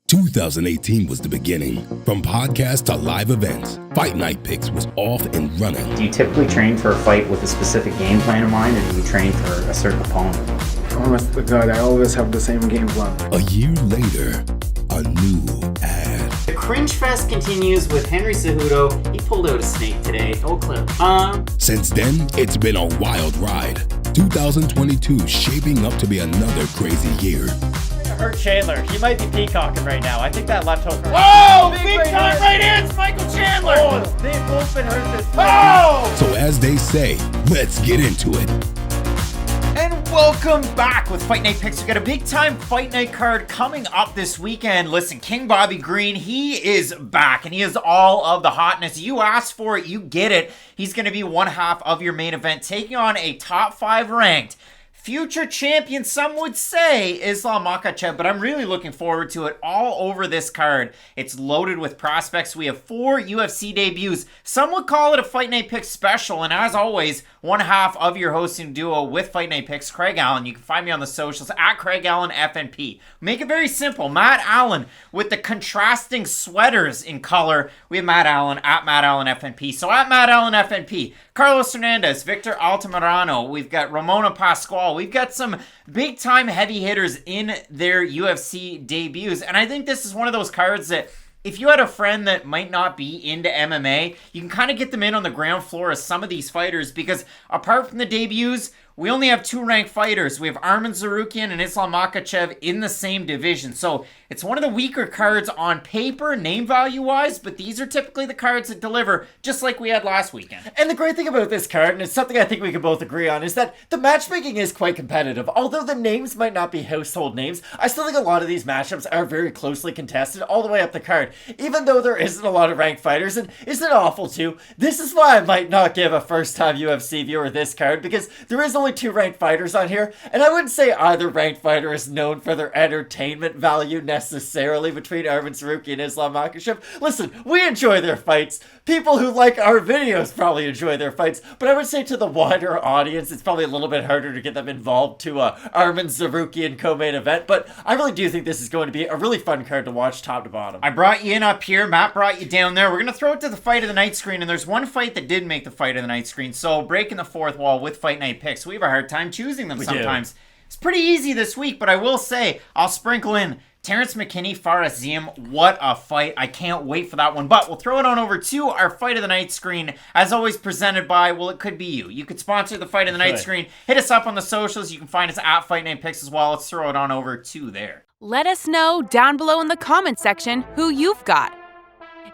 2018 was the beginning. From podcasts to live events, Fight Night Picks was off and running. Do you typically train for a fight with a specific game plan in mind, or do you train for a certain opponent? Honest to God, I always have the same game plan. A year later, a new ad. The cringe fest continues with Henry Cejudo. He pulled out a snake today. No clue. Since then, it's been a wild ride. 2022 shaping up to be another crazy year. Hurt Chandler. He might be peacocking right now. I think that left hook hurt. Whoa! Big time right hands, Michael Chandler! Oh, they've both been hurt this week. Oh! So as they say, let's get into it. And welcome back with Fight Night Picks. We got a big time Fight Night card coming up this weekend. Listen, King Bobby Green, he is back and he is all of the hotness. You asked for it, you get it. He's going to be one half of your main event, taking on a top 5 ranked future champion, some would say, Islam Makhachev, but I'm really looking forward to it. All over this card, it's loaded with prospects. We have 4 UFC debuts. Some would call it a Fight Night Picks special, and as always, one half of your hosting duo with Fight Night Picks, Craig Allen. You can find me on the socials at Craig Allen FNP. Make it very simple. Matt Allen with the contrasting sweaters in color. We have Matt Allen at Matt Allen FNP. So at Matt Allen FNP, Carlos Hernandez, Victor Altamirano, we've got Ramona Pascual, we've got some big time heavy hitters in their UFC debuts, and I think this is one of those cards that if you had a friend that might not be into MMA, you can kind of get them in on the ground floor of some of these fighters, because apart from the debuts, we only have 2 ranked fighters. We have Armen Tsarukyan and Islam Makhachev in the same division. So it's one of the weaker cards on paper, name value wise, but these are typically the cards that deliver, just like we had last weekend. And the great thing about this card, and it's something I think we can both agree on, is that the matchmaking is quite competitive. Although the names might not be household names, I still think a lot of these matchups are very closely contested all the way up the card. Even though there isn't a lot of ranked fighters, and isn't it awful too? This is why I might not give a first-time UFC viewer this card, because there is only 2 ranked fighters on here, and I wouldn't say either ranked fighter is known for their entertainment value necessarily between Armen Tsarukyan and Islam Makhachev. Listen, we enjoy their fights. People who like our videos probably enjoy their fights, but I would say to the wider audience, it's probably a little bit harder to get them involved to Armen Tsarukyan co-main event, but I really do think this is going to be a really fun card to watch top to bottom. I brought you in up here, Matt brought you down there. We're going to throw it to the Fight of the Night screen, and there's one fight that did make the Fight of the Night screen, so breaking the 4th wall with Fight Night Picks. We have a hard time choosing them sometimes. It's pretty easy this week, but I will say, I'll sprinkle in Terrance McKinney, Fares Ziam. What a fight. I can't wait for that one. But we'll throw it on over to our Fight of the Night screen, as always presented by, well, it could be you. You could sponsor the Fight of the Night screen. Hit us up on the socials. You can find us at Fight Night Picks as well. Let's throw it on over to there. Let us know down below in the comment section who you've got.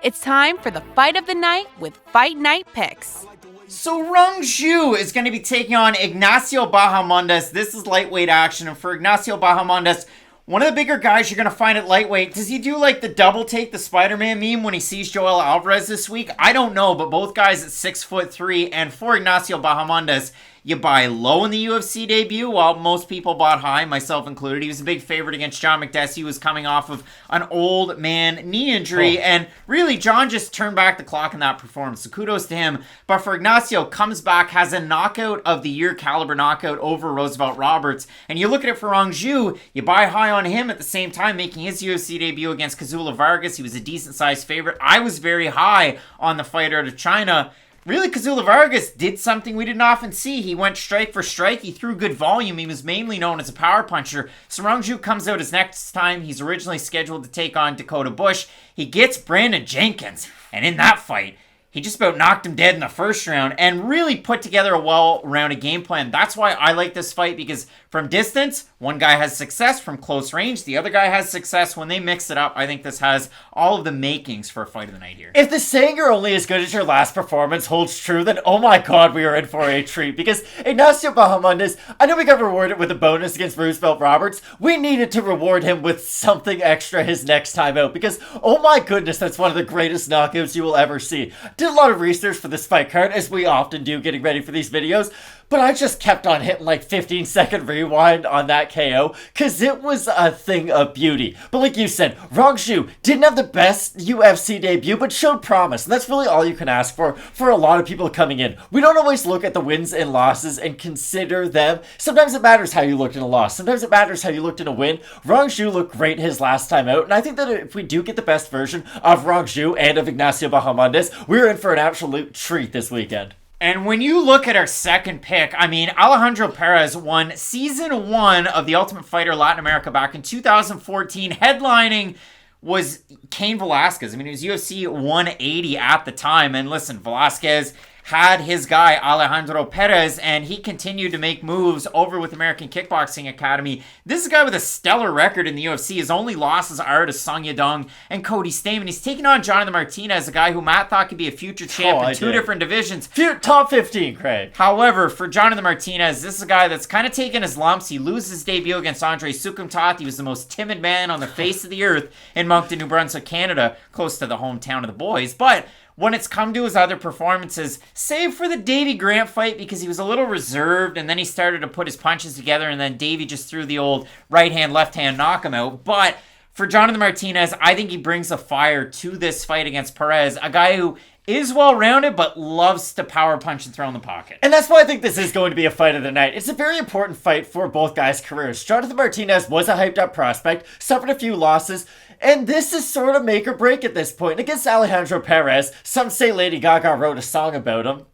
It's time for the Fight of the Night with Fight Night Picks. So Rongzhu is going to be taking on Ignacio Bahamondes. This is lightweight action, and for Ignacio Bahamondes, one of the bigger guys you're going to find at lightweight. Does he do like the double take, the Spider-Man meme when he sees Joel Alvarez this week? I don't know, but both guys at 6'3", and for Ignacio Bahamondes, you buy low in the UFC debut, while most people bought high, myself included. He was a big favorite against John McDessie, who was coming off of an old man knee injury, and really, John just turned back the clock in that performance, so kudos to him. But for Ignacio, comes back, has a knockout of the year caliber knockout over Roosevelt Roberts, and you look at it for Rongzhu, you buy high on him at the same time, making his UFC debut against Kazula Vargas. He was a decent-sized favorite. I was very high on the fighter out of China. Really, Kazula Vargas did something we didn't often see. He went strike for strike. He threw good volume. He was mainly known as a power puncher. So Rongzhu comes out his next time. He's originally scheduled to take on Dakota Bush. He gets Brandon Jenkins. And in that fight, he just about knocked him dead in the first round and really put together a well-rounded game plan. That's why I like this fight, because from distance, one guy has success. From close range, the other guy has success. When they mix it up, I think this has all of the makings for a Fight of the Night here. If the saying you're only as good as your last performance holds true, then oh my god, we are in for a treat. Because Ignacio Bahamondes, I know we got rewarded with a bonus against Roosevelt Roberts. We needed to reward him with something extra his next time out, because oh my goodness, that's one of the greatest knockouts you will ever see. Did a lot of research for this fight card, as we often do getting ready for these videos, but I just kept on hitting like 15-second rewind on that KO because it was a thing of beauty. But like you said, Rongzhu didn't have the best UFC debut, but showed promise. And that's really all you can ask for a lot of people coming in. We don't always look at the wins and losses and consider them. Sometimes it matters how you looked in a loss. Sometimes it matters how you looked in a win. Rongzhu looked great his last time out, and I think that if we do get the best version of Rongzhu and of Ignacio Bahamondes, we're in for an absolute treat this weekend. And when you look at our second pick, I mean, Alejandro Perez won Season 1 of The Ultimate Fighter Latin America back in 2014. Headlining was Cain Velasquez. I mean, it was UFC 180 at the time. And listen, Velasquez had his guy Alejandro Perez, and he continued to make moves over with American Kickboxing Academy. This is a guy with a stellar record in the UFC. His only losses are to Sung Yadong and Cody Stamann. He's taking on Jonathan Martinez, a guy who Matt thought could be a future champ in two different divisions. Top 15, Craig. However, for Jonathan Martinez, this is a guy that's kind of taken his lumps. He loses his debut against Andre Sukumtat. He was the most timid man on the face of the earth in Moncton, New Brunswick, Canada, close to the hometown of the boys. But when it's come to his other performances, save for the Davey Grant fight because he was a little reserved and then he started to put his punches together and then Davey just threw the old right hand, left hand knock him out. But for Jonathan Martinez, I think he brings a fire to this fight against Perez, a guy who is well-rounded, but loves to power punch and throw in the pocket. And that's why I think this is going to be a fight of the night. It's a very important fight for both guys' careers. Jonathan Martinez was a hyped-up prospect, suffered a few losses, and this is sort of make or break at this point. Against Alejandro Perez, some say Lady Gaga wrote a song about him.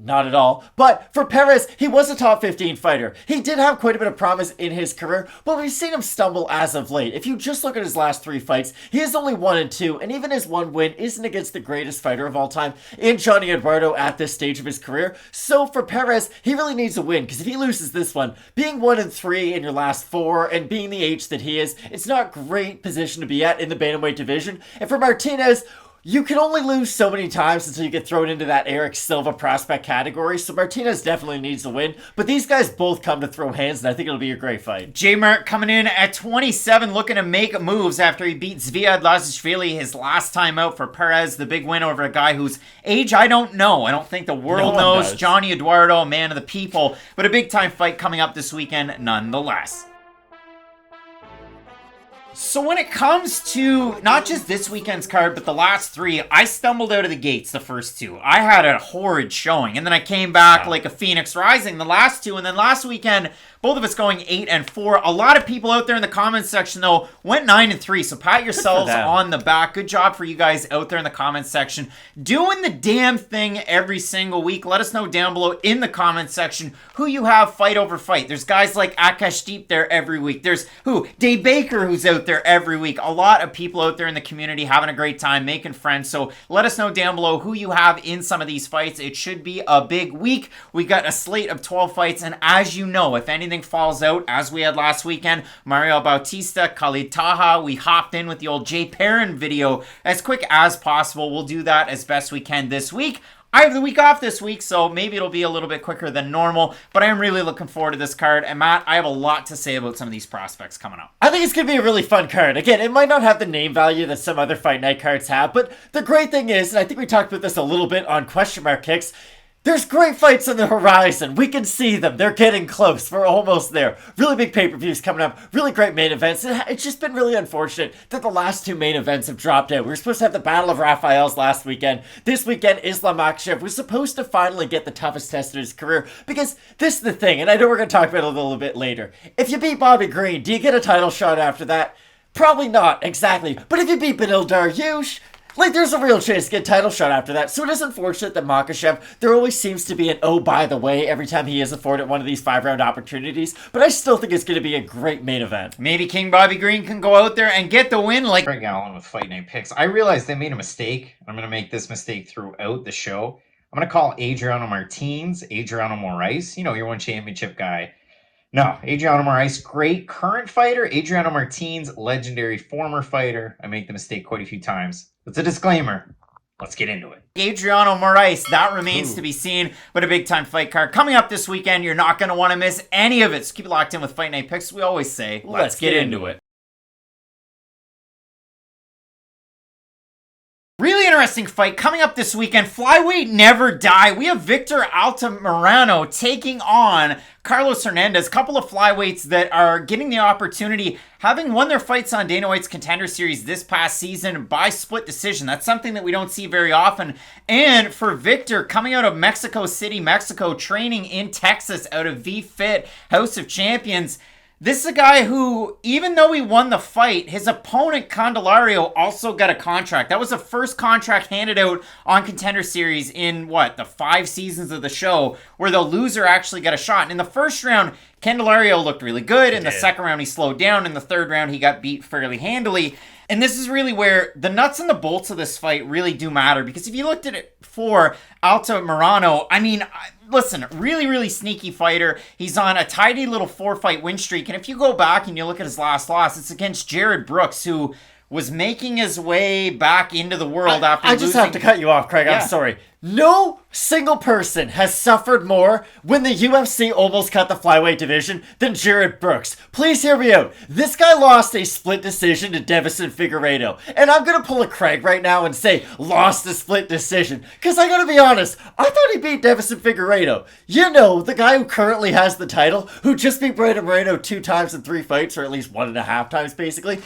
Not at all. But for Perez, he was a top 15 fighter. He did have quite a bit of promise in his career, but we've seen him stumble as of late. If you just look at his last 3 fights, he is only 1-2, and even his one win isn't against the greatest fighter of all time in Johnny Eduardo at this stage of his career. So for Perez, he really needs a win, because if he loses this one, being 1-3 in your last 4 and being the H that he is, it's not a great position to be at in the bantamweight division. And for Martinez, you can only lose so many times until you get thrown into that Eric Silva prospect category, so Martinez definitely needs to win. But these guys both come to throw hands, and I think it'll be a great fight. J-Mark coming in at 27, looking to make moves after he beat Zviad Lazishvili his last time out for Perez. The big win over a guy whose age I don't know. I don't think the world knows. Johnny Eduardo, a man of the people. But a big-time fight coming up this weekend nonetheless. So when it comes to not just this weekend's card, but the last 3, I stumbled out of the gates the first 2. I had a horrid showing, and then I came back like a phoenix rising the last 2, and then last weekend, both of us going 8-4. A lot of people out there in the comments section, though, went 9-3, so pat yourselves on the back. Good job for you guys out there in the comments section. Doing the damn thing every single week. Let us know down below in the comments section who you have fight over fight. There's guys like Akashdeep there every week. There's Dave Baker, who's out there every week. A lot of people out there in the community having a great time, making friends. So let us know down below who you have in some of these fights. It should be a big week. We got a slate of 12 fights, and as you know, if anything falls out, as we had last weekend, Mario Bautista, Khalid Taha, we hopped in with the old Jay Perrin video as quick as possible. We'll do that as best we can this week. I have the week off this week, so maybe it'll be a little bit quicker than normal, but I am really looking forward to this card. And Matt, I have a lot to say about some of these prospects coming up. I think it's going to be a really fun card. Again, it might not have the name value that some other Fight Night cards have, but the great thing is, and I think we talked about this a little bit on Question Mark Kicks, there's great fights on the horizon. We can see them. They're getting close. We're almost there. Really big pay-per-views coming up. Really great main events. It's just been really unfortunate that the last 2 main events have dropped out. We were supposed to have the Battle of Rafaels last weekend. This weekend, Islam Makhachev was supposed to finally get the toughest test of his career, because this is the thing, and I know we're going to talk about it a little bit later. If you beat Bobby Green, do you get a title shot after that? Probably not, exactly. But if you beat Benil Dariush, there's a real chance to get a title shot after that. So it is unfortunate that Makhachev, there always seems to be an oh, by the way, every time he is afforded one of these 5-round opportunities. But I still think it's going to be a great main event. Maybe King Bobby Green can go out there and get the win like Craig Allen with Fight Night Picks. I realized they made a mistake. I'm going to make this mistake throughout the show. I'm going to call Adriano Martins Adriano Moraes. You know, your one championship guy. No, Adriano Moraes, great current fighter. Adriano Martins, legendary former fighter. I make the mistake quite a few times. It's a disclaimer. Let's get into it. Adriano Moraes, that remains to be seen, but a big-time fight card coming up this weekend. You're not going to want to miss any of it. So keep it locked in with Fight Night Picks. We always say, let's get into it. Really interesting fight coming up this weekend. Flyweight never die. We have Victor Altamirano taking on Carlos Hernandez. Couple of flyweights that are getting the opportunity, having won their fights on Dana White's Contender Series this past season by split decision. That's something that we don't see very often. And for Victor, coming out of Mexico City, Mexico, training in Texas out of V-Fit, House of Champions. This is a guy who, even though he won the fight, his opponent, Candelario, also got a contract. That was the first contract handed out on Contender Series in, the 5 seasons of the show, where the loser actually got a shot. And in the first round, Candelario looked really good. In the second round, he slowed down. In the third round, he got beat fairly handily. And this is really where the nuts and the bolts of this fight really do matter. Because if you looked at it for Altamirano, listen, really, really sneaky fighter. He's on a tidy little 4-fight win streak. And if you go back and you look at his last loss, it's against Jared Brooks, who was making his way back into the world after losing. I just have to cut you off, Craig. Yeah. I'm sorry. No single person has suffered more when the UFC almost cut the flyweight division than Jared Brooks. Please hear me out. This guy lost a split decision to Davison Figueiredo. And I'm going to pull a Craig right now and say lost a split decision. Because I got to be honest, I thought he beat Davison Figueiredo. You know, the guy who currently has the title, who just beat Brandon Moreno 2 times in 3 fights, or at least 1.5 times basically.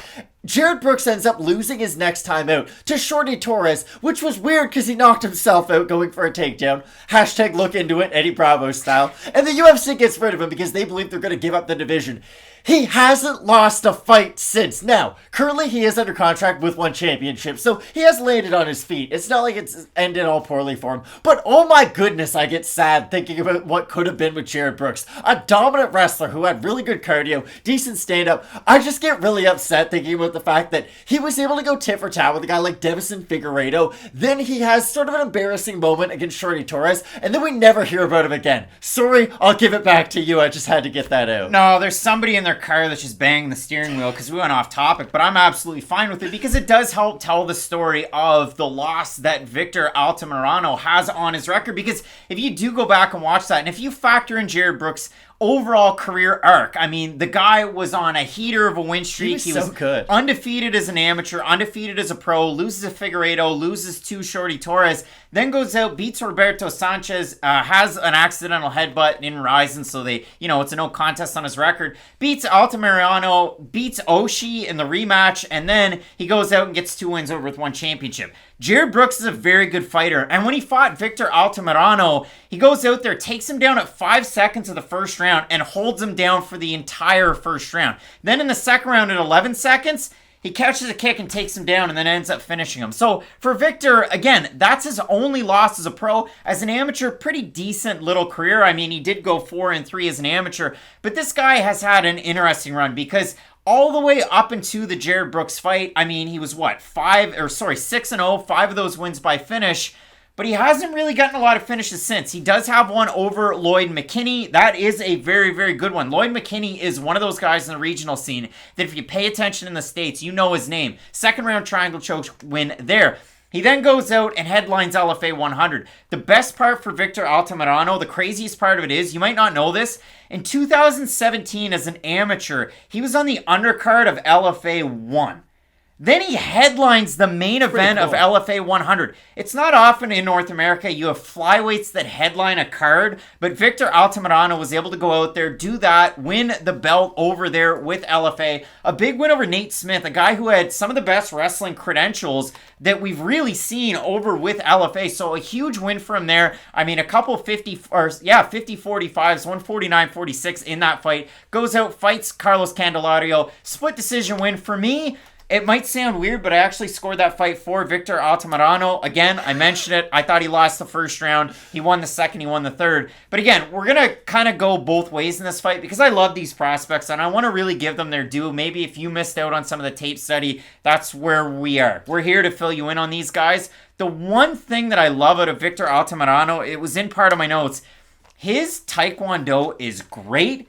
Jared Brooks ends up losing his next time out to Shorty Torres, which was weird because he knocked himself out going for a takedown. Hashtag look into it, Eddie Bravo style. And the UFC gets rid of him because they believe they're going to give up the division. He hasn't lost a fight since. Now, currently he is under contract with 1 championship, so he has landed on his feet. It's not like it's ended all poorly for him. But oh my goodness, I get sad thinking about what could have been with Jared Brooks. A dominant wrestler who had really good cardio, decent stand-up. I just get really upset thinking about the fact that he was able to go tit for tat with a guy like Davison Figueiredo. Then he has sort of an embarrassing moment against Shorty Torres, and then we never hear about him again. Sorry, I'll give it back to you. I just had to get that out. No, there's somebody in their car that's just banging the steering wheel because we went off topic, but I'm absolutely fine with it because it does help tell the story of the loss that Victor Altamirano has on his record. Because if you do go back and watch that, and if you factor in Jared Brooks' overall career arc, the guy was on a heater of a win streak. He was so good. Undefeated as an amateur, undefeated as a pro, loses to Figueiredo, loses to Shorty Torres, then goes out, beats Roberto Sanchez, has an accidental headbutt in Ryzen, so it's a no contest on his record, beats Altamirano, beats Oshie in the rematch, and then he goes out and gets 2 wins over with 1 championship. Jared Brooks is a very good fighter, and when he fought Victor Altamirano, he goes out there, takes him down at 5 seconds of the first round, and holds him down for the entire first round. Then in the second round at 11 seconds, he catches a kick and takes him down and then ends up finishing him. So for Victor, again, that's his only loss as a pro. As an amateur, pretty decent little career. He did go 4-3 as an amateur, but this guy has had an interesting run because all the way up into the Jared Brooks fight, he was 6-0, 5 of those wins by finish. But he hasn't really gotten a lot of finishes since. He does have one over Lloyd McKinney. That is a very, very good one. Lloyd McKinney is one of those guys in the regional scene that if you pay attention in the States, you know his name. 2nd round triangle choke win there. He then goes out and headlines LFA 100. The best part for Victor Altamirano, the craziest part of it is, you might not know this, in 2017 as an amateur, he was on the undercard of LFA 1. Then he headlines the main event of LFA 100. It's not often in North America you have flyweights that headline a card, but Victor Altamirano was able to go out there, do that, win the belt over there with LFA. A big win over Nate Smith, a guy who had some of the best wrestling credentials that we've really seen over with LFA. So a huge win for him there. A couple 50-45s, 149-46 in that fight. Goes out, fights Carlos Candelario. Split decision win for me. It might sound weird, but I actually scored that fight for Victor Altamirano. Again, I mentioned it. I thought he lost the first round. He won the second. He won the third. But again, we're going to kind of go both ways in this fight because I love these prospects and I want to really give them their due. Maybe if you missed out on some of the tape study, that's where we are. We're here to fill you in on these guys. The one thing that I love out of Victor Altamirano, it was in part of my notes, his Taekwondo is great.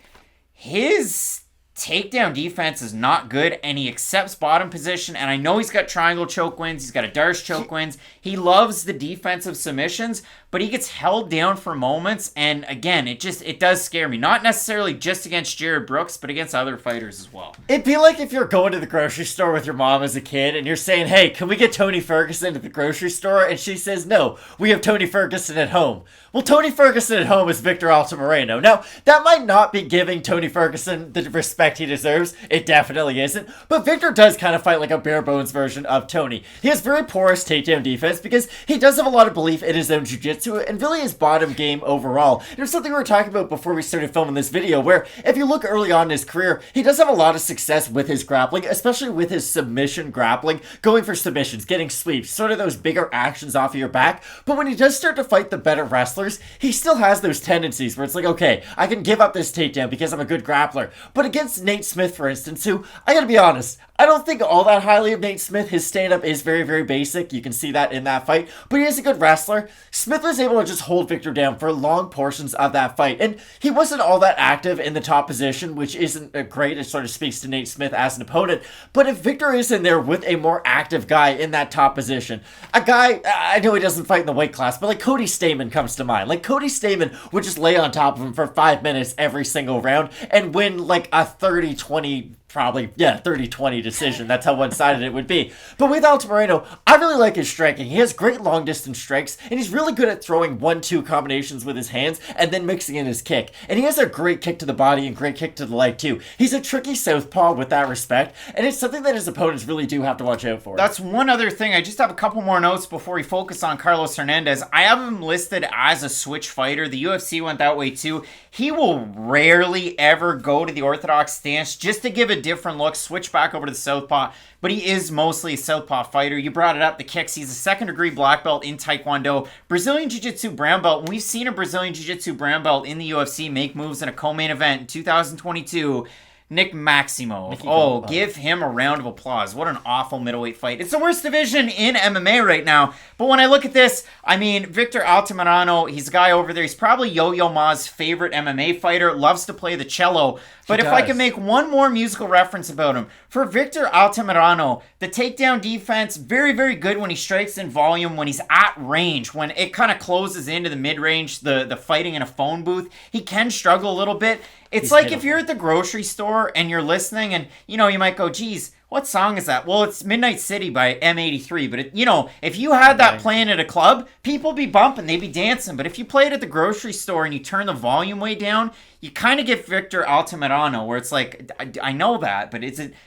His takedown defense is not good, and he accepts bottom position, and I know he's got triangle choke wins, he's got a Darce choke wins, he loves the defensive submissions, but he gets held down for moments, and again, it does scare me. Not necessarily just against Jared Brooks, but against other fighters as well. It'd be like if you're going to the grocery store with your mom as a kid, and you're saying, hey, can we get Tony Ferguson to the grocery store? And she says, no, we have Tony Ferguson at home. Well, Tony Ferguson at home is Victor Altamirano. Now, that might not be giving Tony Ferguson the respect he deserves. It definitely isn't. But Victor does kind of fight like a bare bones version of Tony. He has very porous takedown defense because he does have a lot of belief in his own jiu-jitsu and really his bottom game overall. There's something we were talking about before we started filming this video where if you look early on in his career, he does have a lot of success with his grappling, especially with his submission grappling, going for submissions, getting sweeps, sort of those bigger actions off of your back. But when he does start to fight the better wrestlers, he still has those tendencies where it's like, okay, I can give up this takedown because I'm a good grappler. But against Nate Smith, for instance, who, I gotta be honest, I don't think all that highly of Nate Smith. His stand-up is very, very basic. You can see that in that fight. But he is a good wrestler. Smith was able to just hold Victor down for long portions of that fight. And he wasn't all that active in the top position, which isn't great. It sort of speaks to Nate Smith as an opponent. But if Victor is in there with a more active guy in that top position, a guy, I know he doesn't fight in the weight class, but like Cody Stamann comes to mind. Like Cody Stamann would just lay on top of him for 5 minutes every single round and win like a 30-20 30-20 decision. That's how one-sided it would be. But with Altamirano, I really like his striking. He has great long-distance strikes, and he's really good at throwing 1-2 combinations with his hands and then mixing in his kick. And he has a great kick to the body and great kick to the leg, too. He's a tricky southpaw with that respect, and it's something that his opponents really do have to watch out for. That's one other thing. I just have a couple more notes before we focus on Carlos Hernandez. I have him listed as a switch fighter. The UFC went that way, too. He will rarely ever go to the orthodox stance just to give a different look, switch back over to the southpaw, but he is mostly a southpaw fighter. You brought it up, the kicks. He's a second-degree black belt in Taekwondo, Brazilian Jiu-Jitsu brown belt. And we've seen a Brazilian Jiu-Jitsu brown belt in the UFC make moves in a co-main event in 2022. Nick Maximov. Give him a round of applause. What an awful middleweight fight. It's the worst division in MMA right now. But when I look at this, I mean, Victor Altamirano, he's a guy over there. He's probably Yo-Yo Ma's favorite MMA fighter. Loves to play the cello. But if I can make one more musical reference about him, for Victor Altamirano, the takedown defense, very, very good when he strikes in volume, when he's at range, when it kind of closes into the mid-range, the fighting in a phone booth, he can struggle a little bit. It's like if you're at the grocery store and you're listening and, you might go, geez, what song is that? Well, it's Midnight City by M83. But, if you had that playing at a club, people be bumping, they be dancing. But if you play it at the grocery store and you turn the volume way down, you kind of get Victor Altamirano, where it's like, I know that, but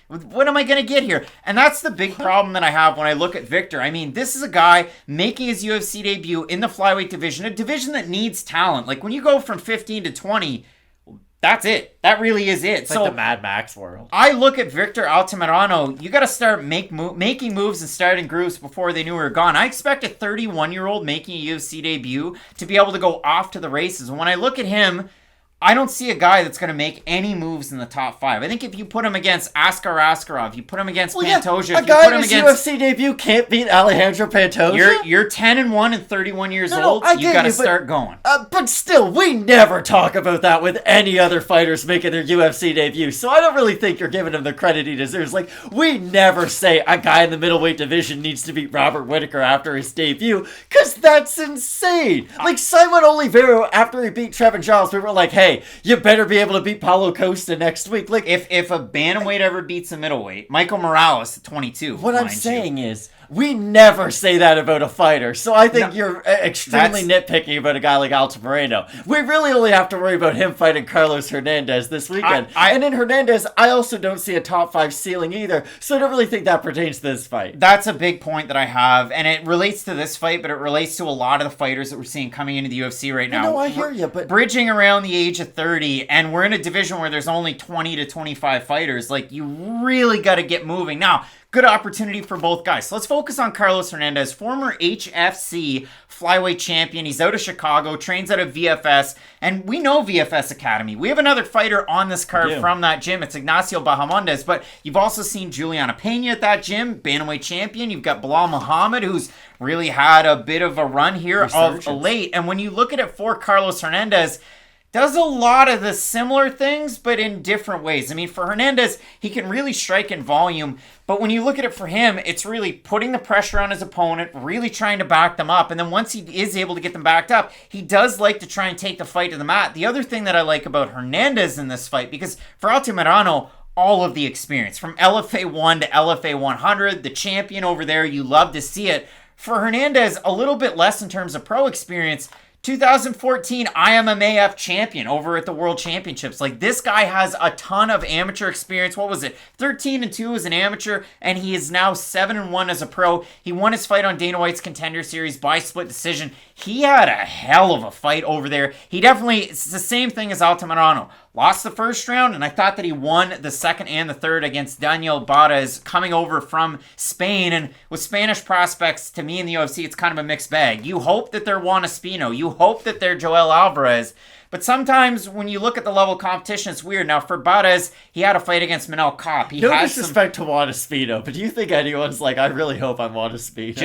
what am I going to get here? And that's the big problem that I have when I look at Victor. I mean, this is a guy making his UFC debut in the flyweight division, a division that needs talent. Like, when you go from 15 to 20... that's it. That really is it. It's like the Mad Max world. I look at Victor Altamirano. You got to start making moves and starting grooves before they knew we were gone. I expect a 31-year-old making a UFC debut to be able to go off to the races. And when I look at him, I don't see a guy that's going to make any moves in the top 5. I think if you put him against Askar Askarov, you put him against Pantoja, a guy in his UFC debut can't beat Alejandro Pantoja. You're 10-1 and 31 years old. You got to start going. But still, we never talk about that with any other fighters making their UFC debut. So I don't really think you're giving him the credit he deserves. Like, we never say a guy in the middleweight division needs to beat Robert Whittaker after his debut, because that's insane. Like, Simon Oliveira, after he beat Trevin Giles, we were like, hey, you better be able to beat Paulo Costa next week. Like, if a bantamweight ever beats a middleweight, Michael Morales at 22. What I'm saying is, we never say that about a fighter. So I think you're extremely nitpicky about a guy like Altamirano. We really only have to worry about him fighting Carlos Hernandez this weekend. And in Hernandez, I also don't see a top 5 ceiling either. So I don't really think that pertains to this fight. That's a big point that I have. And it relates to this fight, but it relates to a lot of the fighters that we're seeing coming into the UFC right now. No, I hear you, but... bridging around the age of 30, and we're in a division where there's only 20 to 25 fighters. Like, you really got to get moving. Now, good opportunity for both guys. So let's focus on Carlos Hernandez, former HFC flyweight champion. He's out of Chicago, trains out of VFS, and we know VFS Academy. We have another fighter on this card from that gym. It's Ignacio Bahamondes, but you've also seen Juliana Pena at that gym, bantamweight champion. You've got Bilal Muhammad, who's really had a bit of a run here of late. And when you look at it for Carlos Hernandez, does a lot of the similar things, but in different ways. I mean, for Hernandez, he can really strike in volume, but when you look at it for him, it's really putting the pressure on his opponent, really trying to back them up, and then once he is able to get them backed up, he does like to try and take the fight to the mat. The other thing that I like about Hernandez in this fight, because for Altamirano, all of the experience, from LFA 1 to LFA 100, the champion over there, you love to see it. For Hernandez, a little bit less in terms of pro experience. 2014 IMMAF champion over at the World Championships. Like, this guy has a ton of amateur experience. What was it? 13-2 as an amateur, and he is now 7-1 as a pro. He won his fight on Dana White's Contender Series by split decision. He had a hell of a fight over there. He definitely, it's the same thing as Altamirano. Lost the first round, and I thought that he won the second and the third against Daniel Barres coming over from Spain. And with Spanish prospects, to me in the UFC, it's kind of a mixed bag. You hope that they're Juan Espino. You hope that they're Joel Alvarez. But sometimes when you look at the level of competition, it's weird. Now, for Barres, he had a fight against Manel Kopp. No disrespect to Juan Espino, but do you think anyone's like, I really hope I'm Juan Espino?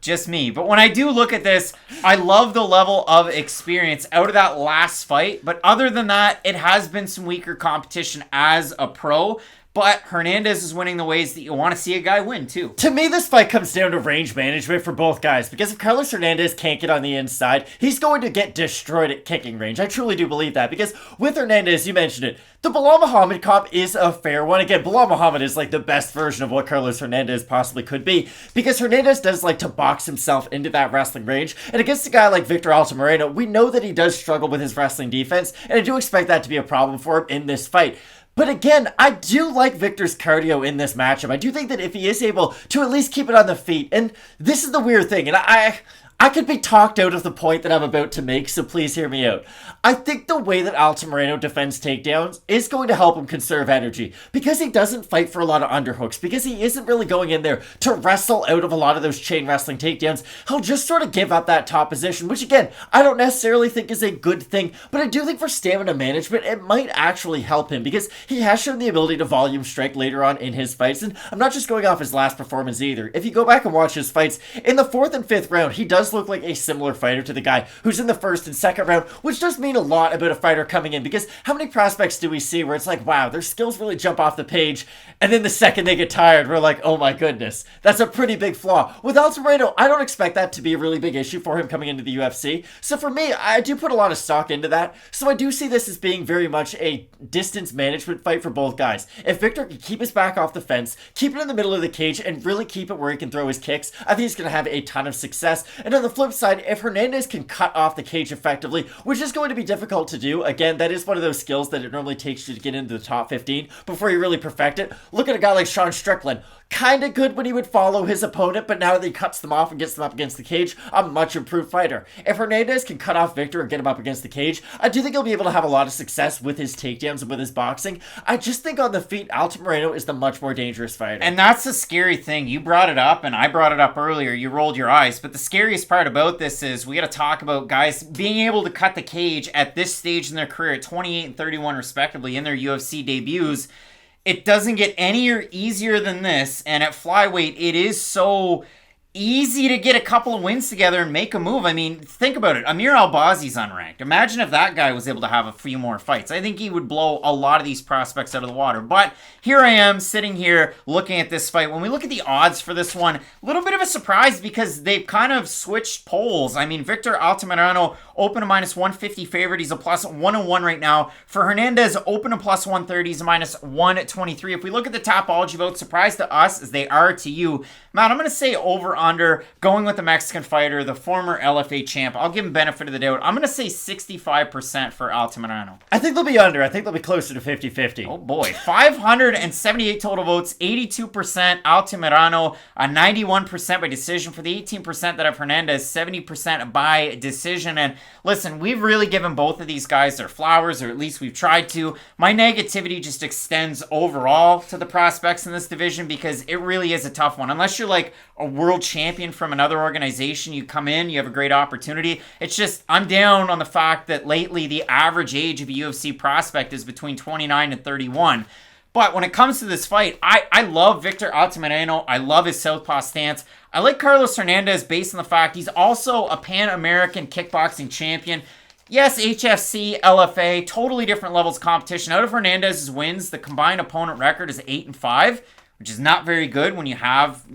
Just me. But when I do look at this, I love the level of experience out of that last fight. But other than that, it has been some weaker competition as a pro. But Hernandez is winning the ways that you want to see a guy win, too. To me, this fight comes down to range management for both guys, because if Carlos Hernandez can't get on the inside, he's going to get destroyed at kicking range. I truly do believe that, because with Hernandez, you mentioned it, the Bilal Muhammad comp is a fair one. Again, Bilal Muhammad is like the best version of what Carlos Hernandez possibly could be, because Hernandez does like to box himself into that wrestling range, and against a guy like Victor Altamirano, we know that he does struggle with his wrestling defense, and I do expect that to be a problem for him in this fight. But again, I do like Victor's cardio in this matchup. I do think that if he is able to at least keep it on the feet, and this is the weird thing, and I could be talked out of the point that I'm about to make, so please hear me out. I think the way that Altamirano defends takedowns is going to help him conserve energy, because he doesn't fight for a lot of underhooks, because he isn't really going in there to wrestle out of a lot of those chain wrestling takedowns. He'll just sort of give up that top position, which again, I don't necessarily think is a good thing, but I do think for stamina management, it might actually help him, because he has shown the ability to volume strike later on in his fights, and I'm not just going off his last performance either. If you go back and watch his fights, in the 4th and 5th round, he does look like a similar fighter to the guy who's in the 1st and 2nd round, which does mean a lot about a fighter coming in, because how many prospects do we see where it's like, wow, their skills really jump off the page, and then the second they get tired, we're like, oh my goodness, that's a pretty big flaw. With Altamirano, I don't expect that to be a really big issue for him coming into the UFC, so for me, I do put a lot of stock into that, so I do see this as being very much a distance management fight for both guys. If Victor can keep his back off the fence, keep it in the middle of the cage, and really keep it where he can throw his kicks, I think he's going to have a ton of success. And on the flip side, if Hernandez can cut off the cage effectively, which is going to be difficult to do, again, that is one of those skills that it normally takes you to get into the top 15 before you really perfect it. Look at a guy like Sean Strickland. Kind of good when he would follow his opponent, but now that he cuts them off and gets them up against the cage, a much improved fighter. If Hernandez can cut off Victor and get him up against the cage, I do think he'll be able to have a lot of success with his takedowns and with his boxing. I just think on the feet, Altamirano is the much more dangerous fighter. And that's the scary thing. You brought it up, and I brought it up earlier. You rolled your eyes. But the scariest part about this is we got to talk about guys being able to cut the cage at this stage in their career, at 28 and 31 respectively, in their UFC debuts. It doesn't get any easier than this, and at flyweight, it is so easy to get a couple of wins together and make a move. I mean, think about it. Amir Albazi's unranked. Imagine if that guy was able to have a few more fights. I think he would blow a lot of these prospects out of the water. But here I am sitting here looking at this fight. When we look at the odds for this one, a little bit of a surprise because they've kind of switched poles. I mean, Victor Altamirano, open to -150 favorite. He's a +101 right now. For Hernandez, open to +130. He's a -123. If we look at the Tapology votes, surprise to us as they are to you. Matt, I'm going to say over-under, going with the Mexican fighter, the former LFA champ. I'll give him benefit of the doubt. I'm going to say 65% for Altamirano. I think they'll be under. I think they'll be closer to 50-50. Oh boy. 578 total votes, 82% Altamirano, 91% by decision. For the 18% that have Hernandez, 70% by decision. And listen, we've really given both of these guys their flowers, or at least we've tried to. My negativity just extends overall to the prospects in this division because it really is a tough one. Unless you're like a world champion from another organization, you come in, you have a great opportunity. It's just, I'm down on the fact that lately the average age of a UFC prospect is between 29 and 31. But when it comes to this fight, I love Victor Altamirano. I love his southpaw stance. I like Carlos Hernandez based on the fact he's also a Pan-American kickboxing champion. Yes, HFC, LFA, totally different levels of competition. Out of Hernandez's wins, the combined opponent record is 8-5, which is not very good when you have,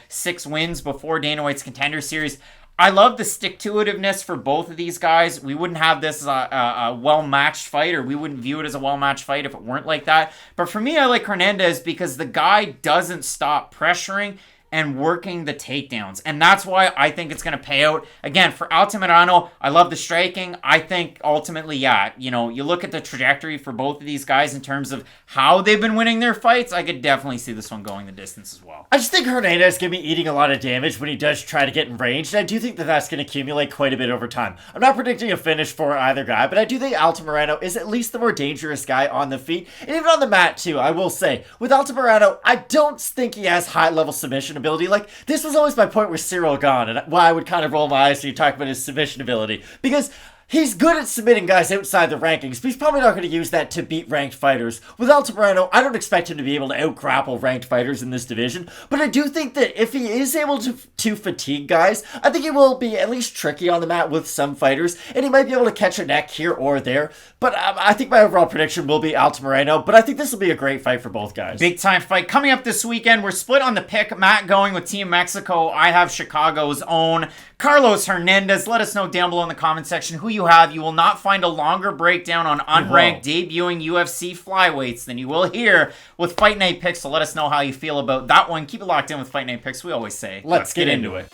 6 wins before Dana White's Contender Series. I love the stick-to-itiveness for both of these guys. We wouldn't have this as a well-matched fight, or we wouldn't view it as a well-matched fight if it weren't like that. But for me, I like Hernandez because the guy doesn't stop pressuring and working the takedowns. And that's why I think it's going to pay out. Again, for Altamirano, I love the striking. I think ultimately, you look at the trajectory for both of these guys in terms of how they've been winning their fights, I could definitely see this one going the distance as well. I just think Hernandez is going to be eating a lot of damage when he does try to get in range, and I do think that that's going to accumulate quite a bit over time. I'm not predicting a finish for either guy, but I do think Altamirano is at least the more dangerous guy on the feet, and even on the mat too, I will say. With Altamirano, I don't think he has high-level submission ability. Like, this was always my point with Cyril Gahn, and why I would kind of roll my eyes when you talk about his submission ability, because he's good at submitting guys outside the rankings, but he's probably not going to use that to beat ranked fighters. With Altamirano, I don't expect him to be able to out-grapple ranked fighters in this division, but I do think that if he is able to fatigue guys, I think he will be at least tricky on the mat with some fighters, and he might be able to catch a neck here or there. But I think my overall prediction will be Altamirano, but I think this will be a great fight for both guys. Big time fight coming up this weekend. We're split on the pick. Matt going with Team Mexico. I have Chicago's own Carlos Hernandez. Let us know down below in the comment section who you have. You will not find a longer breakdown on unranked debuting UFC flyweights than you will here with Fight Night Picks. So let us know how you feel about that one. Keep it locked in with Fight Night Picks. We always say, let's get into it.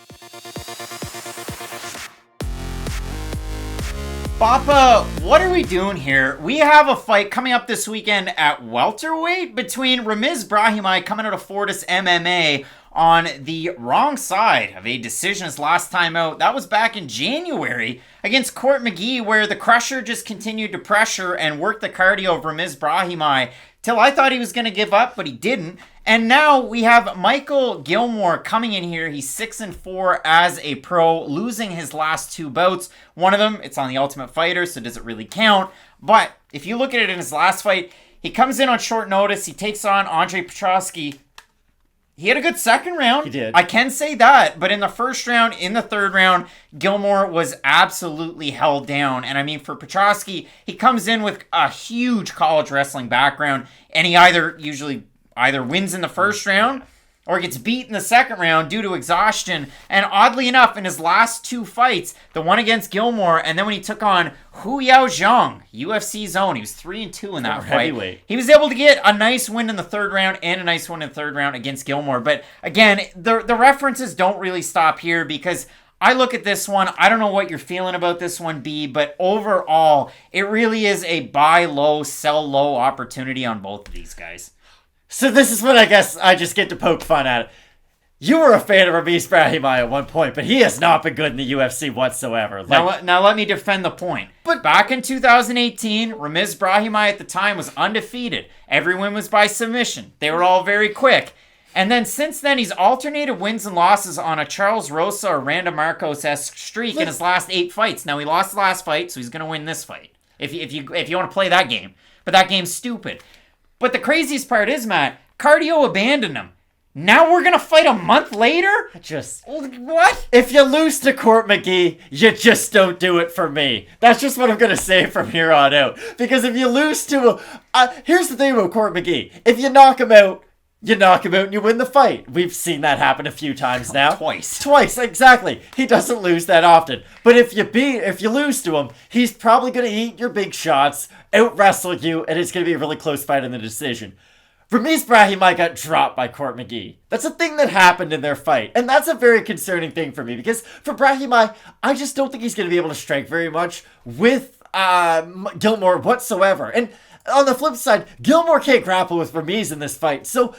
Papa, what are we doing here? We have a fight coming up this weekend at welterweight between Ramiz Brahimaj coming out of Fortis MMA on the wrong side of a decision his last time out. That was back in January against Court McGee, where the Crusher just continued to pressure and work the cardio of Ramiz Brahimaj till I thought he was going to give up, but he didn't. And now we have Micheal Gillmore coming in here. He's 6-4 as a pro, losing his last 2 bouts. One of them, it's on the Ultimate Fighter, so does it really count? But if you look at it in his last fight, he comes in on short notice. He takes on Andre Petrosyan. He had a good second round. He did. I can say that. But in the first round, in the third round, Gillmore was absolutely held down. And I mean, for Petrosyan, he comes in with a huge college wrestling background. And he either wins in the first round or gets beat in the second round due to exhaustion. And oddly enough, in his last 2 fights, the one against Gillmore and then when he took on Zhang, UFC's own, he was 3-2 in that fight. Heavyweight. He was able to get a nice win in the third round and a nice win in the third round against Gillmore. But again, the references don't really stop here because I look at this one, I don't know what you're feeling about this one, B, but overall, it really is a buy low, sell low opportunity on both of these guys. So this is what I guess I just get to poke fun at. You were a fan of Ramiz Brahimaj at one point, but he has not been good in the UFC whatsoever. Now let me defend the point. But back in 2018, Ramiz Brahimaj at the time was undefeated. Every win was by submission. They were all very quick. And then since then, he's alternated wins and losses on a Charles Rosa or Randa Marcos-esque streak in his last 8 fights. Now, he lost the last fight, so he's going to win this fight. If you want to play that game. But that game's stupid. But the craziest part is, Matt, cardio abandoned him. Now we're going to fight a month later? What? If you lose to Court McGee, you just don't do it for me. That's just what I'm going to say from here on out. Because if you lose to here's the thing about Court McGee. If you knock him out and you win the fight. We've seen that happen a few times now. Twice, exactly. He doesn't lose that often. But if you lose to him, he's probably going to eat your big shots, out-wrestle you, and it's going to be a really close fight in the decision. Ramiz Brahimaj got dropped by Court McGee. That's a thing that happened in their fight. And that's a very concerning thing for me. Because for Brahimaj, I just don't think he's going to be able to strike very much with Gillmore whatsoever. And on the flip side, Gillmore can't grapple with Ramiz in this fight. So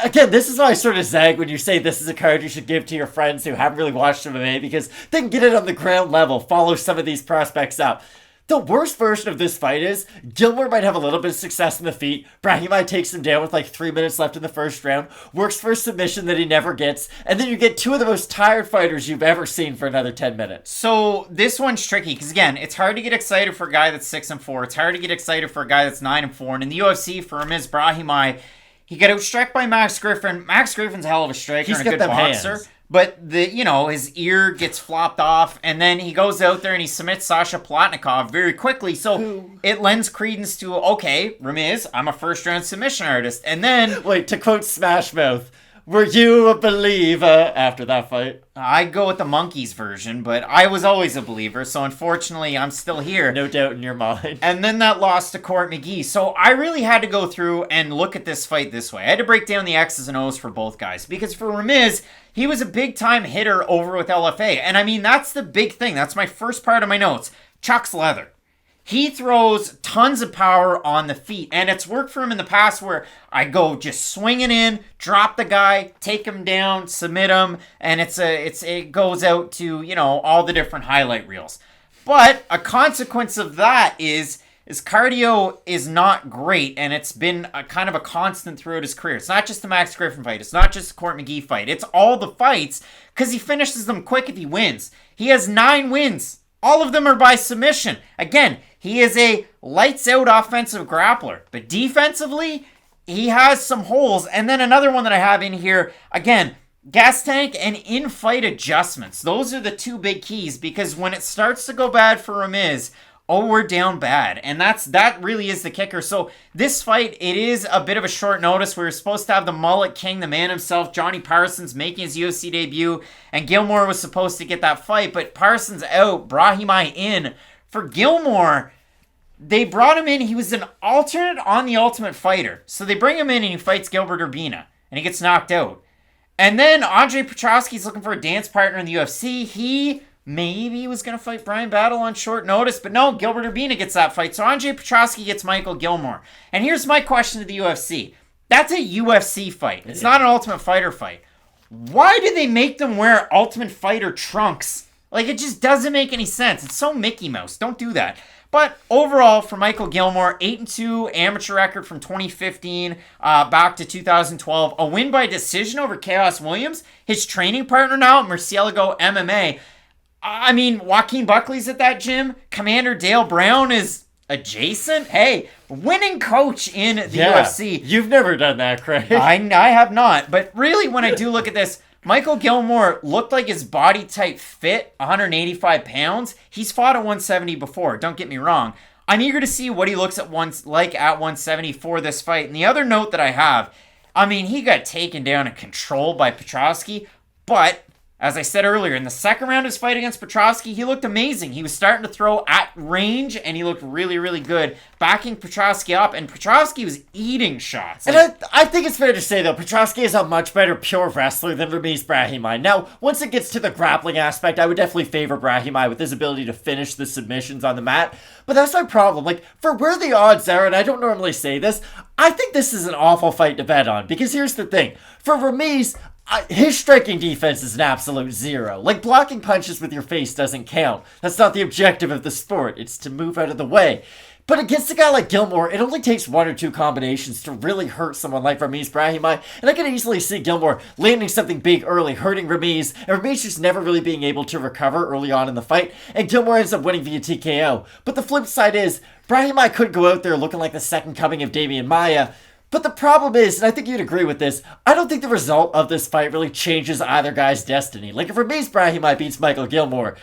again, this is why I sort of zag when you say this is a card you should give to your friends who haven't really watched MMA, because they can get it on the ground level, follow some of these prospects up. The worst version of this fight is Gillmore might have a little bit of success in the feet. Brahimaj takes him down with like 3 minutes left in the first round, works for a submission that he never gets, and then you get 2 of the most tired fighters you've ever seen for another 10 minutes. So this one's tricky because, again, it's hard to get excited for a guy that's 6-4. It's hard to get excited for a guy that's 9-4. And in the UFC, for Ramiz Brahimaj, he got outstruck by Max Griffin. Max Griffin's a hell of a striker and a good boxer. Hands. but his ear gets flopped off, and then he goes out there and he submits Sasha Plotnikov very quickly. So it lends credence to, okay, Ramiz, I'm a first-round submission artist. And then... Wait, to quote Smash Mouth, were you a believer after that fight? I go with the Monkeys version, but I was always a believer, so unfortunately I'm still here. No doubt in your mind. And then that loss to Court McGee. So I really had to go through and look at this fight this way. I had to break down the X's and O's for both guys, because for Ramiz, he was a big-time hitter over with LFA. And I mean, that's the big thing. That's my first part of my notes. Chuck's leather. He throws tons of power on the feet, and it's worked for him in the past where I go just swinging in, drop the guy, take him down, submit him, and it goes out to, all the different highlight reels. But a consequence of that is his cardio is not great, and it's been a kind of a constant throughout his career. It's not just the Max Griffin fight. It's not just the Court McGee fight. It's all the fights, because he finishes them quick if he wins. He has 9 wins. All of them are by submission. Again, he is a lights-out offensive grappler. But defensively, he has some holes. And then another one that I have in here, again, gas tank and in-fight adjustments. Those are the 2 big keys, because when it starts to go bad for Ramiz, we're down bad. And that really is the kicker. So this fight, it is a bit of a short notice. We were supposed to have the Mullet King, the man himself, Johnny Parsons, making his UFC debut. And Gillmore was supposed to get that fight. But Parsons out, Brahimaj in. For Gillmore, they brought him in. He was an alternate on The Ultimate Fighter. So they bring him in and he fights Gilbert Urbina. And he gets knocked out. And then Andre Petrosyan's looking for a dance partner in the UFC. He maybe was going to fight Brian Battle on short notice. But no, Gilbert Urbina gets that fight. So Andre Petrosyan gets Michael Gillmore. And here's my question to the UFC. That's a UFC fight. It's not an Ultimate Fighter fight. Why did they make them wear Ultimate Fighter trunks? Like, it just doesn't make any sense. It's so Mickey Mouse. Don't do that. But overall, for Michael Gillmore, 8-2 amateur record from 2015 back to 2012. A win by decision over Chaos Williams. His training partner now, Murcielago MMA. I mean, Joaquin Buckley's at that gym. Commander Dale Brown is adjacent. Hey, winning coach in the UFC. You've never done that, Craig. I have not. But really, when I do look at this, Michael Gillmore looked like his body type fit, 185 pounds. He's fought at 170 before, don't get me wrong. I'm eager to see what he looks at 170 for this fight. And the other note that I have, I mean, he got taken down and controlled by Petrosyan, but as I said earlier, in the second round of his fight against Petrosyan, he looked amazing. He was starting to throw at range, and he looked really, really good, backing Petrosyan up, and Petrosyan was eating shots. And I think it's fair to say, though, Petrosyan is a much better pure wrestler than Ramiz Brahimaj. Now, once it gets to the grappling aspect, I would definitely favor Brahimaj with his ability to finish the submissions on the mat, but that's my problem. Like, for where the odds are, and I don't normally say this, I think this is an awful fight to bet on, because here's the thing. For Ramiz, his striking defense is an absolute 0. Like, blocking punches with your face doesn't count. That's not the objective of the sport. It's to move out of the way. But against a guy like Gillmore, it only takes 1 or 2 combinations to really hurt someone like Ramiz Brahimaj. And I can easily see Gillmore landing something big early, hurting Ramiz, and Ramiz just never really being able to recover early on in the fight, and Gillmore ends up winning via TKO. But the flip side is, Brahimaj could go out there looking like the second coming of Damian Maia. But the problem is, and I think you'd agree with this, I don't think the result of this fight really changes either guy's destiny. Like, if Ramiz Brahimaj beats Michael Gillmore,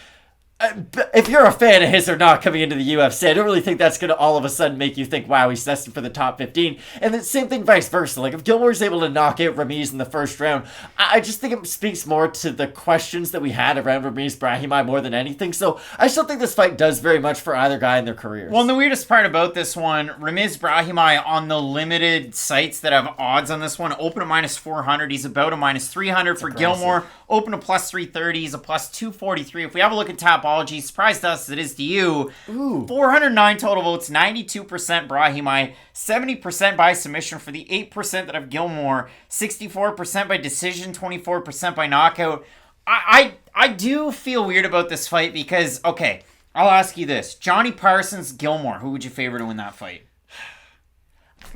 if you're a fan of his or not coming into the UFC, I don't really think that's going to all of a sudden make you think, wow, he's destined for the top 15. And the same thing vice versa. Like, if Gillmore's able to knock out Ramiz in the first round, I just think it speaks more to the questions that we had around Ramiz Brahimaj more than anything. So I still think this fight does very much for either guy in their careers. Well, and the weirdest part about this one, Ramiz Brahimaj on the limited sites that have odds on this one, open to -400. He's about a -300 for Gillmore. Open to +330. He's a +243. If we have a look at Tapology, surprised us as it is to you. 409 total votes, 92% Brahimaj, 70% by submission for the 8% that have Gillmore, 64% by decision, 24% by knockout. I do feel weird about this fight because, okay, I'll ask you this. Johnny Parsons, Gillmore, who would you favor to win that fight?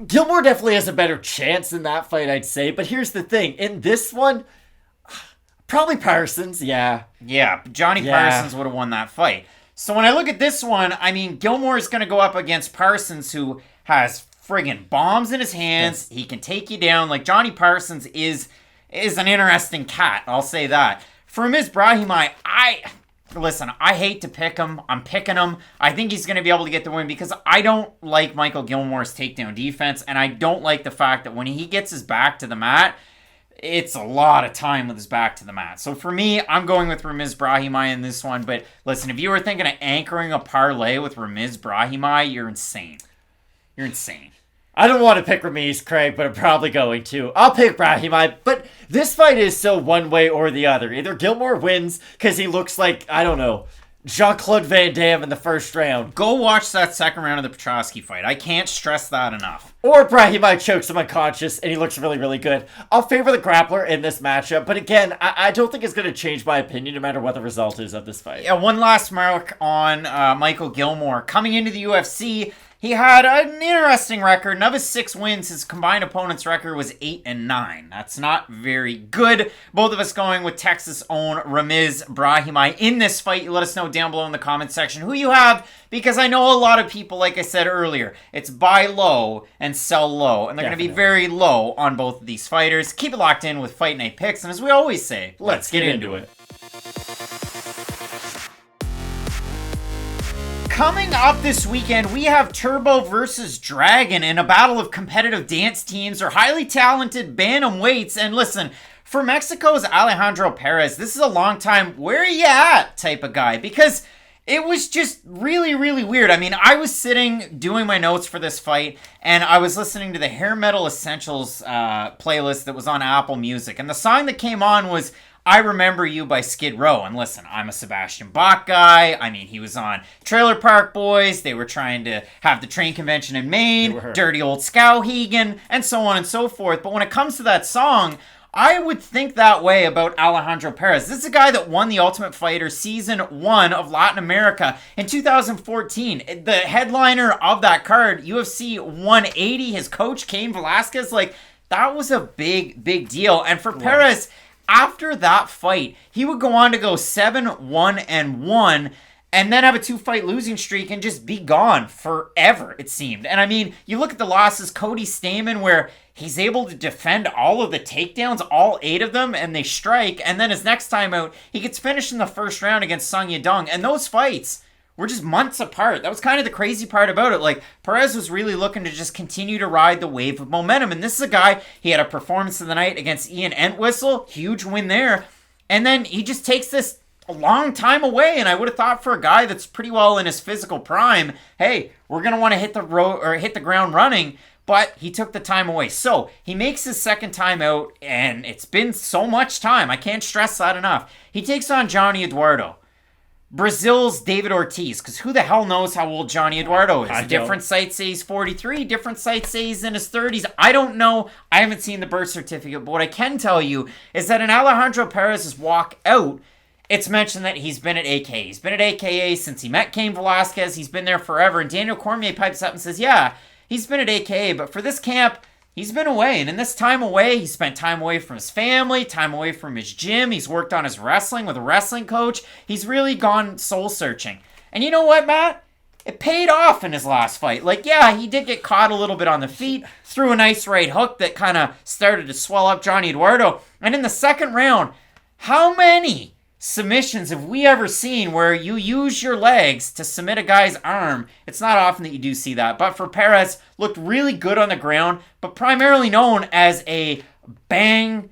Gillmore definitely has a better chance in that fight, I'd say. But here's the thing. In this one, probably Parsons, yeah. Yeah, Johnny Parsons would have won that fight. So when I look at this one, I mean, Gillmore is going to go up against Parsons, who has friggin' bombs in his hands. He can take you down. Like, Johnny Parsons is is an interesting cat. I'll say that. For Ramiz Brahimaj, Listen, I hate to pick him. I'm picking him. I think he's going to be able to get the win because I don't like Michael Gillmore's takedown defense, and I don't like the fact that when he gets his back to the mat, it's a lot of time with his back to the mat. So for me, I'm going with Ramiz Brahimaj in this one. But listen, if you were thinking of anchoring a parlay with Ramiz Brahimaj, you're insane. You're insane. I don't want to pick Ramiz, Craig, but I'm probably going to. I'll pick Brahimaj, but this fight is so one way or the other. Either Gillmore wins because he looks like, I don't know, Jean-Claude Van Damme in the first round. Go watch that second round of the Petrosyan fight. I can't stress that enough. Or Brahimaj chokes him unconscious and he looks really, really good. I'll favor the grappler in this matchup, but again, I don't think it's going to change my opinion no matter what the result is of this fight. Yeah, one last mark on Michael Gillmore. Coming into the UFC, he had an interesting record. And of his 6 wins, his combined opponent's record was 8-9. That's not very good. Both of us going with Texas' own Ramiz Brahimaj in this fight. You let us know down below in the comment section who you have, because I know a lot of people, like I said earlier, it's buy low and sell low, and they're going to be very low on both of these fighters. Keep it locked in with Fight Night Picks, and as we always say, let's get into it. Coming up this weekend, we have Turbo versus Dragon in a battle of competitive dance teams or highly talented bantamweights. And listen, for Mexico's Alejandro Perez, this is a long time where you at type of guy, because it was just really, really weird. I mean, I was sitting doing my notes for this fight, and I was listening to the Hair Metal Essentials playlist that was on Apple Music, and the song that came on was I Remember You by Skid Row. And listen, I'm a Sebastian Bach guy. I mean, he was on Trailer Park Boys. They were trying to have the train convention in Maine, Dirty Old Skowhegan, and so on and so forth. But when it comes to that song, I would think that way about Alejandro Perez. This is a guy that won the Ultimate Fighter Season 1 of Latin America in 2014. The headliner of that card, UFC 180, his coach, Cain Velasquez, like, that was a big, big deal. And for Perez, after that fight, he would go on to go 7-1-1 and then have a 2-fight losing streak and just be gone forever, it seemed. And I mean, you look at the losses, Cody Stamann, where he's able to defend all of the takedowns, all 8 of them, and they strike. And then his next time out, he gets finished in the first round against Sung Yadong. And those fights were just months apart. That was kind of the crazy part about it. Like, Perez was really looking to just continue to ride the wave of momentum. And this is a guy, he had a performance of the night against Ian Entwistle. Huge win there. And then he just takes this a long time away. And I would have thought for a guy that's pretty well in his physical prime, hey, we're going to want to hit the ground running. But he took the time away. So he makes his second time out, and it's been so much time. I can't stress that enough. He takes on Johnny Eduardo, Brazil's David Ortiz, because who the hell knows how old Johnny Eduardo is? Different sites say he's 43, different sites say he's in his 30s. I don't know. I haven't seen the birth certificate, but what I can tell you is that in Alejandro Perez's walk out, it's mentioned that he's been at AK. He's been at AKA since he met Cain Velasquez. He's been there forever, and Daniel Cormier pipes up and says, yeah, he's been at AKA, but for this camp, he's been away. And in this time away, he spent time away from his family, time away from his gym. He's worked on his wrestling with a wrestling coach. He's really gone soul searching. And you know what, Matt? It paid off in his last fight. Like, yeah, he did get caught a little bit on the feet, threw a nice right hook that kind of started to swell up Johnny Eduardo. And in the second round, how many submissions have we ever seen where you use your legs to submit a guy's arm? It's not often that you do see that. But for Perez, looked really good on the ground, but primarily known as a bang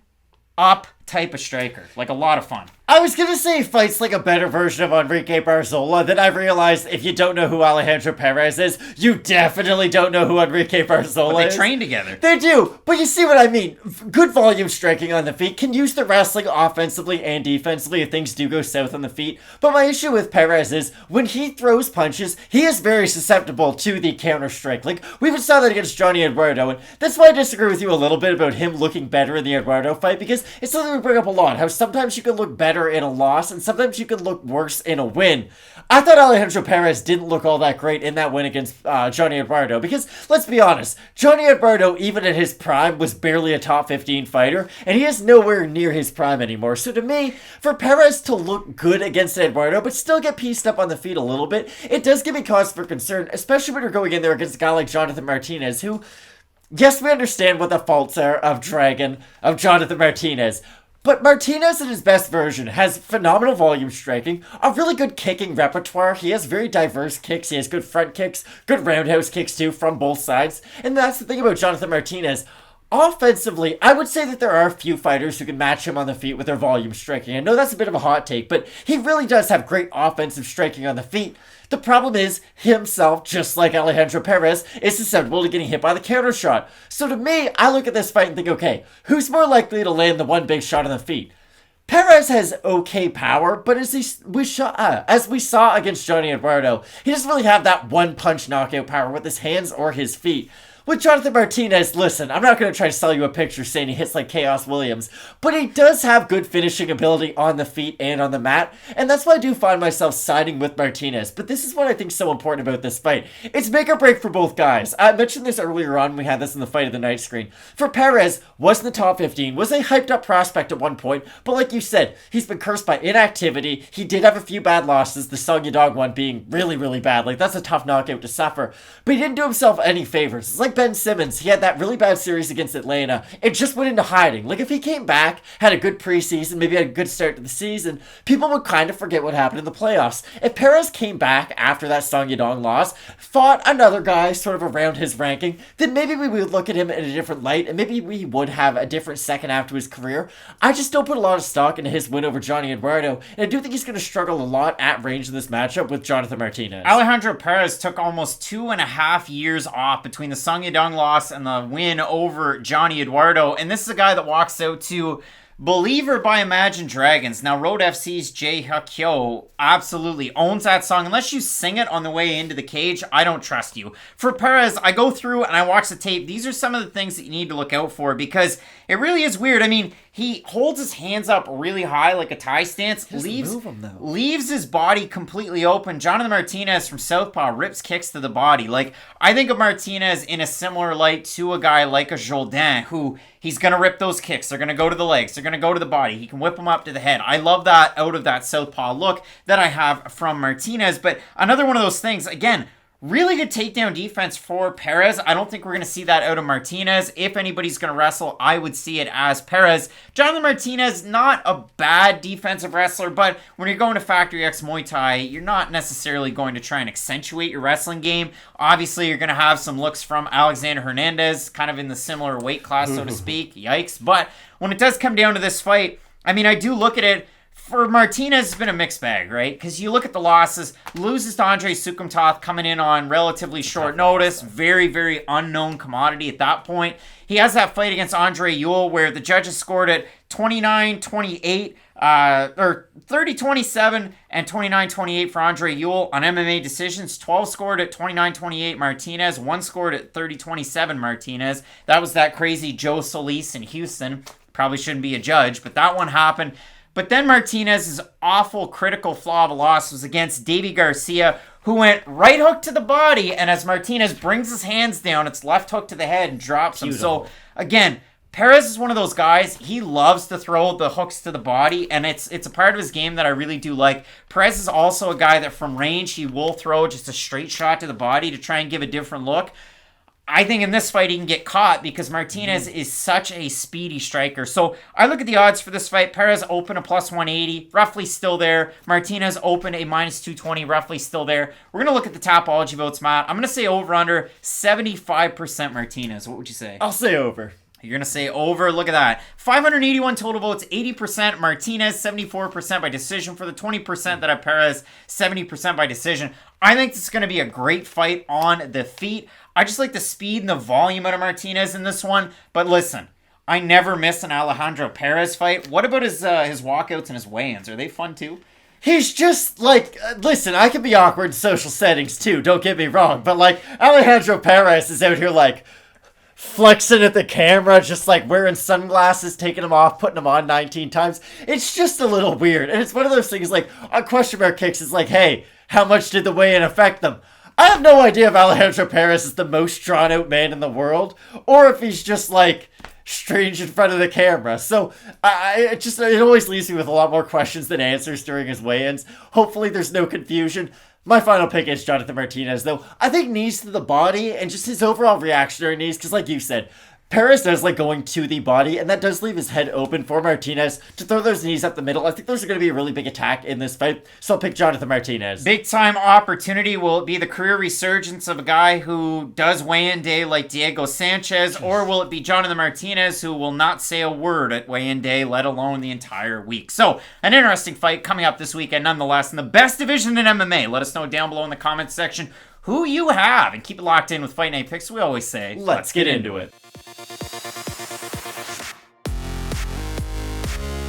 up type of striker. Like, a lot of fun. I was going to say fights like a better version of Enrique Barzola, then I realized if you don't know who Alejandro Perez is, you definitely don't know who Enrique Barzola But they is. train together. They do, but you see what I mean. Good volume striking on the feet, can use the wrestling offensively and defensively if things do go south on the feet. But my issue with Perez is when he throws punches, he is very susceptible to the counter strike. Like, we even saw that against Johnny Eduardo, and that's why I disagree with you a little bit about him looking better in the Eduardo fight, because it's something we bring up a lot, how sometimes you can look better in a loss, and sometimes you can look worse in a win. I thought Alejandro Perez didn't look all that great in that win against Johnny Eduardo, because, let's be honest, Johnny Eduardo, even at his prime, was barely a top 15 fighter, and he is nowhere near his prime anymore. So to me, for Perez to look good against Eduardo, but still get pieced up on the feet a little bit, it does give me cause for concern, especially when you're going in there against a guy like Jonathan Martinez, who yes, we understand what the faults are of Jonathan Martinez. But Martinez in his best version has phenomenal volume striking, a really good kicking repertoire. He has very diverse kicks. He has good front kicks, good roundhouse kicks too from both sides. And that's the thing about Jonathan Martinez. Offensively, I would say that there are a few fighters who can match him on the feet with their volume striking. I know that's a bit of a hot take, but he really does have great offensive striking on the feet. The problem is, himself, just like Alejandro Perez, is susceptible to getting hit by the counter shot. So to me, I look at this fight and think, okay, who's more likely to land the one big shot on the feet? Perez has okay power, but as we saw against Johnny Eduardo, he doesn't really have that one-punch knockout power with his hands or his feet. With Jonathan Martinez, listen, I'm not going to try to sell you a picture saying he hits like Chaos Williams, but he does have good finishing ability on the feet and on the mat, and that's why I do find myself siding with Martinez. But this is what I think is so important about this fight. It's make or break for both guys. I mentioned this earlier on when we had this in the Fight of the Night screen. For Perez, was in the top 15, was a hyped up prospect at one point, but like you said, he's been cursed by inactivity. He did have a few bad losses, the Song Yadong one being really, really bad. Like, that's a tough knockout to suffer, but he didn't do himself any favors. It's like Ben Simmons, he had that really bad series against Atlanta. It just went into hiding. Like, if he came back, had a good preseason, maybe had a good start to the season, people would kind of forget what happened in the playoffs. If Perez came back after that Song Yadong loss, fought another guy sort of around his ranking, then maybe we would look at him in a different light, and maybe we would have a different second half to his career. I just don't put a lot of stock into his win over Johnny Eduardo, and I do think he's going to struggle a lot at range in this matchup with Jonathan Martinez. Alejandro Perez took almost 2.5 years off between the Song Yadong loss and the win over Johnny Eduardo, and this is a guy that walks out to Believer by Imagine Dragons. Now, Road FC's Jay Hakyo absolutely owns that song. Unless you sing it on the way into the cage, I don't trust you. For Perez, I go through and I watch the tape. These are some of the things that you need to look out for because it really is weird. I mean, he holds his hands up really high like a Thai stance, leaves his body completely open. Jonathan Martinez from Southpaw rips kicks to the body. Like, I think of Martinez in a similar light to a guy like a Jourdain, who he's going to rip those kicks. They're going to go to the legs. They're going to go to the body. He can whip them up to the head. I love that out of that Southpaw look that I have from Martinez. But another one of those things, again, really good takedown defense for Perez. I don't think we're going to see that out of Martinez. If anybody's going to wrestle, I would see it as Perez. Jonathan Martinez, not a bad defensive wrestler, but when you're going to Factory X Muay Thai, you're not necessarily going to try and accentuate your wrestling game. Obviously, you're going to have some looks from Alexander Hernandez, kind of in the similar weight class, so to speak. Yikes. But when it does come down to this fight, I mean, I do look at it. For Martinez, it's been a mixed bag, right? Because you look at the losses, loses to Andre Sukumtoth coming in on relatively short notice, very, very unknown commodity at that point. He has that fight against Andre Ewell where the judges scored it 29-28, or 30-27 and 29-28 for Andre Ewell on MMA decisions. 12 scored at 29-28 Martinez, 1 scored at 30-27 Martinez. That was that crazy Joe Solis in Houston. Probably shouldn't be a judge, but that one happened. But then Martinez's awful critical flaw of a loss was against Davy Garcia, who went right hook to the body, and as Martinez brings his hands down, it's left hook to the head and drops him. So, again, Perez is one of those guys, he loves to throw the hooks to the body, and it's a part of his game that I really do like. Perez is also a guy that from range, he will throw just a straight shot to the body to try and give a different look. I think in this fight he can get caught because Martinez is such a speedy striker. So I look at the odds for this fight. Perez open a plus 180, roughly still there. Martinez open a minus 220, roughly still there. We're going to look at the Tapology votes, Matt. I'm going to say over under 75% Martinez. What would you say? I'll say over. You're going to say over. Look at that. 581 total votes, 80% Martinez, 74% by decision for the 20% that have Perez, 70% by decision. I think this is going to be a great fight on the feet. I just like the speed and the volume out of Martinez in this one. But listen, I never miss an Alejandro Perez fight. What about his walkouts and his weigh-ins? Are they fun too? He's just like, listen, I can be awkward in social settings too, don't get me wrong. But like, Alejandro Perez is out here like, flexing at the camera, just like wearing sunglasses, taking them off, putting them on 19 times. It's just a little weird. And it's one of those things like, on question mark kicks, is like, hey, how much did the weigh-in affect them? I have no idea if Alejandro Perez is the most drawn out man in the world, or if he's just like, strange in front of the camera. So it always leaves me with a lot more questions than answers during his weigh-ins. Hopefully there's no confusion. My final pick is Jonathan Martinez, though. I think knees to the body and just his overall reactionary knees, because like you said, Perez does like going to the body, and that does leave his head open for Martinez to throw those knees up the middle. I think those are going to be a really big attack in this fight, so I'll pick Jonathan Martinez. Big time opportunity. Will it be the career resurgence of a guy who does weigh-in day like Diego Sanchez, or will it be Jonathan Martinez who will not say a word at weigh-in day, let alone the entire week? So, an interesting fight coming up this weekend nonetheless in the best division in MMA. Let us know down below in the comments section who you have, and keep it locked in with Fight Night Picks. We always say, let's get into it.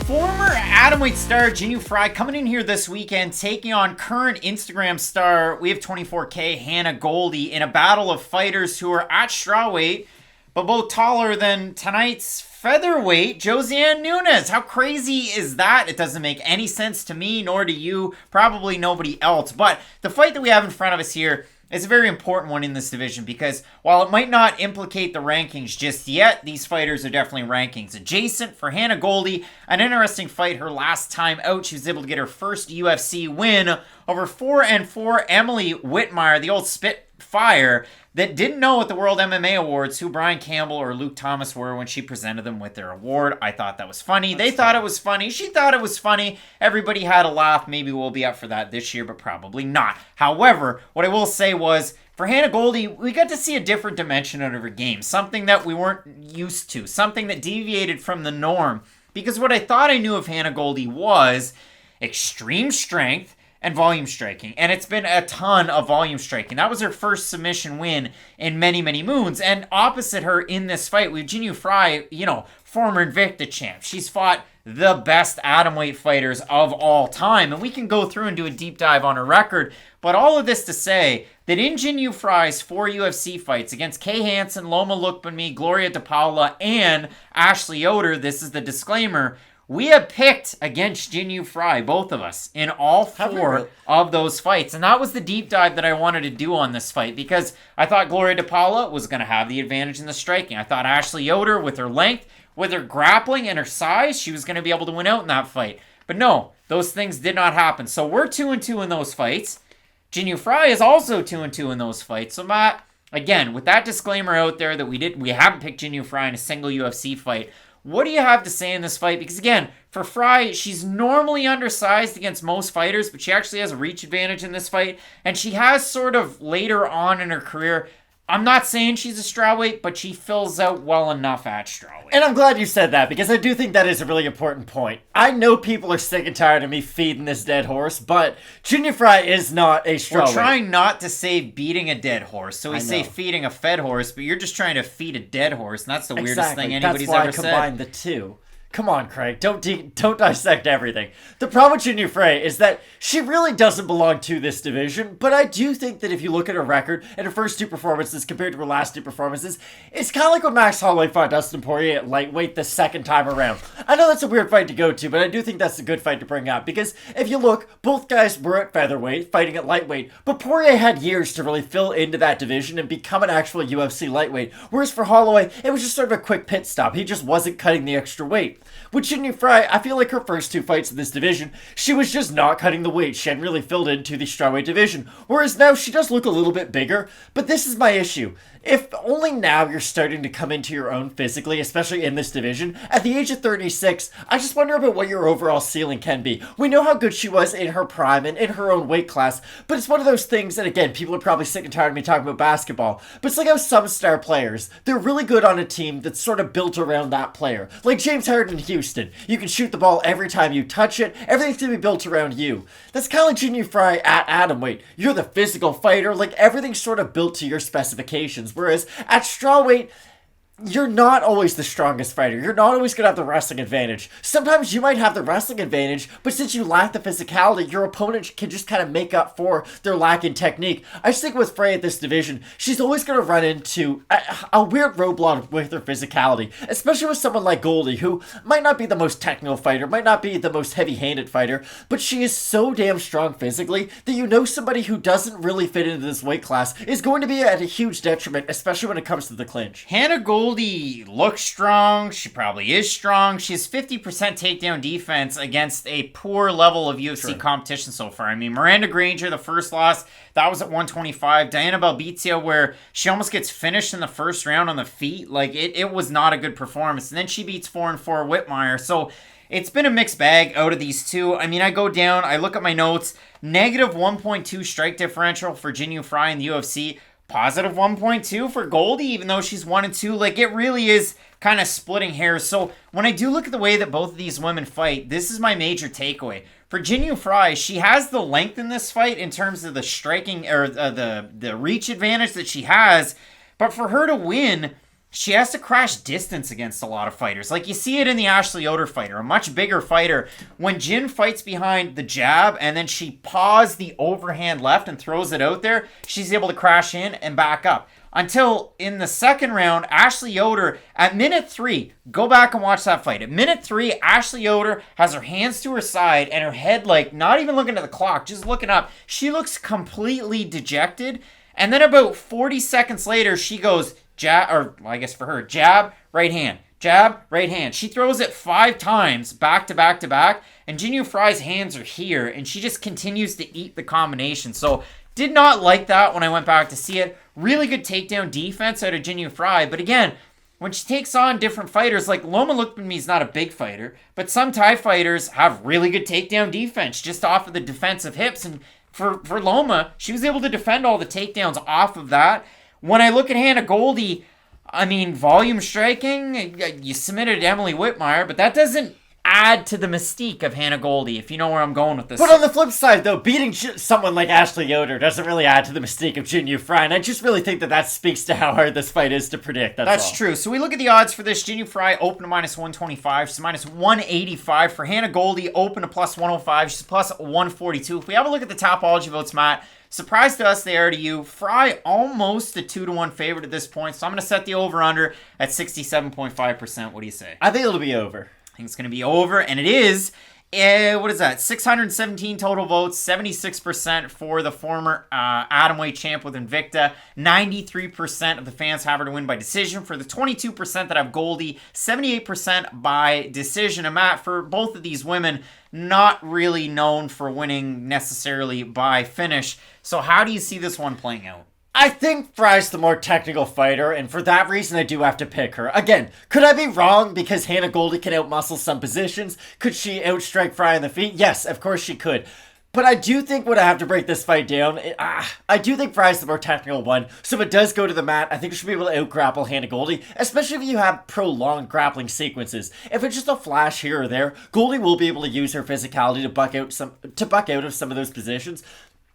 Former atomweight star Jinh Frey coming in here this weekend, taking on current Instagram star, we have 24K, Hannah Goldy, in a battle of fighters who are at strawweight, but both taller than tonight's featherweight, Josiane Nunes. How crazy is that? It doesn't make any sense to me, nor to you, probably nobody else. But the fight that we have in front of us here is a very important one in this division, because while it might not implicate the rankings just yet, these fighters are definitely rankings adjacent. For Hannah Goldy, an interesting fight her last time out. She was able to get her first UFC win over 4-4 Emily Whitmire, the old Spitfire, that didn't know at the World MMA Awards who Brian Campbell or Luke Thomas were when she presented them with their award. I thought that was funny. They thought it was funny. She thought it was funny. Everybody had a laugh. Maybe we'll be up for that this year, but probably not. However, what I will say was, for Hannah Goldy, we got to see a different dimension out of her game. Something that we weren't used to. Something that deviated from the norm. Because what I thought I knew of Hannah Goldy was extreme strength and volume striking. And it's been a ton of volume striking. That was her first submission win in many, many moons. And opposite her in this fight, we have Jinh Frey, former Invicta champ. She's fought the best atomweight fighters of all time. And we can go through and do a deep dive on her record. But all of this to say that in Jinh Frey's 4 UFC fights against Kay Hansen, Loma Lookboonmee, Gloria DePaula, and Ashley Yoder, this is the disclaimer, we have picked against Jinh Frey, both of us, in all 4 of those fights. And that was the deep dive that I wanted to do on this fight, because I thought Gloria DePaula was going to have the advantage in the striking. I thought Ashley Yoder, with her length, with her grappling and her size, she was going to be able to win out in that fight. But no, those things did not happen. So we're 2-2 in those fights. Jinh Frey is also 2-2 in those fights. So Matt, again, with that disclaimer out there that we haven't picked Jinh Frey in a single UFC fight, what do you have to say in this fight? Because again, for Frey, she's normally undersized against most fighters, but she actually has a reach advantage in this fight. And she has sort of later on in her career, I'm not saying she's a strawweight, but she fills out well enough at strawweight. And I'm glad you said that, because I do think that is a really important point. I know people are sick and tired of me feeding this dead horse, but Jinh Frey is not a strawweight. We're trying not to say beating a dead horse, so we say feeding a fed horse, but you're just trying to feed a dead horse, and that's the weirdest thing anybody's ever said. That's why I combined the two. Come on, Craig. Don't dissect everything. The problem with Jinh Frey is that she really doesn't belong to this division, but I do think that if you look at her record and her first 2 performances compared to her last 2 performances, it's kind of like when Max Holloway fought Dustin Poirier at lightweight the second time around. I know that's a weird fight to go to, but I do think that's a good fight to bring up, because if you look, both guys were at featherweight, fighting at lightweight, but Poirier had years to really fill into that division and become an actual UFC lightweight, whereas for Holloway, it was just sort of a quick pit stop. He just wasn't cutting the extra weight. With Jinh Frey, I feel like her first 2 fights in this division, she was just not cutting the weight. She hadn't really filled into the strawweight division. Whereas now, she does look a little bit bigger, but this is my issue. If only now you're starting to come into your own physically, especially in this division, at the age of 36, I just wonder about what your overall ceiling can be. We know how good she was in her prime and in her own weight class, but it's one of those things, and again, people are probably sick and tired of me talking about basketball, but it's like how some star players, they're really good on a team that's sort of built around that player. Like James Harden in Houston. You can shoot the ball every time you touch it, everything's going to be built around you. That's kind of like Jinh Frey at atomweight. You're the physical fighter, like everything's sort of built to your specifications. Whereas at strawweight, you're not always the strongest fighter. You're not always going to have the wrestling advantage. Sometimes you might have the wrestling advantage, but since you lack the physicality, your opponent can just kind of make up for their lack in technique. I just think with Frey at this division, she's always going to run into a weird roadblock with her physicality, especially with someone like Goldy, who might not be the most technical fighter, might not be the most heavy-handed fighter, but she is so damn strong physically that you know somebody who doesn't really fit into this weight class is going to be at a huge detriment, especially when it comes to the clinch. Hannah Goldy Goldy looks strong. She probably is strong. She has 50% takedown defense against a poor level of UFC competition so far. I mean, Miranda Granger, the first loss, that was at 125. Diana Belbizia, where she almost gets finished in the first round on the feet. Like, it was not a good performance. And then she beats 4-4 Whitmire. So it's been a mixed bag out of these two. I mean, I go down, I look at my notes. Negative 1.2 strike differential for Jinh Frey in the UFC. Positive 1.2 for Goldy, even though she's 1-2. Like, it really is kind of splitting hairs. So when I do look at the way that both of these women fight, this is my major takeaway. For Jinh Frey, she has the length in this fight in terms of the striking or the reach advantage that she has. But for her to win, she has to crash distance against a lot of fighters. Like, you see it in the Ashley Yoder fighter, a much bigger fighter. When Jinh fights behind the jab and then she paws the overhand left and throws it out there, she's able to crash in and back up. Until in the second round, Ashley Yoder, at minute 3, go back and watch that fight. At minute 3, Ashley Yoder has her hands to her side and her head, like, not even looking at the clock, just looking up. She looks completely dejected. And then about 40 seconds later, she goes, jab, or well, I guess for her, jab, right hand. Jab, right hand. She throws it 5 times, back to back to back, and Jinh Frey's hands are here, and she just continues to eat the combination. So, did not like that when I went back to see it. Really good takedown defense out of Jinh Frey, but again, when she takes on different fighters, like Loma Lookman's not a big fighter, but some Thai fighters have really good takedown defense just off of the defensive hips, and for Loma, she was able to defend all the takedowns off of that. When I look at Hannah Goldy, I mean, volume striking, you submitted Emily Whitmire, but that doesn't add to the mystique of Hannah Goldy, if you know where I'm going with this. But on the flip side, though, beating someone like Ashley Yoder doesn't really add to the mystique of Jinh Frey, and I just really think that speaks to how hard this fight is to predict. That's true. So we look at the odds for this. Jinh Frey open to minus 125. She's minus 185. For Hannah Goldy, open to plus 105. She's plus 142. If we have a look at the Topology votes, Matt, surprise to us, they are to you. Frey almost a 2-1 favorite at this point, so I'm going to set the over-under at 67.5%. What do you say? I think it'll be over. I think it's going to be over, and it is. What is that? 617 total votes, 76% for the former atomweight champ with Invicta. 93% of the fans have her to win by decision. For the 22% that have Goldy, 78% by decision. And Matt, for both of these women, not really known for winning necessarily by finish. So how do you see this one playing out? I think Frey's the more technical fighter, and for that reason I do have to pick her. Again, could I be wrong because Hannah Goldy can outmuscle some positions? Could she outstrike Frey on the feet? Yes, of course she could. But I do think when I have to break this fight down, I do think Frey's the more technical one. So if it does go to the mat, I think you should be able to out-grapple Hannah Goldy, especially if you have prolonged grappling sequences. If it's just a flash here or there, Goldy will be able to use her physicality to buck out of some of those positions.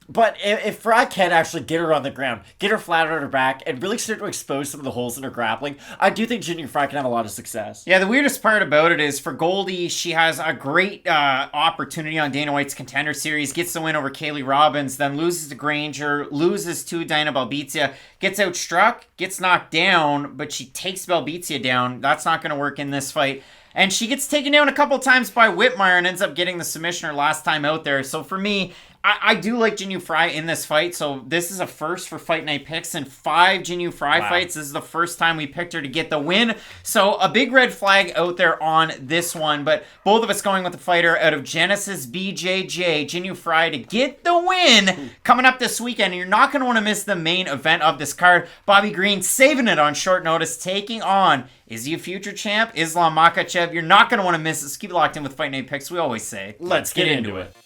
But if Frey can actually get her on the ground, get her flat on her back, and really start to expose some of the holes in her grappling, I do think Jinh Frey can have a lot of success. Yeah, the weirdest part about it is for Goldy, she has a great opportunity on Dana White's Contender Series, gets the win over Kaylee Robbins, then loses to Granger, loses to Diana Belbizia, gets outstruck, gets knocked down, but she takes Belbizia down. That's not going to work in this fight. And she gets taken down a couple times by Whitmire and ends up getting the submission her last time out there. So for me, I do like Jinh Frey in this fight. So this is a first for Fight Night Picks. In 5 Jinh Frey fights, this is the first time we picked her to get the win. So a big red flag out there on this one. But both of us going with the fighter out of Genesis BJJ, Jinh Frey, to get the win coming up this weekend. And you're not going to want to miss the main event of this card. Bobby Green saving it on short notice, taking on, is he a future champ? Islam Makhachev. You're not going to want to miss this. Keep it locked in with Fight Night Picks. We always say, let's get into it.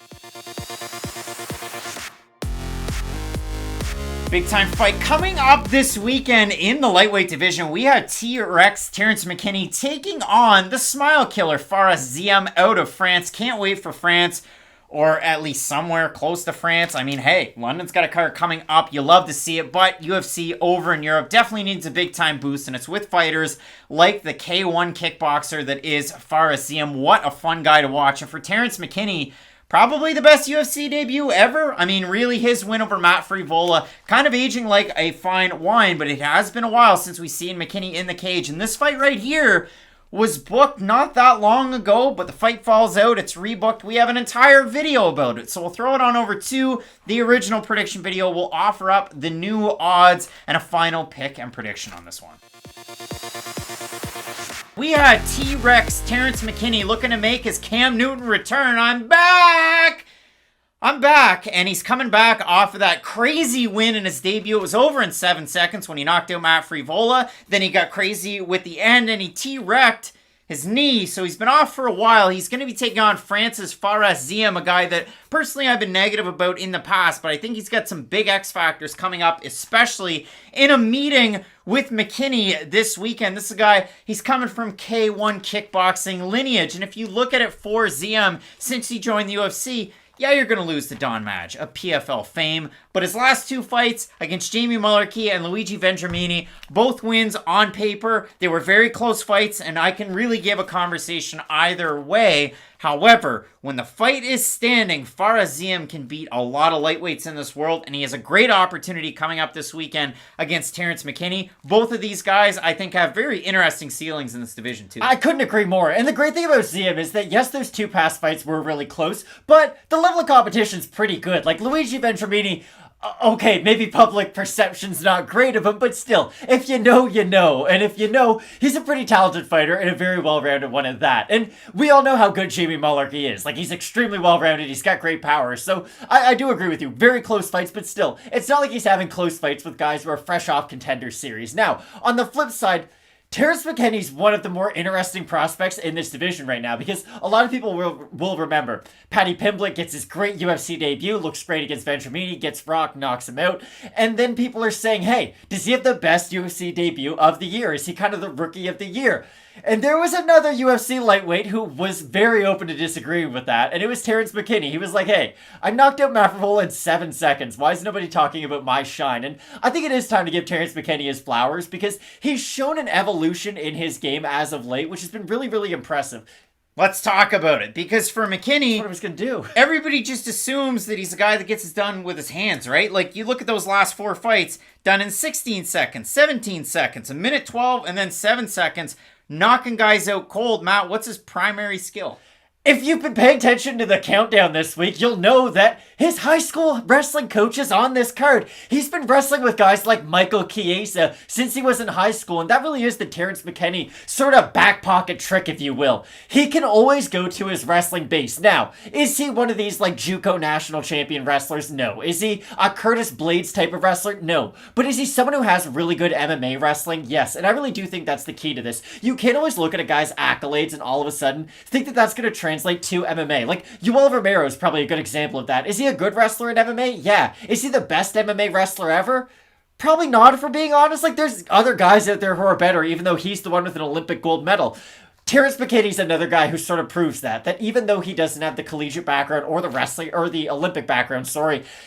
Big time fight coming up this weekend in the lightweight division. We have T-Rex Terrance McKinney taking on the smile killer Fares Ziam out of France. Can't wait for France, or at least somewhere close to France. I mean, hey, London's got a card coming up. You love to see it, but UFC over in Europe definitely needs a big time boost, and it's with fighters like the K1 kickboxer that is Fares Ziam. What a fun guy to watch. And for Terrance McKinney, probably the best UFC debut ever. I mean, really, his win over Matt Frevola, kind of aging like a fine wine, but it has been a while since we've seen McKinney in the cage. And this fight right here was booked not that long ago, but the fight falls out. It's rebooked. We have an entire video about it. So we'll throw it on over to the original prediction video. We'll offer up the new odds and a final pick and prediction on this one. We had T-Rex Terrance McKinney looking to make his Cam Newton return. I'm back, and he's coming back off of that crazy win in his debut. It was over in 7 seconds when he knocked out Matt Frevola. Then he got crazy with the end, and he T-wrecked his knee, so he's been off for a while. He's going to be taking on France's Fares Ziam, a guy that personally I've been negative about in the past, but I think he's got some big X factors coming up, especially in a meeting with McKinney this weekend. This is a guy, he's coming from K1 kickboxing lineage, and if you look at it for Ziam, since he joined the UFC, yeah, you're going to lose to Don Madge, a PFL fame, but his last 2 fights against Jamie Mullarkey and Luigi Vendramini, both wins on paper. They were very close fights, and I can really give a conversation either way. However, when the fight is standing, Fares Ziam can beat a lot of lightweights in this world, and he has a great opportunity coming up this weekend against Terrance McKinney. Both of these guys, I think, have very interesting ceilings in this division, too. I couldn't agree more. And the great thing about Ziam is that, yes, those 2 past fights were really close, but the level of competition's pretty good. Like, Luigi Vendramini, okay, maybe public perception's not great of him, but still, if you know, you know. And if you know, he's a pretty talented fighter and a very well-rounded one at that. And we all know how good Jamie Mullarkey is. Like, he's extremely well-rounded, he's got great power. So I do agree with you. Very close fights, but still, it's not like he's having close fights with guys who are fresh off Contender Series. Now, on the flip side, Terrance McKinney's one of the more interesting prospects in this division right now, because a lot of people will remember Paddy Pimblett gets his great UFC debut, looks great against Vendramini, gets rocked, knocks him out, and then people are saying, hey, does he have the best UFC debut of the year? Is he kind of the rookie of the year? And there was another UFC lightweight who was very open to disagreeing with that, and it was Terrance McKinney. He was like, hey, I knocked out Matt Frevola in 7 seconds. Why is nobody talking about my shine? And I think it is time to give Terrance McKinney his flowers, because he's shown an evolution in his game as of late, which has been really, really impressive. Let's talk about it, because for McKinney, That's what I was going to do. Everybody just assumes that he's a guy that gets it done with his hands, right? Like, you look at those last 4 fights, done in 16 seconds, 17 seconds, a minute 12, and then 7 seconds, knocking guys out cold. Matt, what's his primary skill? If you've been paying attention to the countdown this week, you'll know that his high school wrestling coach is on this card. He's been wrestling with guys like Michael Chiesa since he was in high school, and that really is the Terrance McKinney sort of back pocket trick, if you will. He can always go to his wrestling base. Now, is he one of these like JUCO national champion wrestlers? No. Is he a Curtis Blades type of wrestler? No. But is he someone who has really good MMA wrestling? Yes, and I really do think that's the key to this. You can't always look at a guy's accolades and all of a sudden think that that's going to translate to MMA. Like, Yoel Romero is probably a good example of that. Is he a good wrestler in MMA? Yeah. Is he the best MMA wrestler ever? Probably not, if we're being honest. Like, there's other guys out there who are better, even though he's the one with an Olympic gold medal. Terrance McKinney's another guy who sort of proves that even though he doesn't have the collegiate background or the wrestling or the Olympic background,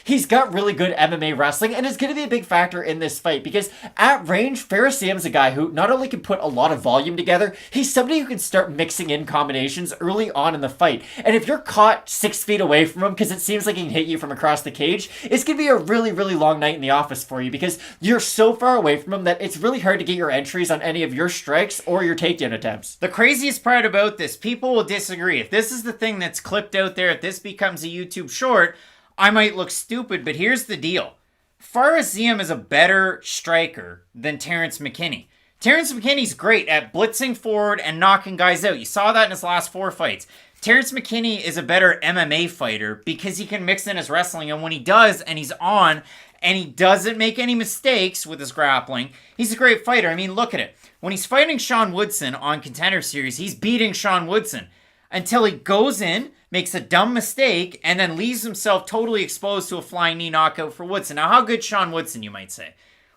he's got really good MMA wrestling, and it's going to be a big factor in this fight, because at range, Fares Ziam's a guy who not only can put a lot of volume together, he's somebody who can start mixing in combinations early on in the fight. And if you're caught 6 feet away from him, because it seems like he can hit you from across the cage, it's going to be a really, really long night in the office for you, because you're so far away from him that it's really hard to get your entries on any of your strikes or your takedown attempts. The craziest part about this, people will disagree. If this is the thing that's clipped out there, if this becomes a YouTube short, I might look stupid, but here's the deal. Fares Ziam is a better striker than Terrance McKinney. Terrance McKinney's great at blitzing forward and knocking guys out. You saw that in his last 4 fights. Terrance McKinney is a better MMA fighter because he can mix in his wrestling, and when he does, and he's on, and he doesn't make any mistakes with his grappling, he's a great fighter. I mean, look at it. When he's fighting Sean Woodson on Contender Series, he's beating Sean Woodson until he goes in, makes a dumb mistake, and then leaves himself totally exposed to a flying knee knockout for Woodson. Now, how good Sean Woodson, you might say?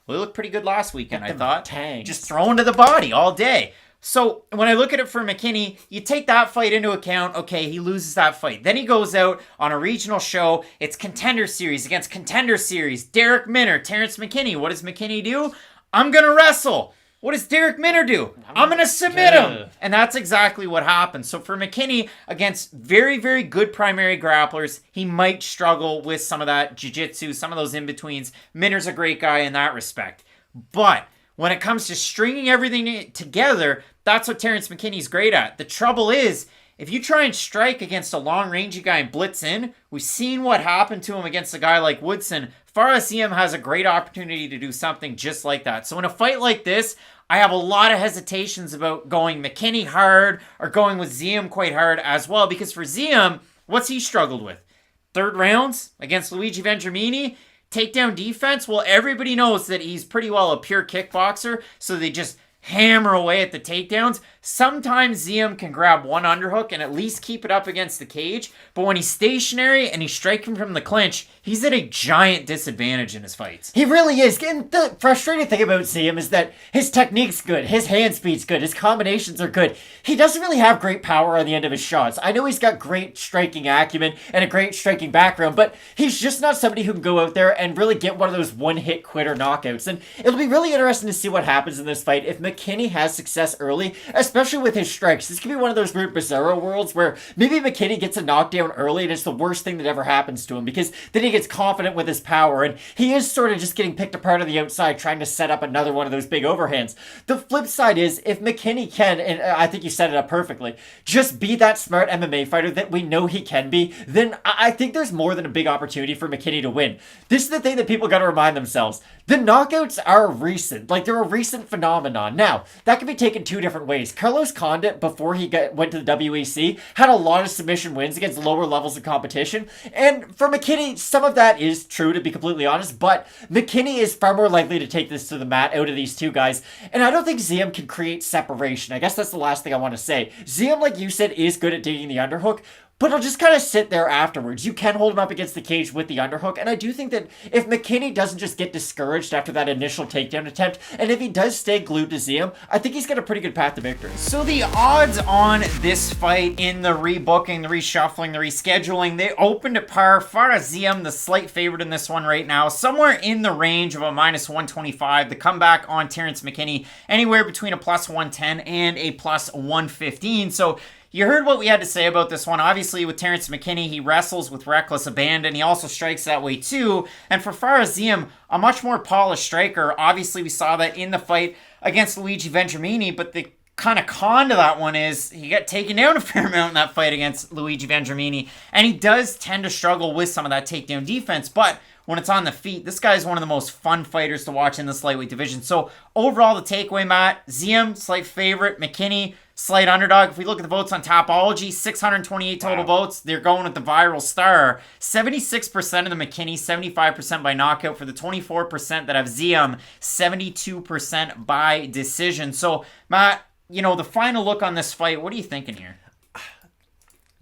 Well, he looked pretty good last weekend, I thought. Tanks. Just thrown to the body all day. So when I look at it for McKinney, you take that fight into account. Okay, he loses that fight. Then he goes out on a regional show. It's Contender Series against Contender Series. Derek Minner, Terrance McKinney. What does McKinney do? I'm going to wrestle. What does Derek Minner do? I'm going to submit him. And that's exactly what happened. So for McKinney, against very, very good primary grapplers, he might struggle with some of that jiu-jitsu, some of those in-betweens. Minner's a great guy in that respect. But when it comes to stringing everything together, that's what Terrance McKinney's great at. The trouble is, if you try and strike against a long-rangey guy and blitz in, we've seen what happened to him against a guy like Woodson. Fares Ziam has a great opportunity to do something just like that. So in a fight like this, I have a lot of hesitations about going McKinney hard or going with Ziam quite hard as well, because for Ziam, what's he struggled with? Third rounds against Luigi Vendramini, takedown defense. Well, everybody knows that he's pretty well a pure kickboxer, so they just hammer away at the takedowns. Sometimes Ziam can grab one underhook and at least keep it up against the cage, but when he's stationary and he's striking from the clinch, he's at a giant disadvantage in his fights. He really is. And the frustrating thing about Ziam is that his technique's good, his hand speed's good, his combinations are good. He doesn't really have great power on the end of his shots. I know he's got great striking acumen and a great striking background, but he's just not somebody who can go out there and really get one of those one-hit quitter knockouts. And it'll be really interesting to see what happens in this fight if McKinney has success early, especially with his strikes. This could be one of those weird Bizarro worlds where maybe McKinney gets a knockdown early and it's the worst thing that ever happens to him, because then he gets confident with his power and he is sort of just getting picked apart on the outside trying to set up another one of those big overhands. The flip side is, if McKinney can, and I think you set it up perfectly, just be that smart MMA fighter that we know he can be, then I think there's more than a big opportunity for McKinney to win. This is the thing that people got to remind themselves. The knockouts are recent. Like, they're a recent phenomenon. Now, that can be taken two different ways. Carlos Condit, before he went to the WEC, had a lot of submission wins against lower levels of competition. And for McKinney, some of that is true, to be completely honest, but McKinney is far more likely to take this to the mat out of these two guys. And I don't think Ziam can create separation. I guess that's the last thing I want to say. Ziam, like you said, is good at digging the underhook, but he'll just kind of sit there afterwards. You can hold him up against the cage with the underhook, and I do think that if McKinney doesn't just get discouraged after that initial takedown attempt, and if he does stay glued to Ziam, I think he's got a pretty good path to victory. So the odds on this fight in the rebooking, the reshuffling, the rescheduling, they opened at par. Far as Ziam, the slight favorite in this one right now, somewhere in the range of a minus 125. The comeback on Terrance McKinney, anywhere between a plus 110 and a plus 115. So you heard what we had to say about this one. Obviously, with Terrance McKinney, he wrestles with reckless abandon. He also strikes that way too. And for Fares Ziam, a much more polished striker. Obviously, we saw that in the fight against Luigi Vendramini, but the kind of con to that one is he got taken down a fair amount in that fight against Luigi Vendramini, and he does tend to struggle with some of that takedown defense, but when it's on the feet, this guy's one of the most fun fighters to watch in this lightweight division. So overall, the takeaway, Matt, Ziam, slight favorite, McKinney, slight underdog. If we look at the votes on Topology, 628 total votes. They're going with the viral star. 76% of the McKinney, 75% by knockout. For the 24% that have Ziam, 72% by decision. So, Matt, you know, the final look on this fight, what are you thinking here?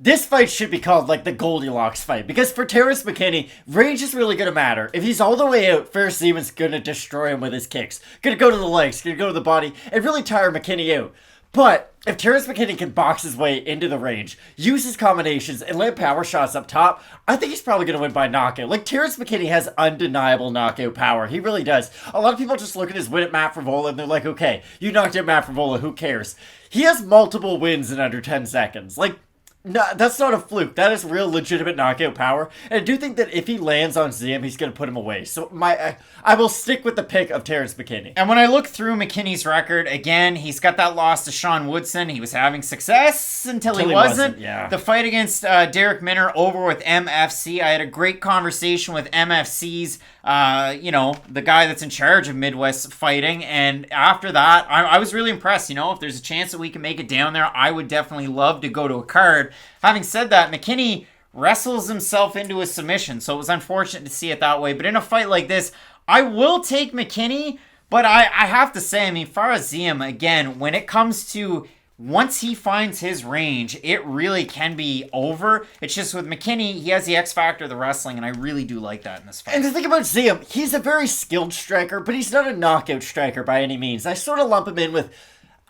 This fight should be called, like, the Goldilocks fight, because for Terrance McKinney, range is really going to matter. If he's all the way out, Fares Ziam's going to destroy him with his kicks. Going to go to the legs, going to go to the body, and really tire McKinney out. But if Terrance McKinney can box his way into the range, use his combinations, and land power shots up top, I think he's probably going to win by knockout. Like, Terrance McKinney has undeniable knockout power. He really does. A lot of people just look at his win at Matt Frivola, and they're like, okay, you knocked out Matt Frivola, who cares? He has multiple wins in under 10 seconds. Like, no, that's not a fluke. That is real legitimate knockout power. And I do think that if he lands on Ziam, he's going to put him away. So I will stick with the pick of Terrance McKinney. And when I look through McKinney's record, again, he's got that loss to Sean Woodson. He was having success until he wasn't. Yeah. The fight against Derek Minner over with MFC. I had a great conversation with MFC's, the guy that's in charge of Midwest fighting. And after that, I was really impressed. You know, if there's a chance that we can make it down there, I would definitely love to go to a card. Having said that, McKinney wrestles himself into a submission, so it was unfortunate to see it that way. But in a fight like this, I will take McKinney, but I have to say, I mean, Fares Ziam, again, when it comes to once he finds his range, it really can be over. It's just with McKinney, he has the X factor of the wrestling, and I really do like that in this fight. And the thing about Ziam, he's a very skilled striker, but he's not a knockout striker by any means. I sort of lump him in with,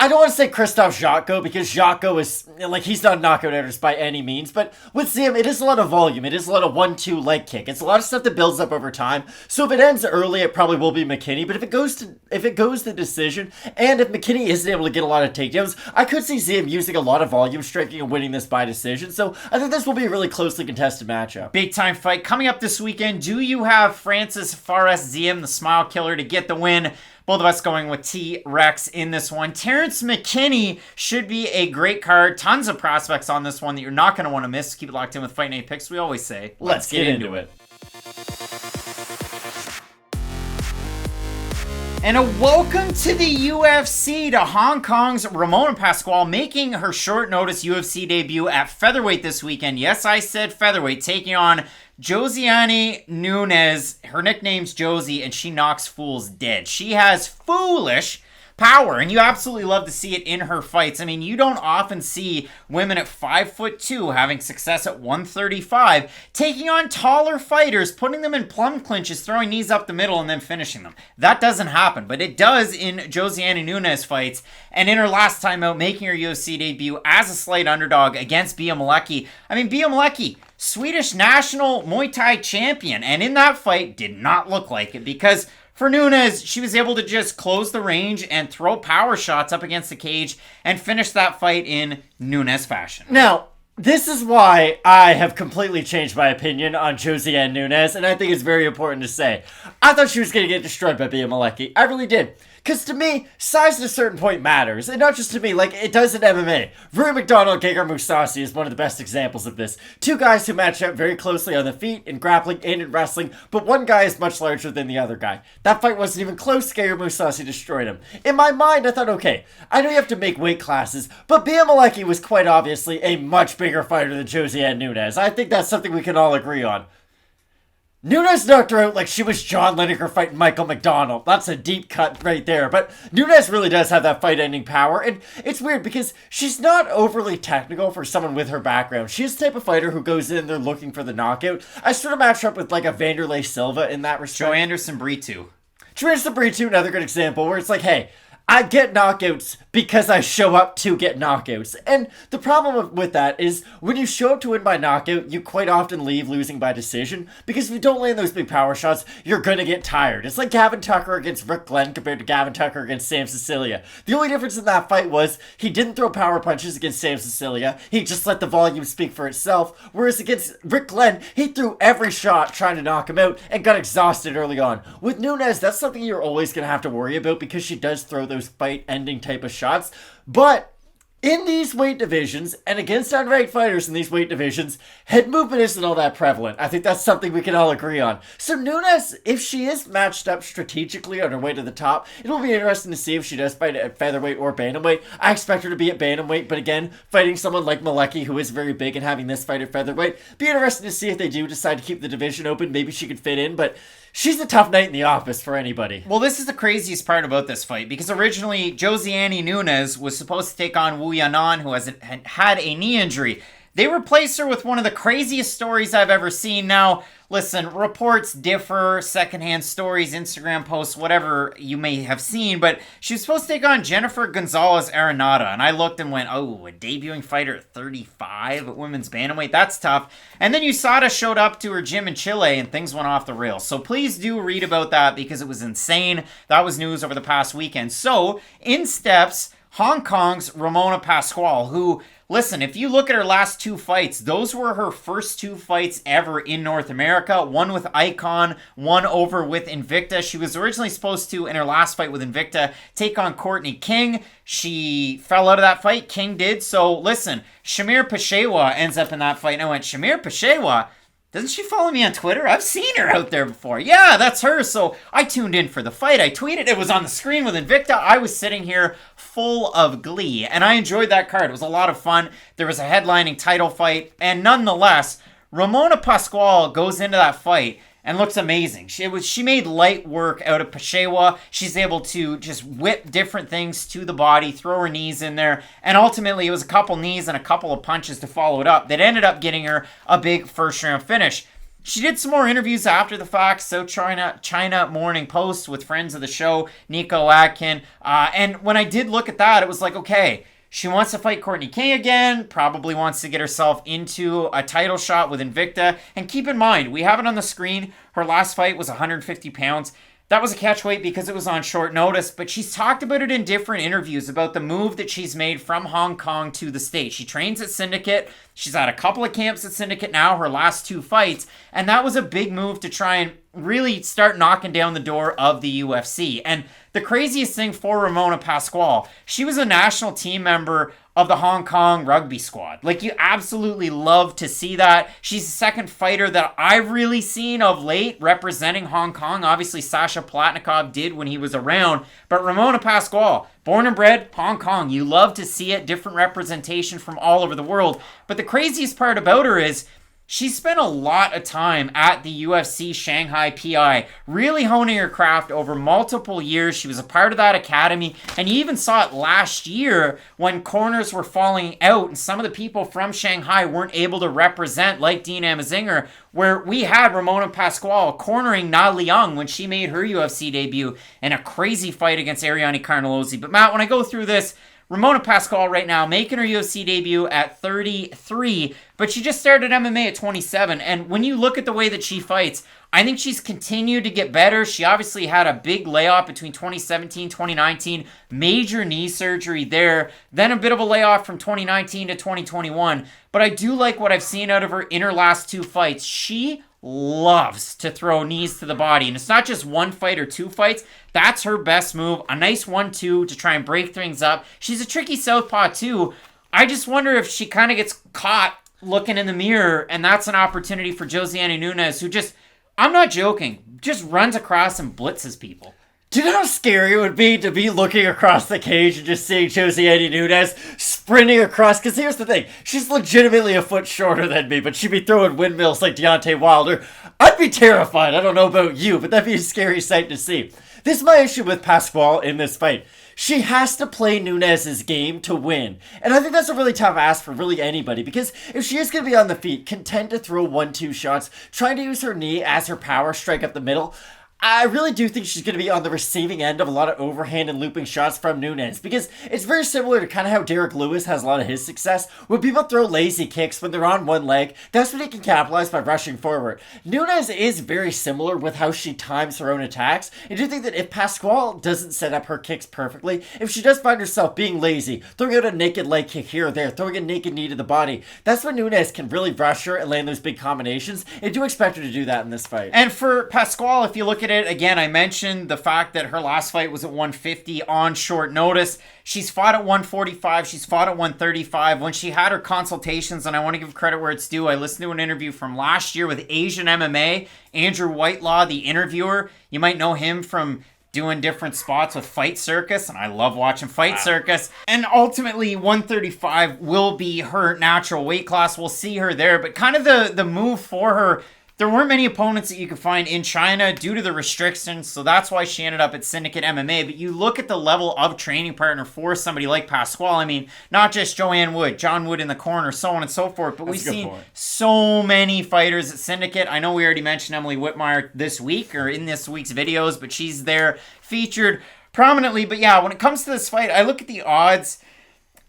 I don't want to say Christoph Jotko, because Jotko is, like, he's not a knockout artist by any means, but with Ziam, it is a lot of volume. It is a lot of 1-2 leg kick. It's a lot of stuff that builds up over time. So if it ends early, it probably will be McKinney, but if it goes to decision, and if McKinney isn't able to get a lot of takedowns, I could see Ziam using a lot of volume striking and winning this by decision. So I think this will be a really closely contested matchup. Big time fight coming up this weekend. Do you have Francis Fares Ziam, the smile killer, to get the win? Both of us going with T-Rex in this one. Terrance McKinney should be a great card. Tons of prospects on this one that you're not going to want to miss. Keep it locked in with Fight Night Picks. We always say, let's get into it. And a welcome to the UFC to Hong Kong's Ramona Pascual making her short notice UFC debut at featherweight this weekend. Yes, I said featherweight, taking on Josiane Nunes. Her nickname's Josie, and she knocks fools dead. She has foolish power, and you absolutely love to see it in her fights. I mean, you don't often see women at 5'2" having success at 135, taking on taller fighters, putting them in plum clinches, throwing knees up the middle, and then finishing them. That doesn't happen, but it does in Josiane Nunes fights, and in her last time out, making her UFC debut as a slight underdog against Bia Malecki. I mean, Bia Malecki, Swedish national Muay Thai champion, and in that fight did not look like it, because for Nunes, she was able to just close the range and throw power shots up against the cage and finish that fight in Nunes fashion. Now, this is why I have completely changed my opinion on Josiane Nunes, and I think it's very important to say. I thought she was going to get destroyed by Bia Malecki. I really did. Because to me, size at a certain point matters. And not just to me, like it does in MMA. Rory McDonald, Gegard Mousasi is one of the best examples of this. Two guys who match up very closely on the feet, in grappling, and in wrestling, but one guy is much larger than the other guy. That fight wasn't even close. Gegard Mousasi destroyed him. In my mind, I thought, okay, I know you have to make weight classes, but Bia Malecki was quite obviously a much bigger fighter than Josiane Nunes. I think that's something we can all agree on. Nunes knocked her out like she was John Lineker fighting Michael McDonald. That's a deep cut right there. But Nunes really does have that fight-ending power. And it's weird because she's not overly technical for someone with her background. She's the type of fighter who goes in there looking for the knockout. I sort of match her up with like a Vanderlei Silva in that respect. Joe Anderson Brito. Joe Anderson Brito, another good example where it's like, hey, I get knockouts because I show up to get knockouts. And the problem with that is when you show up to win by knockout, you quite often leave losing by decision, because if you don't land those big power shots, you're going to get tired. It's like Gavin Tucker against Rick Glenn compared to Gavin Tucker against Sam Sicilia. The only difference in that fight was he didn't throw power punches against Sam Sicilia. He just let the volume speak for itself. Whereas against Rick Glenn, he threw every shot trying to knock him out and got exhausted early on. With Nunes, that's something you're always going to have to worry about because she does throw those fight-ending type of shots. But in these weight divisions, and against unranked fighters in these weight divisions, head movement isn't all that prevalent. I think that's something we can all agree on. So Nunes, if she is matched up strategically on her way to the top, it'll be interesting to see if she does fight at featherweight or bantamweight. I expect her to be at bantamweight, but again, fighting someone like Malecki, who is very big, and having this fight at featherweight, be interesting to see if they do decide to keep the division open. Maybe she could fit in, but she's a tough night in the office for anybody. Well, this is the craziest part about this fight, because originally Josiane Nunes was supposed to take on Wu Yanan, who had a knee injury. They replaced her with one of the craziest stories I've ever seen. Now, listen, reports differ, secondhand stories, Instagram posts, whatever you may have seen, but she was supposed to take on Jennifer Gonzalez Arenada, and I looked and went, oh, a debuting fighter at 35 at women's bantamweight, that's tough. And then USADA showed up to her gym in Chile, and things went off the rails. So please do read about that, because it was insane. That was news over the past weekend. So, in steps Hong Kong's Ramona Pascual, who, listen, if you look at her last two fights, those were her first two fights ever in North America. One with Icon, one over with Invicta. She was originally supposed to, in her last fight with Invicta, take on Courtney King. She fell out of that fight. King did. So, listen, Shamir Peshewa ends up in that fight. And I went, Shamir Peshewa? Doesn't she follow me on Twitter? I've seen her out there before. Yeah, that's her. So I tuned in for the fight. I tweeted. It was on the screen with Invicta. I was sitting here full of glee, and I enjoyed that card. It was a lot of fun. There was a headlining title fight, and nonetheless, Ramona Pascual goes into that fight and looks amazing. She made light work out of Peshewa. She's able to just whip different things to the body, throw her knees in there, and ultimately it was a couple knees and a couple of punches to follow it up that ended up getting her a big first round finish. She did some more interviews after the fact, so China Morning Post with friends of the show, Nico Atkin, and when I did look at that, it was like, okay, she wants to fight Courtney King again, probably wants to get herself into a title shot with Invicta. And keep in mind, we have it on the screen, her last fight was 150 pounds. That was a catch weight because it was on short notice, but she's talked about it in different interviews about the move that she's made from Hong Kong to the States. She trains at Syndicate. She's at a couple of camps at Syndicate now, her last two fights, and that was a big move to try and really start knocking down the door of the UFC. And the craziest thing for Ramona Pascual, she was a national team member of the Hong Kong rugby squad. Like, you absolutely love to see that. She's the second fighter that I've really seen of late representing Hong Kong. Obviously, Sasha Platnikov did when he was around, but Ramona Pascual, born and bred Hong Kong. You love to see it, different representation from all over the world. But the craziest part about her is she spent a lot of time at the UFC Shanghai PI, really honing her craft over multiple years. She was a part of that academy, and you even saw it last year when corners were falling out and some of the people from Shanghai weren't able to represent, like Dean Amazinger, where we had Ramona Pascual cornering Na Liang when she made her UFC debut in a crazy fight against Ariane Carnelozzi. But Matt, when I go through this, Ramona Pascual right now making her UFC debut at 33, but she just started MMA at 27. And when you look at the way that she fights, I think she's continued to get better. She obviously had a big layoff between 2017, 2019, major knee surgery there, then a bit of a layoff from 2019 to 2021. But I do like what I've seen out of her in her last two fights. She loves to throw knees to the body, and it's not just one fight or two fights. That's her best move, a nice 1-2 to try and break things up. She's a tricky southpaw too. I just wonder if she kind of gets caught looking in the mirror, and that's an opportunity for Josiane Nunes, who just, I'm not joking, just runs across and blitzes people. Do you know how scary it would be to be looking across the cage and just seeing Josiane Nunes sprinting across? Because here's the thing. She's legitimately a foot shorter than me, but she'd be throwing windmills like Deontay Wilder. I'd be terrified. I don't know about you, but that'd be a scary sight to see. This is my issue with Pascual in this fight. She has to play Nunes' game to win. And I think that's a really tough ask for really anybody, because if she is going to be on the feet, content to throw 1-2 shots, trying to use her knee as her power strike up the middle, I really do think she's going to be on the receiving end of a lot of overhand and looping shots from Nunes, because it's very similar to kind of how Derek Lewis has a lot of his success. When people throw lazy kicks when they're on one leg, that's when he can capitalize by rushing forward. Nunes is very similar with how she times her own attacks. I do think that if Pascual doesn't set up her kicks perfectly, if she does find herself being lazy, throwing out a naked leg kick here or there, throwing a naked knee to the body, that's when Nunes can really rush her and land those big combinations. I do expect her to do that in this fight. And for Pascual, if you look at it, again, I mentioned the fact that her last fight was at 150 on short notice. She's fought at 145. She's fought at 135. When she had her consultations, and I want to give credit where it's due, I listened to an interview from last year with Asian MMA. Andrew Whitelaw, the interviewer, you might know him from doing different spots with Fight Circus, and I love watching Fight Circus. And ultimately, 135 will be her natural weight class. We'll see her there, but kind of the move for her, there weren't many opponents that you could find in China due to the restrictions, so that's why she ended up at Syndicate MMA. But you look at the level of training partner for somebody like Pascual. I mean, not just Joanne Wood, John Wood in the corner, so on and so forth, but we've seen so many fighters at Syndicate. I know we already mentioned Emily Whitmire this week, or in this week's videos, but she's there featured prominently. But yeah, when it comes to this fight, I look at the odds.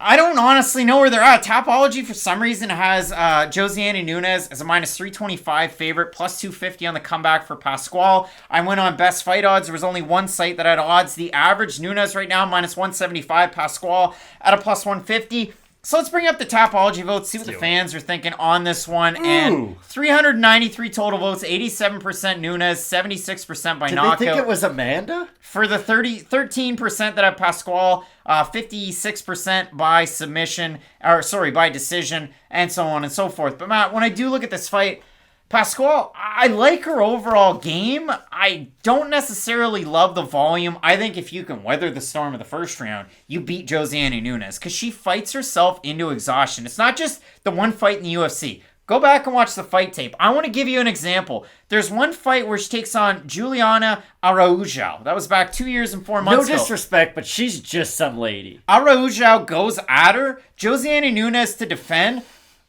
I don't honestly know where they're at. Tapology, for some reason, has Josiane Nunes as a minus 325 favorite, plus 250 on the comeback for Pascual. I went on best fight odds. There was only one site that had odds. The average, Nunes right now, minus 175. Pascual at a plus 150. So let's bring up the Tapology votes, see what the fans are thinking on this one. Ooh. And 393 total votes, 87% Nunes, 76% by knockout. Did they think it was Amanda? For the 13% that have Pascual, 56% by submission, by decision, and so on and so forth. But Matt, when I do look at this fight, Pascual, I like her overall game. I don't necessarily love the volume. I think if you can weather the storm of the first round, you beat Josiane Nunes, because she fights herself into exhaustion. It's not just the one fight in the UFC. Go back and watch the fight tape. I want to give you an example. There's one fight where she takes on Juliana Araújo. That was back 2 years and 4 months ago. No disrespect, but she's just some lady. Araújo goes at her. Josiane Nunes to defend,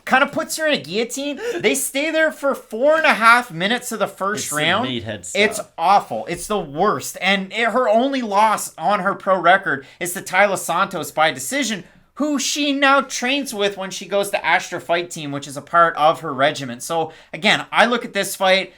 kind of puts her in a guillotine. They stay there for 4.5 minutes of the first round. It's awful. It's the worst. And her only loss on her pro record is to Tyler Santos by decision, who she now trains with when she goes to Astra Fight Team, which is a part of her regiment. So, again, I look at this fight.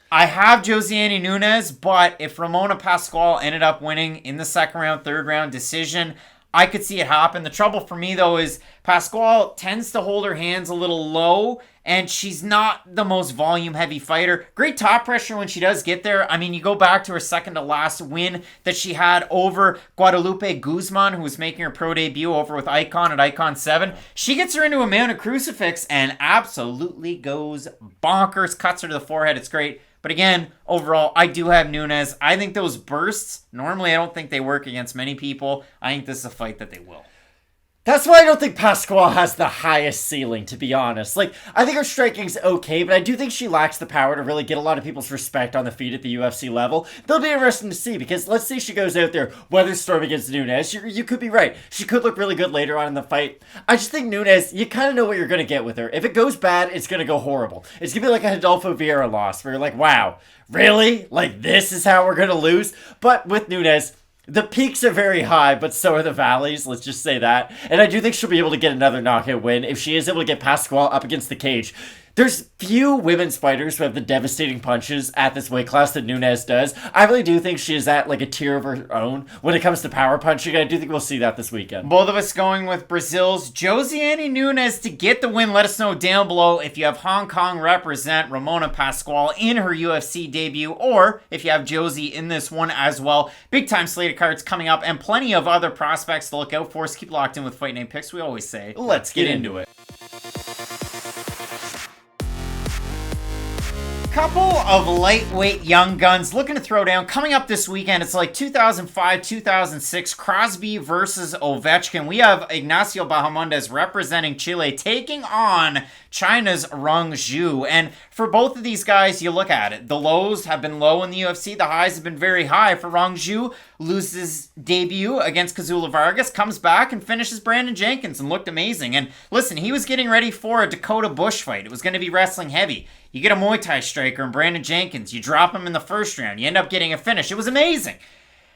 I have Josiane Nunes, but if Ramona Pascual ended up winning in the second round, third round decision, I could see it happen. The trouble for me, though, is Pascual tends to hold her hands a little low, and she's not the most volume-heavy fighter. Great top pressure when she does get there. I mean, you go back to her second-to-last win that she had over Guadalupe Guzman, who was making her pro debut over with Icon at Icon 7. She gets her into a mounted crucifix and absolutely goes bonkers, cuts her to the forehead. It's great. But again, overall, I do have Nunes. I think those bursts, normally I don't think they work against many people. I think this is a fight that they will. That's why I don't think Pascual has the highest ceiling, to be honest. Like, I think her striking's okay, but I do think she lacks the power to really get a lot of people's respect on the feet at the UFC level. That'll be interesting to see, because let's say she goes out there, weatherstorm against Nunes. You could be right. She could look really good later on in the fight. I just think Nunes, you kind of know what you're going to get with her. If it goes bad, it's going to go horrible. It's going to be like a Adolfo Vieira loss, where you're like, wow, really? Like, this is how we're going to lose? But with Nunes, the peaks are very high, but so are the valleys, let's just say that. And I do think she'll be able to get another knockout win if she is able to get Pascual up against the cage. There's few women's fighters who have the devastating punches at this weight class that Nunes does. I really do think she is at like a tier of her own when it comes to power punching. I do think we'll see that this weekend. Both of us going with Brazil's Josiane Nunes to get the win. Let us know down below if you have Hong Kong represent Ramona Pascual in her UFC debut, or if you have Josie in this one as well. Big time slate of cards coming up and plenty of other prospects to look out for. So keep locked in with Fight Night Picks. We always say, let's get into it. Couple of lightweight young guns looking to throw down. Coming up this weekend, it's like 2005, 2006, Crosby versus Ovechkin. We have Ignacio Bahamondes representing Chile taking on China's Rongzhu. And for both of these guys, you look at it. The lows have been low in the UFC. The highs have been very high. For Rongzhu, loses debut against Kazula Vargas, comes back and finishes Brandon Jenkins and looked amazing. And listen, he was getting ready for a Dakota Bush fight. It was going to be wrestling heavy. You get a Muay Thai striker in Brandon Jenkins. You drop him in the first round. You end up getting a finish. It was amazing.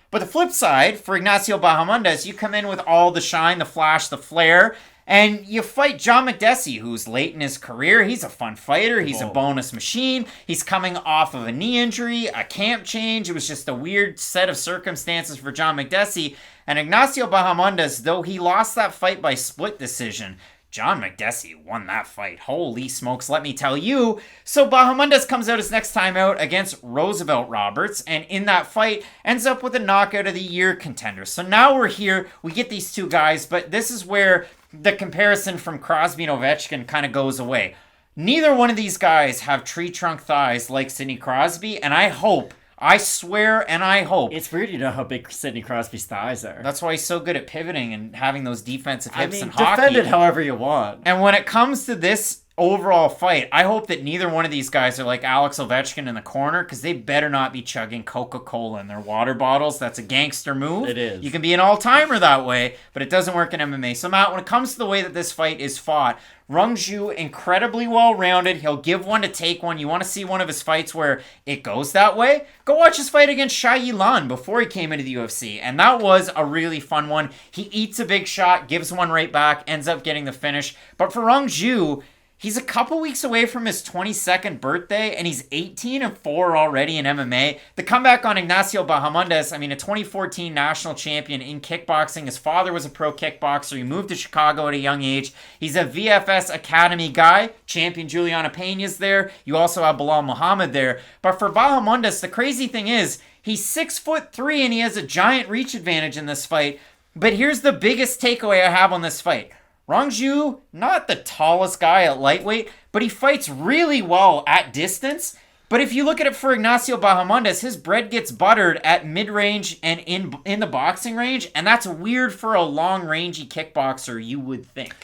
But the flip side, for Ignacio Bahamondes, you come in with all the shine, the flash, the flair, and you fight John McDessie, who's late in his career. He's a fun fighter. He's a bonus machine. He's coming off of a knee injury, a camp change. It was just a weird set of circumstances for John McDessie. And Ignacio Bahamondes, though he lost that fight by split decision, John McDessie won that fight. Holy smokes, let me tell you. So Bahamondes comes out his next time out against Roosevelt Roberts, and in that fight ends up with a knockout of the year contender. So now we're here, we get these two guys, but this is where the comparison from Crosby and Ovechkin kind of goes away. Neither one of these guys have tree trunk thighs like Sidney Crosby, and I swear and I hope. It's weird you know how big Sidney Crosby's thighs are. That's why he's so good at pivoting and having those defensive hips in hockey. Defend it however you want. And when it comes to this overall fight, I hope that neither one of these guys are like Alex Ovechkin in the corner, because they better not be chugging Coca-Cola in their water bottles. That's a gangster move. It is. You can be an all-timer that way, but it doesn't work in MMA. So Matt, when it comes to the way that this fight is fought, Rongzhu, incredibly well-rounded. He'll give one to take one. You want to see one of his fights where it goes that way? Go watch his fight against Shai Yilan before he came into the UFC, and that was a really fun one. He eats a big shot, gives one right back, ends up getting the finish. But for Rongzhu, he's a couple weeks away from his 22nd birthday, and he's 18-4 already in MMA. The comeback on Ignacio Bahamondes, a 2014 national champion in kickboxing. His father was a pro kickboxer. He moved to Chicago at a young age. He's a VFS Academy guy. Champion Juliana Pena's there. You also have Bilal Muhammad there. But for Bahamondes, the crazy thing is, he's 6'3", and he has a giant reach advantage in this fight. But here's the biggest takeaway I have on this fight. Rongzhu, not the tallest guy at lightweight, but he fights really well at distance. But if you look at it for Ignacio Bahamondes, his bread gets buttered at mid-range and in the boxing range, and that's weird for a long-rangey kickboxer, you would think.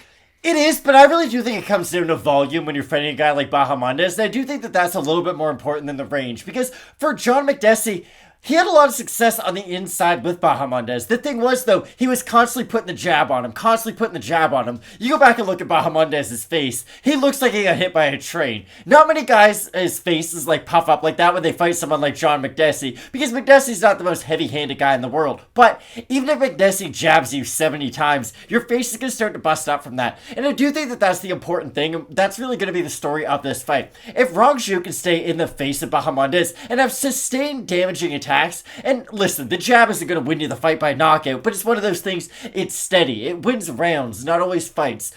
It is, but I really do think it comes down to volume when you're fighting a guy like Bahamondes. And I do think that that's a little bit more important than the range, because for John McDessie, he had a lot of success on the inside with Bahamondes. The thing was, though, he was constantly putting the jab on him, You go back and look at Bahamondes' face. He looks like he got hit by a train. Not many guys' faces puff up like that when they fight someone like John McDessie, because McDessie's not the most heavy-handed guy in the world. But even if McDessie jabs you 70 times, your face is going to start to bust up from that. And I do think that that's the important thing. That's really going to be the story of this fight. If Rongzhu can stay in the face of Bahamondes and have sustained damaging attacks attacks. And listen, the jab isn't going to win you the fight by knockout, but it's one of those things, it's steady. It wins rounds, not always fights.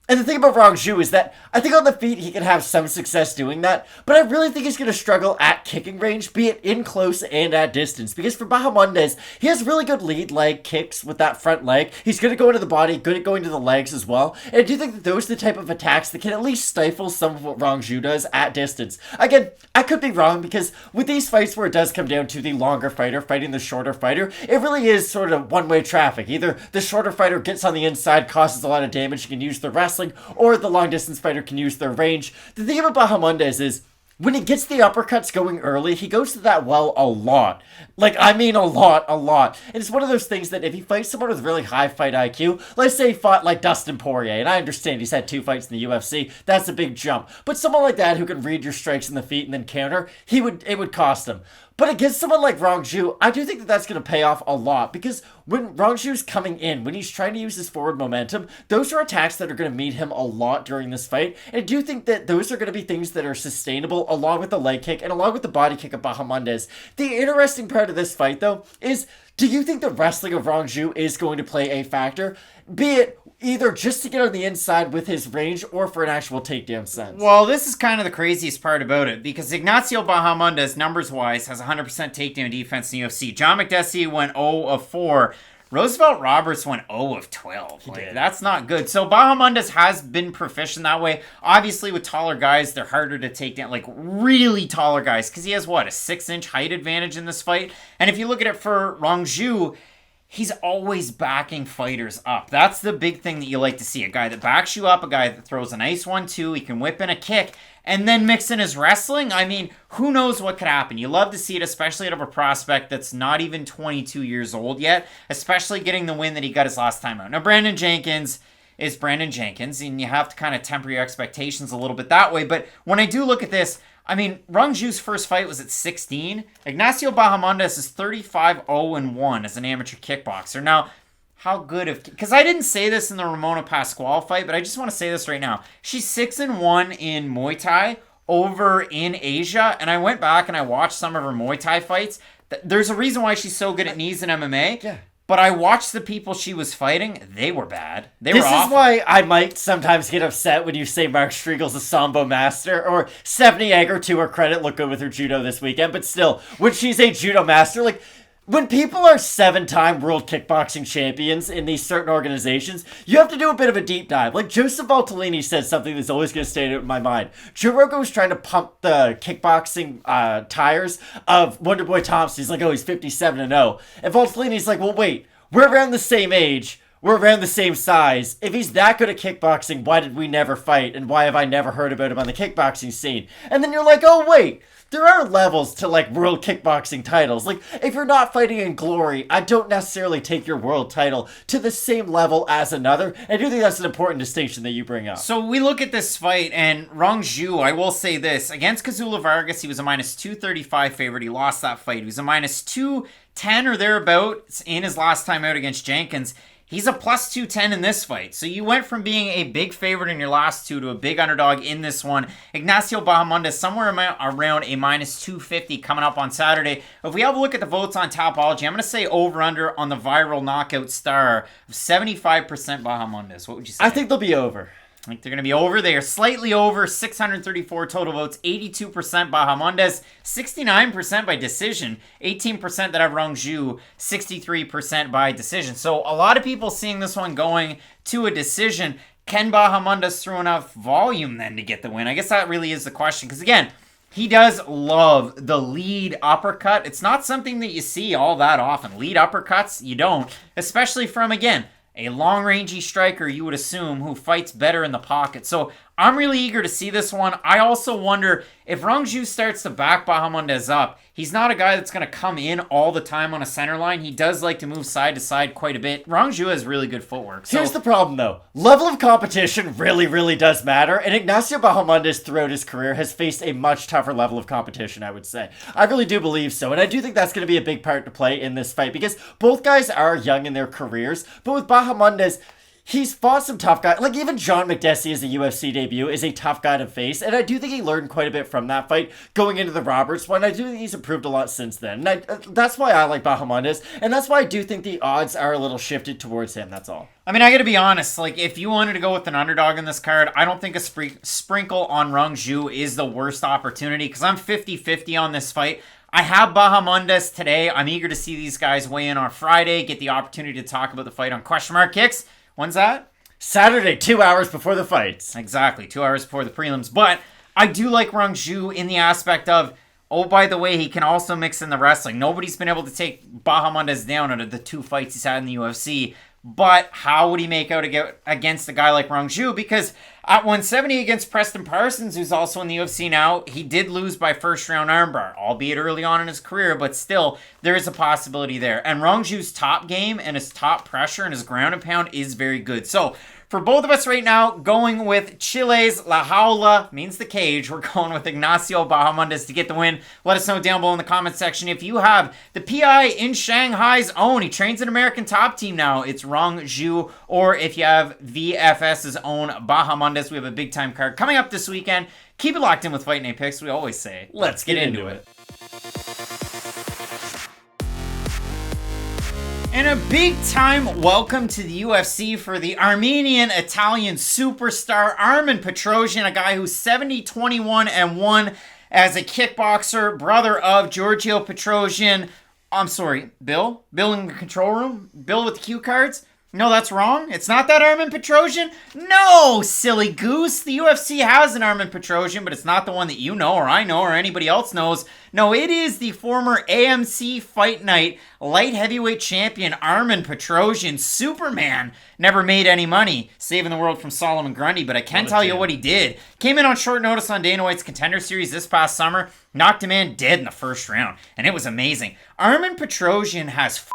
And the thing about Rongzhu is that I think on the feet he can have some success doing that, but I really think he's going to struggle at kicking range, be it in close and at distance, because for Bahamondes, he has really good lead leg kicks with that front leg. He's good at going to the body, good at going to the legs as well, and I do think that those are the type of attacks that can at least stifle some of what Rongzhu does at distance. Again, I could be wrong, because with these fights where it does come down to the longer fighter fighting the shorter fighter, it really is sort of one-way traffic. Either the shorter fighter gets on the inside, causes a lot of damage, he can use the wrestling, or the long distance fighter can use their range. The thing about Bahamondes is when he gets the uppercuts going early, he goes to that well a lot. Like, I mean a lot. And it's one of those things that if he fights someone with really high fight IQ, let's say he fought like Dustin Poirier, and I understand he's had 2 fights in the UFC, that's a big jump. But someone like that who can read your strikes in the feet and then counter, it would cost him. But against someone like Rongzhu, I do think that that's going to pay off a lot, because when Rongzhu's coming in, when he's trying to use his forward momentum, those are attacks that are going to meet him a lot during this fight. And I do think that those are going to be things that are sustainable along with the leg kick and along with the body kick of Bahamondes. The interesting part of this fight, though, is do you think the wrestling of Rongzhu is going to play a factor? Be it either just to get on the inside with his range or for an actual takedown sense. Well, this is kind of the craziest part about it, because Ignacio Bahamondes, numbers-wise, has 100% takedown defense in the UFC. John McDessie went 0 of 4. Roosevelt Roberts went 0 of 12. That's not good. So Bahamondes has been proficient that way. Obviously, with taller guys, they're harder to take down, like really taller guys, because he has, a 6-inch height advantage in this fight. And if you look at it for Rongzhu, he's always backing fighters up. That's the big thing that you like to see. A guy that backs you up, a guy that throws a nice 1-2, he can whip in a kick, and then mix in his wrestling. I mean, who knows what could happen? You love to see it, especially out of a prospect that's not even 22 years old yet, especially getting the win that he got his last time out. Now, Brandon Jenkins is Brandon Jenkins, and you have to kind of temper your expectations a little bit that way. But when I do look at this, I mean, Rongzhu's first fight was at 16. Ignacio Bahamondes is 35-0-1 as an amateur kickboxer. Now, how good of... Because I didn't say this in the Ramona Pascual fight, but I just want to say this right now. She's 6-1 in Muay Thai over in Asia, and I went back and I watched some of her Muay Thai fights. There's a reason why she's so good at knees in MMA. Yeah. But I watched the people she was fighting. They were bad. This is why I might sometimes get upset when you say Mark Striegel's a Sambo master, or Stephanie Egger, to her credit, looked good with her judo this weekend. But still, when she's a judo master, like... When people are 7-time world kickboxing champions in these certain organizations, you have to do a bit of a deep dive. Like Joseph Valtellini said something that's always going to stay in my mind. Joe Rogan was trying to pump the kickboxing tires of Wonderboy Thompson. He's like, oh, he's 57-0. And Valtellini's like, well, wait, we're around the same age. We're around the same size. If he's that good at kickboxing, why did we never fight? And why have I never heard about him on the kickboxing scene? And then you're like, oh, wait. There are levels to, like, world kickboxing titles. Like, if you're not fighting in glory, I don't necessarily take your world title to the same level as another. I do think that's an important distinction that you bring up. So we look at this fight, and Rongzhu, I will say this. Against Kazula Vargas, he was a -235 favorite. He lost that fight. He was a -210 or thereabouts in his last time out against Jenkins. He's a +210 in this fight. So you went from being a big favorite in your last two to a big underdog in this one. Ignacio Bahamondes somewhere around a -250 coming up on Saturday. If we have a look at the votes on Topology, I'm going to say over-under on the viral knockout star of 75% Bahamondes. What would you say? I think they'll be over. I think they're going to be over. They are slightly over. 634 total votes. 82% Bahamondes. 69% by decision. 18% that have Rongzhu. 63% by decision. So a lot of people seeing this one going to a decision. Can Bahamondes throw enough volume then to get the win? I guess that really is the question. Because again, he does love the lead uppercut. It's not something that you see all that often. Lead uppercuts, you don't. Especially from, again, a long-rangey striker, you would assume, who fights better in the pocket. So I'm really eager to see this one. I also wonder if Rongzhu starts to back Bahamondes up. He's not a guy that's going to come in all the time on a center line. He does like to move side to side quite a bit. Rongzhu has really good footwork. Here's the problem, though. Level of competition really does matter, and Ignacio Bahamondes throughout his career has faced a much tougher level of competition, I would say. I really do believe so, and I do think that's going to be a big part to play in this fight, because both guys are young in their careers, but with Bahamondes, he's fought some tough guys. Like, even John McDessie as a UFC debut is a tough guy to face, and I do think he learned quite a bit from that fight going into the Roberts one. I do think he's improved a lot since then, and that's why I like Bahamondes, and that's why I do think the odds are a little shifted towards him, that's all. I mean, I gotta be honest, like, if you wanted to go with an underdog in this card, I don't think a sprinkle on Rongzhu is the worst opportunity, because I'm 50-50 on this fight. I have Bahamondes today. I'm eager to see these guys weigh in on Friday, get the opportunity to talk about the fight on Question Mark Kicks. When's that? Saturday, 2 hours before the fights. Exactly, 2 hours before the prelims. But I do like Rongzhu in the aspect of, oh, by the way, he can also mix in the wrestling. Nobody's been able to take Bahamondes down out of the 2 fights he's had in the UFC. But how would he make out against a guy like Rongzhu? Because at 170 against Preston Parsons, who's also in the UFC now, he did lose by first round armbar, albeit early on in his career, but still, there is a possibility there. And Rongzhu's top game and his top pressure and his ground and pound is very good. So, for both of us right now, going with Chile's La Jaula, means the cage. We're going with Ignacio Bahamondes to get the win. Let us know down below in the comment section if you have the PI in Shanghai's own. He trains an American top team now. It's Rongzhu. Or if you have VFS's own Bahamondes. We have a big time card coming up this weekend. Keep it locked in with Fight Night Picks. We always say, let's get into it. And a big time welcome to the UFC for the Armenian-Italian superstar Armen Petrosyan, a guy who's 70-21-1 as a kickboxer, brother of Giorgio Petrosyan. I'm sorry, Bill? Bill in the control room? Bill with the cue cards? No, that's wrong. It's not that Armen Petrosyan? No, silly goose. The UFC has an Armen Petrosyan, but it's not the one that you know or I know or anybody else knows. No, it is the former AMC Fight Night light heavyweight champion Armen Petrosyan. Superman. Never made any money saving the world from Solomon Grundy, but I can tell you what he did. Came in on short notice on Dana White's Contender Series this past summer, knocked a man dead in the first round, and it was amazing. Armen Petrosyan has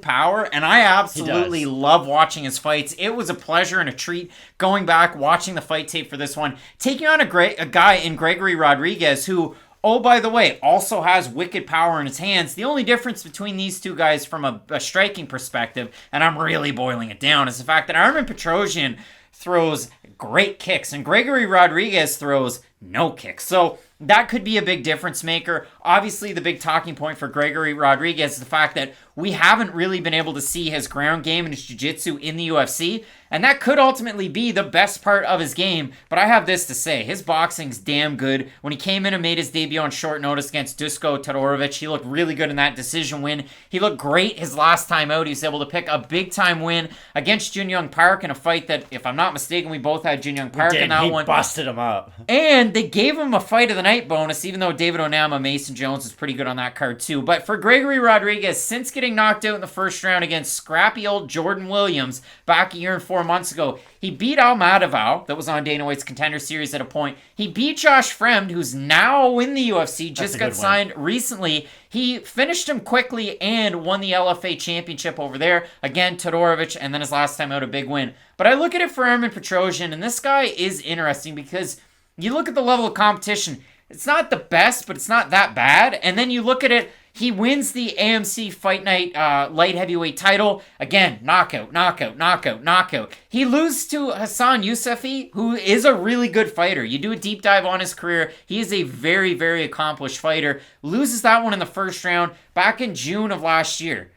power, and I absolutely love watching his fights. It was a pleasure and a treat going back, watching the fight tape for this one, taking on a guy in Gregory Rodrigues who, oh, by the way, also has wicked power in his hands. The only difference between these two guys from a striking perspective, and I'm really boiling it down, is the fact that Armen Petrosyan throws great kicks, and Gregory Rodrigues throws no kicks. So that could be a big difference maker. Obviously, the big talking point for Gregory Rodrigues is the fact that we haven't really been able to see his ground game and his jiu-jitsu in the UFC, and that could ultimately be the best part of his game. But I have this to say. His boxing's damn good. When he came in and made his debut on short notice against Dusko Todorovic, he looked really good in that decision win. He looked great his last time out. He was able to pick a big-time win against Jin Young Park in a fight that, if I'm not mistaken, we both had Jin Young Park in that one. He busted him up. And they gave him a fight of the night bonus, even though David Onama, Mason Jones was pretty good on that card too. But for Gregory Rodrigues, since getting knocked out in the first round against scrappy old Jordan Williams back a year and 4 months ago, he beat Almadavao, that was on Dana White's Contender Series at a point. He beat Josh Fremd, who's now in the UFC, just got signed recently. He finished him quickly and won the LFA championship over there. Again, Todorovic, and then his last time out, a big win. But I look at it for Armen Petrosyan, and this guy is interesting because you look at the level of competition. It's not the best, but it's not that bad. And then you look at it, he wins the AMC Fight Night light heavyweight title. Again, knockout, knockout, knockout, knockout. He loses to Hassan Yousefi, who is a really good fighter. You do a deep dive on his career. He is a very, very accomplished fighter. Loses that one in the first round back in June of last year.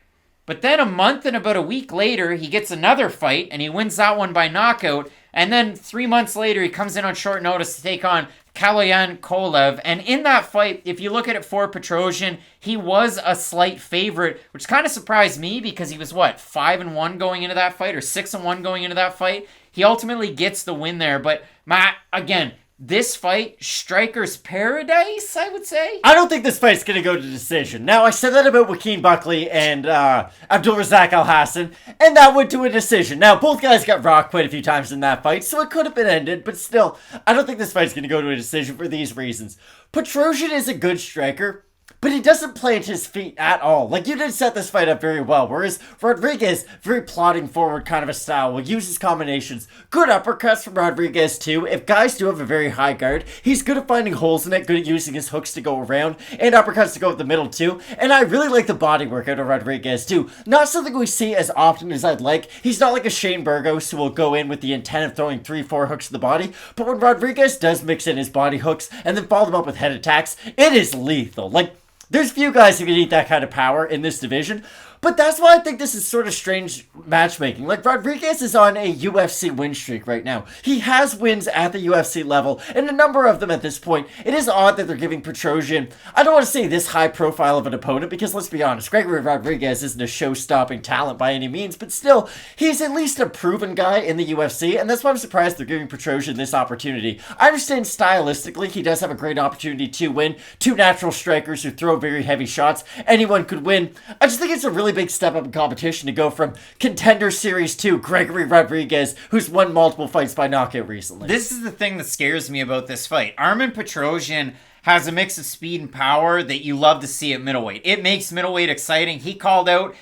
But then a month and about a week later, he gets another fight, and he wins that one by knockout. And then 3 months later, he comes in on short notice to take on Kaloyan Kolev. And in that fight, if you look at it for Petrosyan, he was a slight favorite, which kind of surprised me because he was, 5-1 going into that fight, or 6-1 going into that fight? He ultimately gets the win there. But, Matt, again, this fight, striker's paradise, I would say. I don't think this fight's going to go to decision. Now, I said that about Joaquin Buckley and Abdulrazak Alhassan, and that went to a decision. Now, both guys got rocked quite a few times in that fight, so it could have been ended, but still, I don't think this fight's going to go to a decision for these reasons. Petrosyan is a good striker, but he doesn't plant his feet at all. Like, you did set this fight up very well, whereas Rodrigues, very plodding forward kind of a style, will use his combinations. Good uppercuts from Rodrigues too. If guys do have a very high guard, he's good at finding holes in it, good at using his hooks to go around, and uppercuts to go with the middle too. And I really like the body work out of Rodrigues too. Not something we see as often as I'd like. He's not like a Shane Burgos who will go in with the intent of throwing 3-4 hooks to the body, but when Rodrigues does mix in his body hooks and then follow them up with head attacks, it is lethal. Like, there's few guys who can eat that kind of power in this division. But that's why I think this is sort of strange matchmaking. Like, Rodrigues is on a UFC win streak right now. He has wins at the UFC level, and a number of them at this point. It is odd that they're giving Petrosyan, I don't want to say this high profile of an opponent, because let's be honest, Gregory Rodrigues isn't a show-stopping talent by any means, but still, he's at least a proven guy in the UFC, and that's why I'm surprised they're giving Petrosyan this opportunity. I understand stylistically, he does have a great opportunity to win. Two natural strikers who throw very heavy shots. Anyone could win. I just think it's a really big step up in competition to go from Contender Series 2 Gregory Rodrigues, who's won multiple fights by knockout recently. This is the thing that scares me about this fight. Armen Petrosyan has a mix of speed and power that you love to see at middleweight. It makes middleweight exciting. He called out,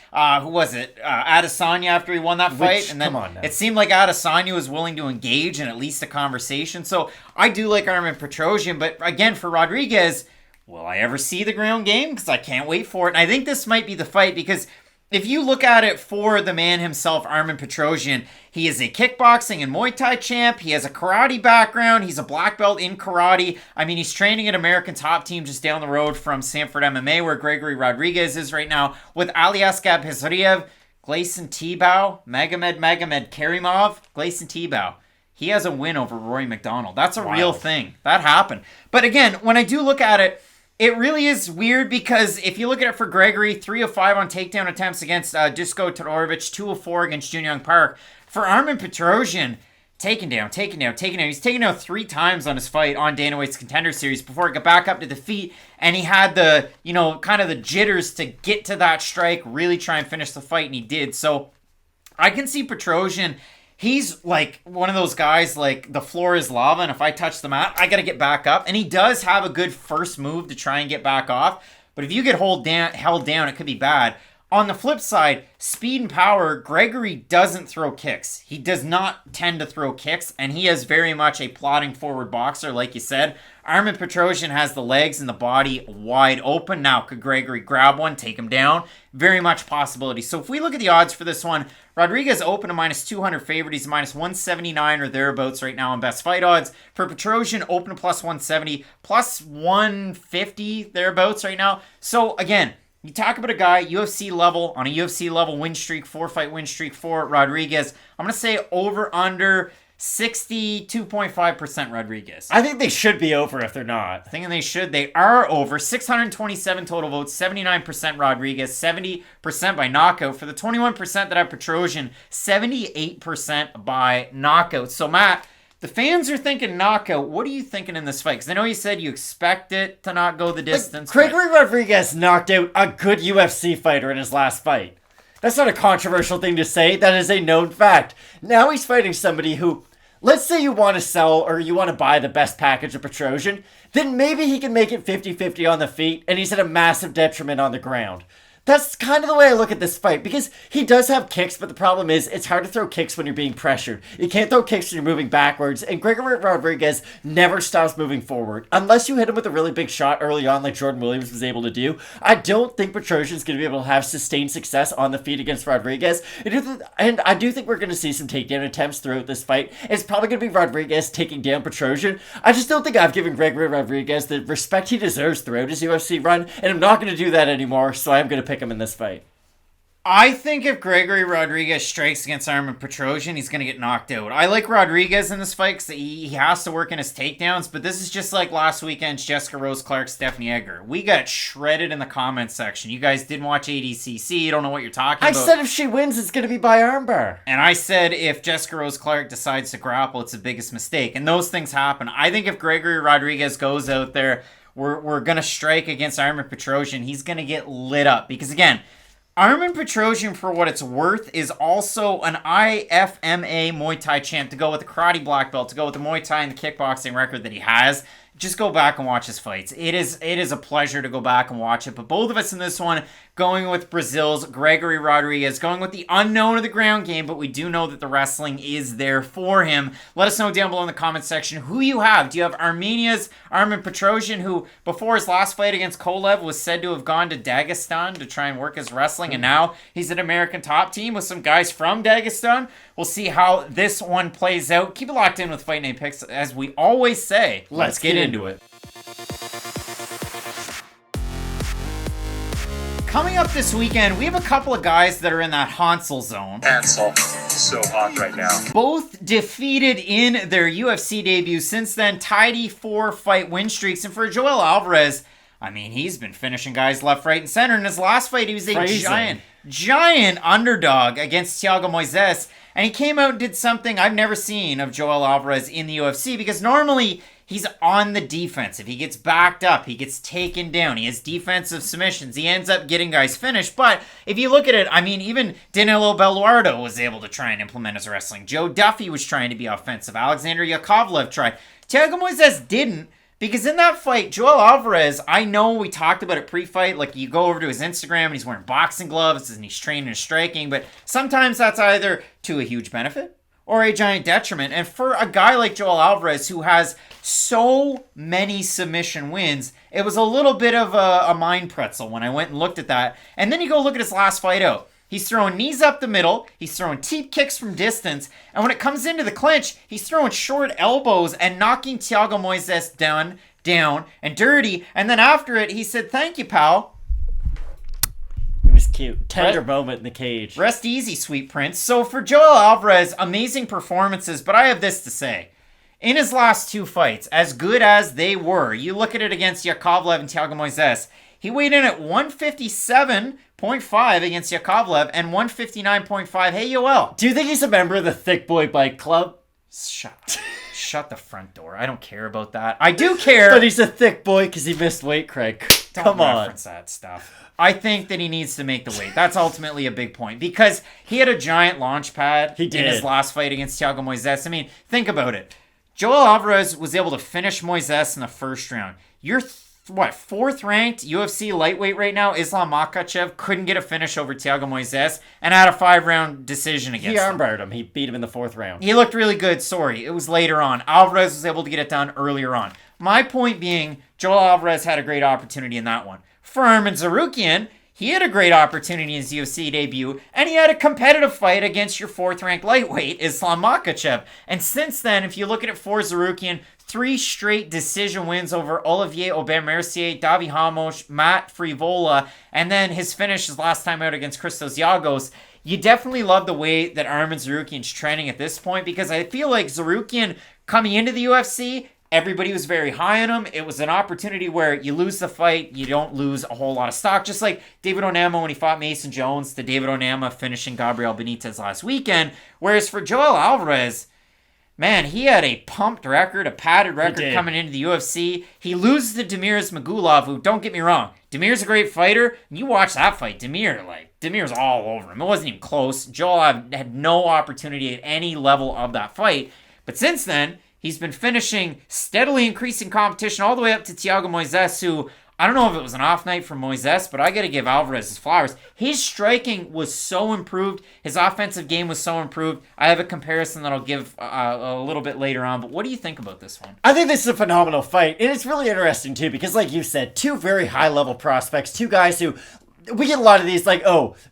who was it? Adesanya after he won that fight. And then it seemed like Adesanya was willing to engage in at least a conversation. So I do like Armen Petrosyan, but again, for Rodrigues, will I ever see the ground game? Because I can't wait for it. And I think this might be the fight because if you look at it for the man himself, Armen Petrosyan, he is a kickboxing and Muay Thai champ. He has a karate background. He's a black belt in karate. I mean, he's training at American Top Team just down the road from Sanford MMA, where Gregory Rodrigues is right now, with Aliasgab Hizriev, Gleison Tebow, Magomed Karimov, Gleison Tebow. He has a win over Rory McDonald. That's a real thing. That happened. But again, when I do look at it, it really is weird because if you look at it for Gregory, 3 of 5 on takedown attempts against Dusko Todorovic, 2 of 4 against Jun Young Park. For Armen Petrosyan, taken down. He's taken down 3 times on his fight on Dana White's Contender Series before he got back up to the feet, and he had the, kind of the jitters to get to that strike, really try and finish the fight, and he did. So I can see Petrosyan. He's like one of those guys, like the floor is lava, and if I touch the mat, I got to get back up. And he does have a good first move to try and get back off. But if you get held down, it could be bad. On the flip side, speed and power, Gregory doesn't throw kicks. He does not tend to throw kicks, and he is very much a plodding forward boxer, like you said. Armen Petrosyan has the legs and the body wide open. Now, could Gregory grab one, take him down? Very much possibility. So if we look at the odds for this one, Rodrigues open to -200 favorite. He's -179 or thereabouts right now on best fight odds. For Petrosyan, open to +170, +150 thereabouts right now. So again, you talk about a guy, UFC level, on a UFC level win streak, 4-fight win streak for Rodrigues. I'm going to say over under 62.5% Rodrigues. I think they should be over if they're not. Thinking they should. They are over. 627 total votes, 79% Rodrigues, 70% by knockout. For the 21% that have Petrosyan, 78% by knockout. So Matt, the fans are thinking knockout. What are you thinking in this fight? Because I know you said you expect it to not go the distance. Gregory Rodrigues knocked out a good UFC fighter in his last fight. That's not a controversial thing to say. That is a known fact. Now he's fighting somebody who, let's say you want to sell or you want to buy the best package of Petrosyan, then maybe he can make it 50-50 on the feet, and he's at a massive detriment on the ground. That's kind of the way I look at this fight, because he does have kicks, but the problem is it's hard to throw kicks when you're being pressured. You can't throw kicks when you're moving backwards, and Gregory Rodrigues never stops moving forward. Unless you hit him with a really big shot early on like Jordan Williams was able to do, I don't think Petrosyan's going to be able to have sustained success on the feet against Rodrigues. And I do think we're going to see some takedown attempts throughout this fight. It's probably going to be Rodrigues taking down Petrosyan. I just don't think I've given Gregory Rodrigues the respect he deserves throughout his UFC run, and I'm not going to do that anymore, so I'm going to pick him in this fight. I think if Gregory Rodrigues strikes against Armen Petrosyan, he's going to get knocked out. I like Rodrigues in this fight because he has to work in his takedowns, but this is just like last weekend's Jessica Rose Clark, Stephanie Egger. We got shredded in the comments section. You guys didn't watch ADCC. You don't know what you're talking about. I said if she wins, it's going to be by armbar. And I said if Jessica Rose Clark decides to grapple, it's the biggest mistake. And those things happen. I think if Gregory Rodrigues goes out there, we're going to strike against Armen Petrosyan, he's going to get lit up. Because again, Armen Petrosyan, for what it's worth, is also an IFMA Muay Thai champ, to go with the karate black belt, to go with the Muay Thai and the kickboxing record that he has. just go back and watch his fights. It is a pleasure to go back and watch it. But both of us in this one going with Brazil's Gregory Rodrigues, going with the unknown of the ground game, but we do know that the wrestling is there for him. Let us know down below in the comments section who you have. Do you have Armenia's Armen Petrosyan, who before his last fight against Kolev was said to have gone to Dagestan to try and work his wrestling, and now he's an American top team with some guys from Dagestan? We'll see how this one plays out. Keep it locked in with Fight Night Picks. As we always say, let's get into it. Coming up this weekend, we have a couple of guys that are in that Hansel zone. Hansel, so hot right now. Both defeated in their UFC debut. Since then, tidy 4-fight win streaks. And for Joel Alvarez, I mean, he's been finishing guys left, right, and center. In his last fight, he was a giant underdog against Thiago Moises. And he came out and did something I've never seen of Joel Alvarez in the UFC, because normally he's on the defensive. He gets backed up. He gets taken down. He has defensive submissions. He ends up getting guys finished. But if you look at it, I mean, even Danilo Belluardo was able to try and implement his wrestling. Joe Duffy was trying to be offensive. Alexander Yakovlev tried. Thiago Moises didn't. Because in that fight, Joel Alvarez, I know we talked about it pre-fight, like you go over to his Instagram and he's wearing boxing gloves and he's training and striking, but sometimes that's either to a huge benefit or a giant detriment. And for a guy like Joel Alvarez, who has so many submission wins, it was a little bit of a mind pretzel when I went and looked at that. And then you go look at his last fight out. He's throwing knees up the middle. He's throwing teep kicks from distance. And when it comes into the clinch, he's throwing short elbows and knocking Thiago Moises down and dirty. And then after it, he said, "Thank you, pal." It was cute. Tender moment in the cage. Rest easy, sweet prince. So for Joel Alvarez, amazing performances. But I have this to say. In his last 2 fights, as good as they were, you look at it against Yakovlev and Thiago Moises, he weighed in at 157.5 against Yakovlev and 159.5. Hey, Yoel. Do you think he's a member of the Thick Boy Bike Club? Shut the front door. I don't care about that. I do care. But he's a thick boy because he missed weight, Craig. Come on. Reference that stuff. I think that he needs to make the weight. That's ultimately a big point because he had a giant launch pad in his last fight against Thiago Moises. I mean, think about it. Joel Alvarez was able to finish Moises in the first round. You're 4th ranked UFC lightweight right now. Islam Makhachev couldn't get a finish over Thiago Moises and had a 5-round decision against him. He armbarred him. He beat him in the 4th round. He looked really good. Sorry, it was later on. Alvarez was able to get it done earlier on. My point being, Joel Alvarez had a great opportunity in that one. For Armen Tsarukyan, he had a great opportunity in his UFC debut, and he had a competitive fight against your 4th-ranked lightweight, Islam Makhachev. And since then, if you look at it for Tsarukyan, 3 straight decision wins over Olivier Aubin-Mercier, Davi Ramos, Matt Frivola, and then his finish his last time out against Christos Giagos. You definitely love the way that Armen Tsarukyan's trending at this point, because I feel like Tsarukyan coming into the UFC, everybody was very high on him. It was an opportunity where you lose the fight, you don't lose a whole lot of stock. Just like David Onama when he fought Mason Jones, to David Onama finishing Gabriel Benitez last weekend. Whereas for Joel Alvarez, man, he had a pumped record, a padded record coming into the UFC. He loses to Damir Ismagulov, who, don't get me wrong, Damir's a great fighter. And you watch that fight, Damir's all over him. It wasn't even close. Joel had no opportunity at any level of that fight. But since then, he's been finishing steadily increasing competition all the way up to Thiago Moises, who, I don't know if it was an off night for Moises, but I got to give Alvarez his flowers. His striking was so improved. His offensive game was so improved. I have a comparison that I'll give a little bit later on, but what do you think about this one? I think this is a phenomenal fight, and it's really interesting, too, because like you said, 2 very high-level prospects, 2 guys who... We get a lot of these, like,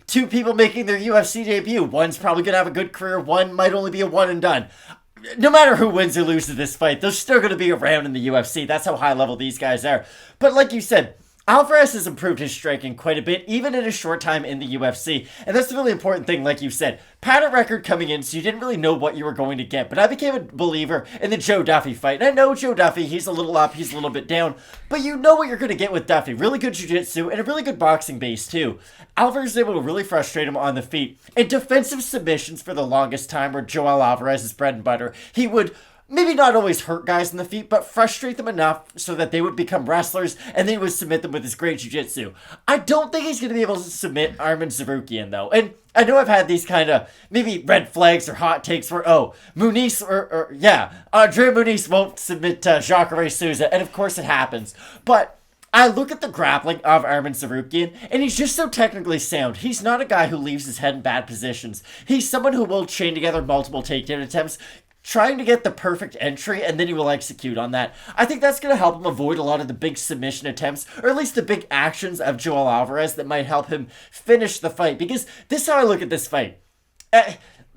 2 people making their UFC debut. One's probably going to have a good career. One might only be a one and done. No matter who wins or loses this fight, they're still going to be around in the UFC. That's how high level these guys are. But like you said, Alvarez has improved his striking quite a bit, even in a short time in the UFC. And that's the really important thing, like you said. Padded record coming in, so you didn't really know what you were going to get. But I became a believer in the Joe Duffy fight. And I know Joe Duffy, he's a little up, he's a little bit down. But you know what you're going to get with Duffy. Really good jiu-jitsu and a really good boxing base, too. Alvarez is able to really frustrate him on the feet. And defensive submissions for the longest time were Joel Alvarez's bread and butter. He would maybe not always hurt guys in the feet, but frustrate them enough so that they would become wrestlers and then he would submit them with his great jiu-jitsu. I don't think he's going to be able to submit Armen Tsarukyan, though. And I know I've had these kind of maybe red flags or hot takes where, Muniz Andre Muniz won't submit Jacare Souza, and of course it happens. But I look at the grappling of Armen Tsarukyan, and he's just so technically sound. He's not a guy who leaves his head in bad positions. He's someone who will chain together multiple takedown attempts, trying to get the perfect entry, and then he will execute on that. I think that's going to help him avoid a lot of the big submission attempts, or at least the big actions of Joel Alvarez that might help him finish the fight. Because this is how I look at this fight.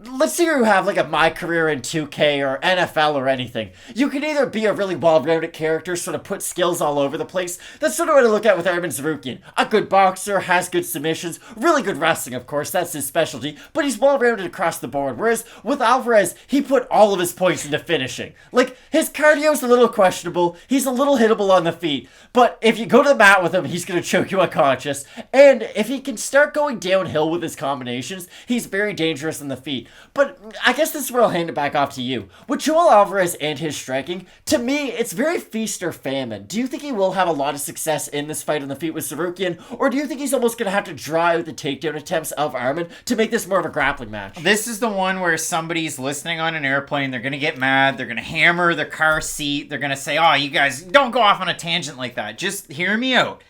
Let's say you have like a My Career in 2K or NFL or anything. You can either be a really well-rounded character, sort of put skills all over the place. That's sort of what I look at with Armen Tsarukyan. A good boxer, has good submissions, really good wrestling, of course, that's his specialty, but he's well-rounded across the board. Whereas with Alvarez, he put all of his points into finishing. Like, his cardio's a little questionable, he's a little hittable on the feet, but if you go to the mat with him, he's going to choke you unconscious. And if he can start going downhill with his combinations, he's very dangerous in the feet. But I guess this is where I'll hand it back off to you. With Joel Alvarez and his striking, to me, it's very feast or famine. Do you think he will have a lot of success in this fight on the feet with Tsarukyan? Or do you think he's almost going to have to dry out the takedown attempts of Armen to make this more of a grappling match? This is the one where somebody's listening on an airplane, they're going to get mad, they're going to hammer their car seat, they're going to say, oh, you guys, don't go off on a tangent like that. Just hear me out.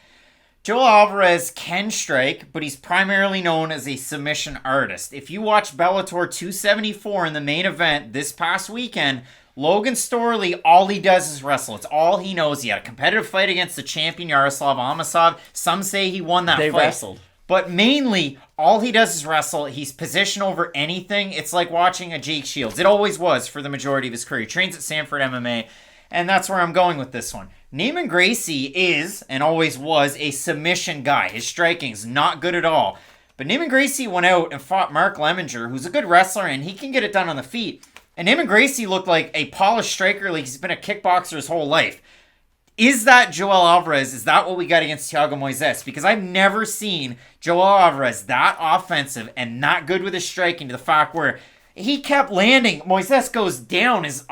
Joel Alvarez can strike, but he's primarily known as a submission artist. If you watch Bellator 274 in the main event this past weekend, Logan Storley, all he does is wrestle. It's all he knows. He had a competitive fight against the champion Yaroslav Amosov. Some say he won that fight. They wrestled. But mainly, all he does is wrestle. He's position over anything. It's like watching a Jake Shields. It always was for the majority of his career. He trains at Sanford MMA, and that's where I'm going with this one. Neiman Gracie is, and always was, a submission guy. His striking's not good at all. But Neiman Gracie went out and fought Mark Lemminger, who's a good wrestler, and he can get it done on the feet. And Neiman Gracie looked like a polished striker, like he's been a kickboxer his whole life. Is that Joel Alvarez? Is that what we got against Thiago Moises? Because I've never seen Joel Alvarez that offensive and not good with his striking, to the fact where he kept landing. Moises goes down. His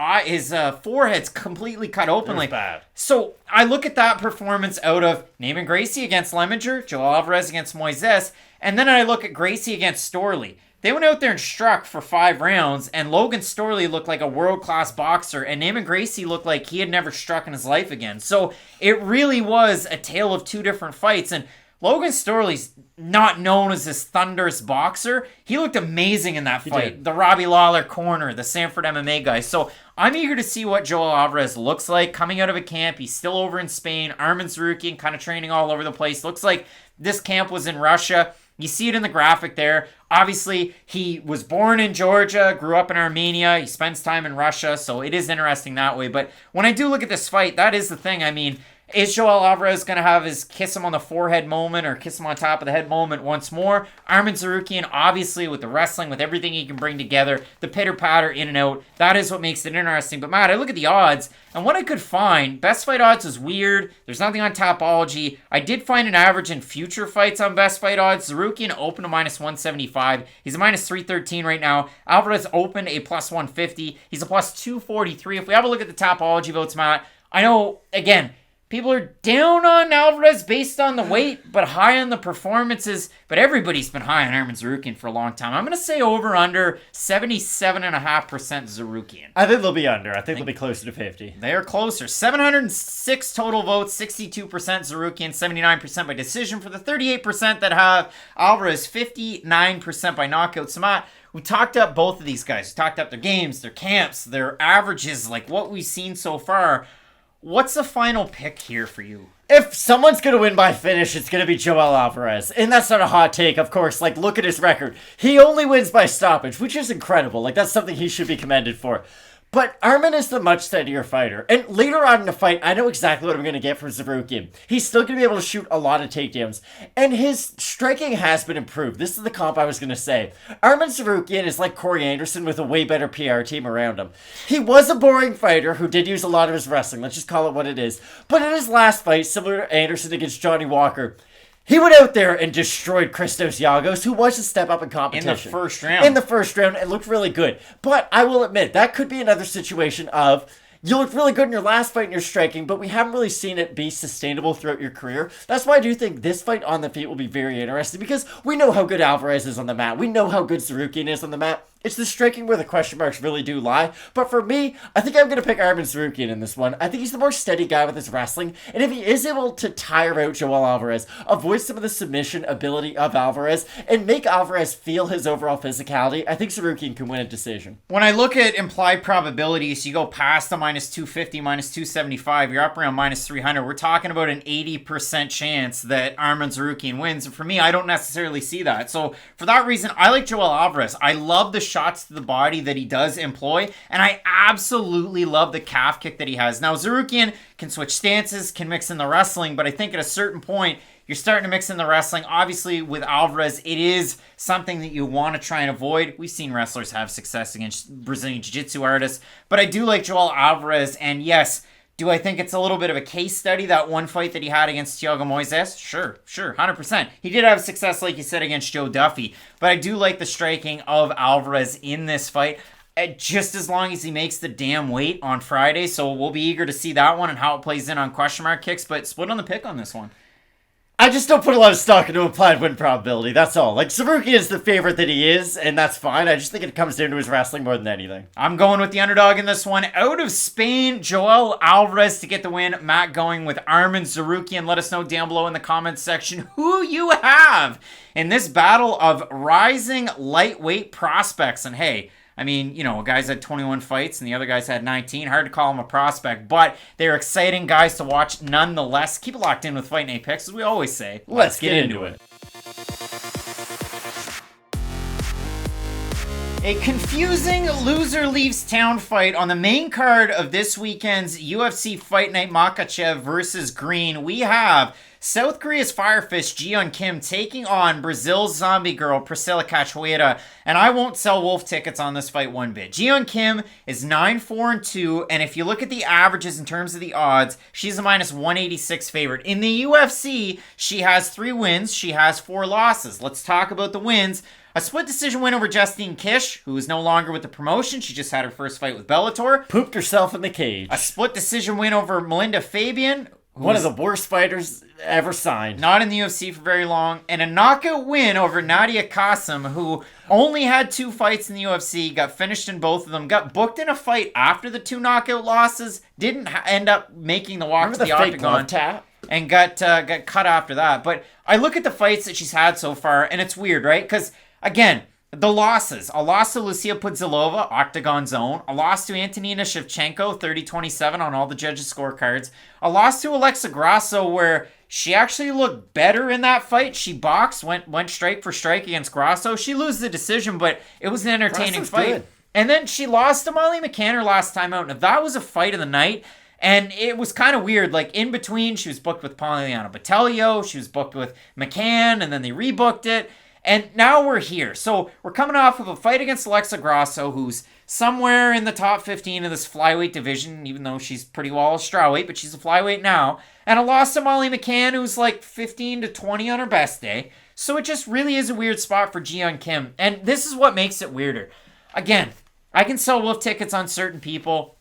forehead's completely cut open. Like bad. So I look at that performance out of Neiman Gracie against Lemminger, Joel Alvarez against Moises, and then I look at Gracie against Storley. They went out there and struck for 5 rounds, and Logan Storley looked like a world-class boxer, and Neiman Gracie looked like he had never struck in his life again. So it really was a tale of two different fights, and Logan Storley's not known as this thunderous boxer. He looked amazing in that fight. The Robbie Lawler corner, the Sanford MMA guy. So I'm eager to see what Joel Alvarez looks like coming out of a camp. He's still over in Spain. Armen Tsarukyan kind of training all over the place. Looks like this camp was in Russia. You see it in the graphic there. Obviously, he was born in Georgia, grew up in Armenia. He spends time in Russia, so it is interesting that way. But when I do look at this fight, that is the thing. I mean, is Joel Alvarez going to have his kiss him on the forehead moment or kiss him on top of the head moment once more? Armen Tsarukyan, obviously, with the wrestling, with everything he can bring together, the pitter-patter in and out, that is what makes it interesting. But, Matt, I look at the odds, and what I could find, best fight odds is weird. There's nothing on Tapology. I did find an average in future fights on best fight odds. Tsarukyan opened to minus 175. He's a minus 313 right now. Alvarez opened a plus 150. He's a plus 243. If we have a look at the Tapology votes, Matt, I know, again, people are down on Alvarez based on the weight, but high on the performances. But everybody's been high on Armen Tsarukyan for a long time. I'm going to say over under 77.5% Tsarukyan. I think they'll be under. I think they'll be closer to 50. They are closer. 706 total votes, 62% Tsarukyan, 79% by decision for the 38% that have Alvarez, 59% by knockout. So, Matt, we talked up both of these guys. We talked up their games, their camps, their averages, like what we've seen so far. What's the final pick here for you? If someone's going to win by finish, it's going to be Joel Alvarez. And that's not a hot take, of course. Like, look at his record. He only wins by stoppage, which is incredible. Like, that's something he should be commended for. But Armen is the much steadier fighter. And later on in the fight, I know exactly what I'm going to get from Tsarukyan. He's still going to be able to shoot a lot of takedowns. And his striking has been improved. This is the comp I was going to say. Armen Tsarukyan is like Corey Anderson with a way better PR team around him. He was a boring fighter who did use a lot of his wrestling. Let's just call it what it is. But in his last fight, similar to Anderson against Johnny Walker, He went out there and destroyed Christos Giagos, who was a step up in competition. In the first round. In the first round, and looked really good. But I will admit, that could be another situation of, you looked really good in your last fight in your striking, but we haven't really seen it be sustainable throughout your career. That's why I do think this fight on the feet will be very interesting, because we know how good Alvarez is on the mat. We know how good Tsarukyan is on the mat. It's the striking where the question marks really do lie. But for me, I think I'm going to pick Armen Tsarukyan in this one. I think he's the more steady guy with his wrestling. And if he is able to tire out Joel Alvarez, avoid some of the submission ability of Alvarez, and make Alvarez feel his overall physicality, I think Tsarukyan can win a decision. When I look at implied probabilities, you go past the minus 250, minus 275, you're up around minus 300. We're talking about an 80% chance that Armen Tsarukyan wins. And for me, I don't necessarily see that. So for that reason, I like Joel Alvarez. I love the shots to the body that he does employ, and I absolutely love the calf kick that he has. Now, Tsarukyan can switch stances, can mix in the wrestling, but I think at a certain point, you're starting to mix in the wrestling. Obviously, with Alvarez, it is something that you want to try and avoid. We've seen wrestlers have success against Brazilian Jiu-Jitsu artists, but I do like Joel Alvarez, and yes, do I think it's a little bit of a case study, that one fight that he had against Thiago Moises? Sure, 100%. He did have success, like you said, against Joe Duffy, but I do like the striking of Alvarez in this fight, just as long as he makes the damn weight on Friday, so we'll be eager to see that one and how it plays in on question mark kicks, but split on the pick on this one. I just don't put a lot of stock into implied win probability, that's all. Like, Tsarukyan is the favorite that he is, and that's fine. I just think it comes down to his wrestling more than anything. I'm going with the underdog in this one. Out of Spain, Joel Alvarez to get the win. Matt going with Armen Tsarukyan. Let us know down below in the comments section who you have in this battle of rising lightweight prospects. And hey, I mean, you know, a guy's had 21 fights and the other guy's had 19. Hard to call him a prospect, but they're exciting guys to watch nonetheless. Keep it locked in with Fight Night Picks, as we always say. Let's get into it. A confusing loser leaves town fight on the main card of this weekend's UFC Fight Night Makhachev versus Green. We have South Korea's Fire Fist Jeon Kim taking on Brazil's Zombie Girl Priscila Cachoeira, and I won't sell Wolf tickets on this fight one bit. Jeon Kim is 9-4-2, and if you look at the averages in terms of the odds, she's a minus 186 favorite. In the UFC, she has 3 wins, she has 4 losses. Let's talk about the wins. A split decision win over Justine Kish, who is no longer with the promotion. She just had her first fight with Bellator. Pooped herself in the cage. A split decision win over Melinda Fabian, one of the worst fighters ever signed. Not in the UFC for very long. And a knockout win over Nadia Qasim, who only had 2 fights in the UFC, got finished in both of them, got booked in a fight after the 2 knockout losses, didn't end up making the walk to the octagon, and got cut after that. But I look at the fights that she's had so far, and it's weird, right? Because, again, the losses. A loss to Lucia Pudzilova, Octagon Zone. A loss to Antonina Shevchenko, 30-27 on all the judges' scorecards. A loss to Alexa Grasso, where she actually looked better in that fight. She boxed, went strike for strike against Grasso. She loses the decision, but it was an entertaining fight. Good. And then she lost to Molly McCann last time out. Now, that was a fight of the night. And it was kind of weird. Like, in between, she was booked with Poliana Botelho. She was booked with McCann, and then they rebooked it. And now we're here. So we're coming off of a fight against Alexa Grasso, who's somewhere in the top 15 of this flyweight division, even though she's pretty well a strawweight, but she's a flyweight now. And a loss to Molly McCann, who's like 15-20 on her best day. So it just really is a weird spot for Jeon Kim. And this is what makes it weirder. Again, I can sell Wolf tickets on certain people.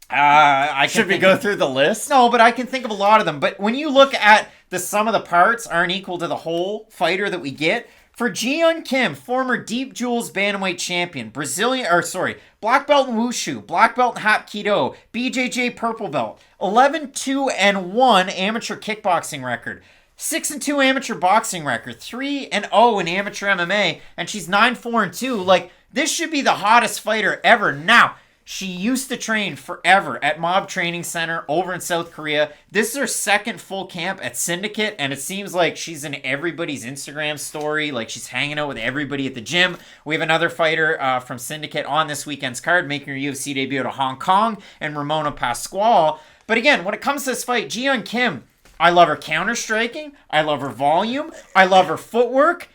Should we go through the list? No, but I can think of a lot of them. But when you look at the sum of the parts aren't equal to the whole fighter that we get, for Jeon Kim, former Deep Jewels Bantamweight champion, black belt in Wushu, black belt in Hapkido, BJJ purple belt, 11-2-1 amateur kickboxing record, 6-2 amateur boxing record, 3-0 in amateur MMA, and she's 9-4-2. Like, this should be the hottest fighter ever. Now, she used to train forever at Mob Training Center over in South Korea. This is her second full camp at Syndicate, and it seems like she's in everybody's Instagram story. Like, she's hanging out with everybody at the gym. We have another fighter from Syndicate on this weekend's card, making her UFC debut to Hong Kong, and Ramona Pascual. But again, when it comes to this fight, Jeon Kim, I love her counter-striking. I love her volume. I love her footwork.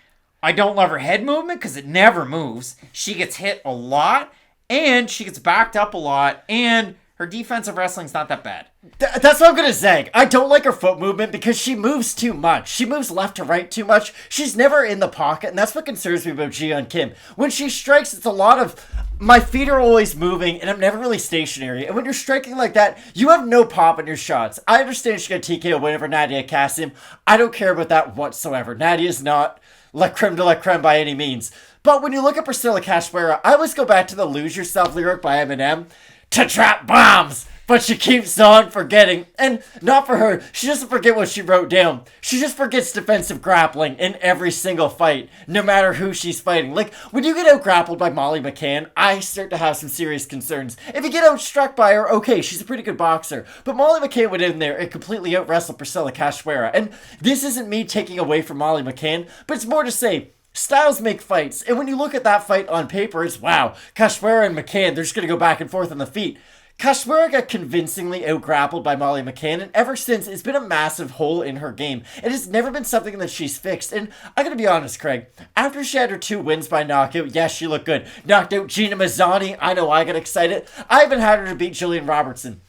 I don't love her head movement because it never moves. She gets hit a lot. And she gets backed up a lot, and her defensive wrestling's not that bad. That's what I'm gonna zag. I don't like her foot movement because she moves too much. She moves left to right too much. She's never in the pocket, and that's what concerns me about Jeon Kim. When she strikes, it's a lot of, my feet are always moving, and I'm never really stationary. And when you're striking like that, you have no pop in your shots. I understand she got TKO whenever Nadia cast him. I don't care about that whatsoever. Nadia's not la creme de la creme by any means. But when you look at Priscilla Cachoeira, I always go back to the Lose Yourself lyric by Eminem. To trap bombs, but she keeps on forgetting. And not for her, she doesn't forget what she wrote down. She just forgets defensive grappling in every single fight, no matter who she's fighting. Like, when you get out-grappled by Molly McCann, I start to have some serious concerns. If you get out-struck by her, okay, she's a pretty good boxer. But Molly McCann went in there and completely out-wrestled Priscilla Cachoeira. And this isn't me taking away from Molly McCann, but it's more to say, styles make fights, and when you look at that fight on paper, it's wow, Cachoeira and McCann, they're just going to go back and forth on the feet. Cachoeira got convincingly out-grappled by Molly McCann, and ever since, it's been a massive hole in her game. It has never been something that she's fixed, and I gotta be honest, Craig, after she had her 2 wins by knockout, yes, she looked good. Knocked out Gina Mazzani, I know I got excited. I even had her to beat Jillian Robertson.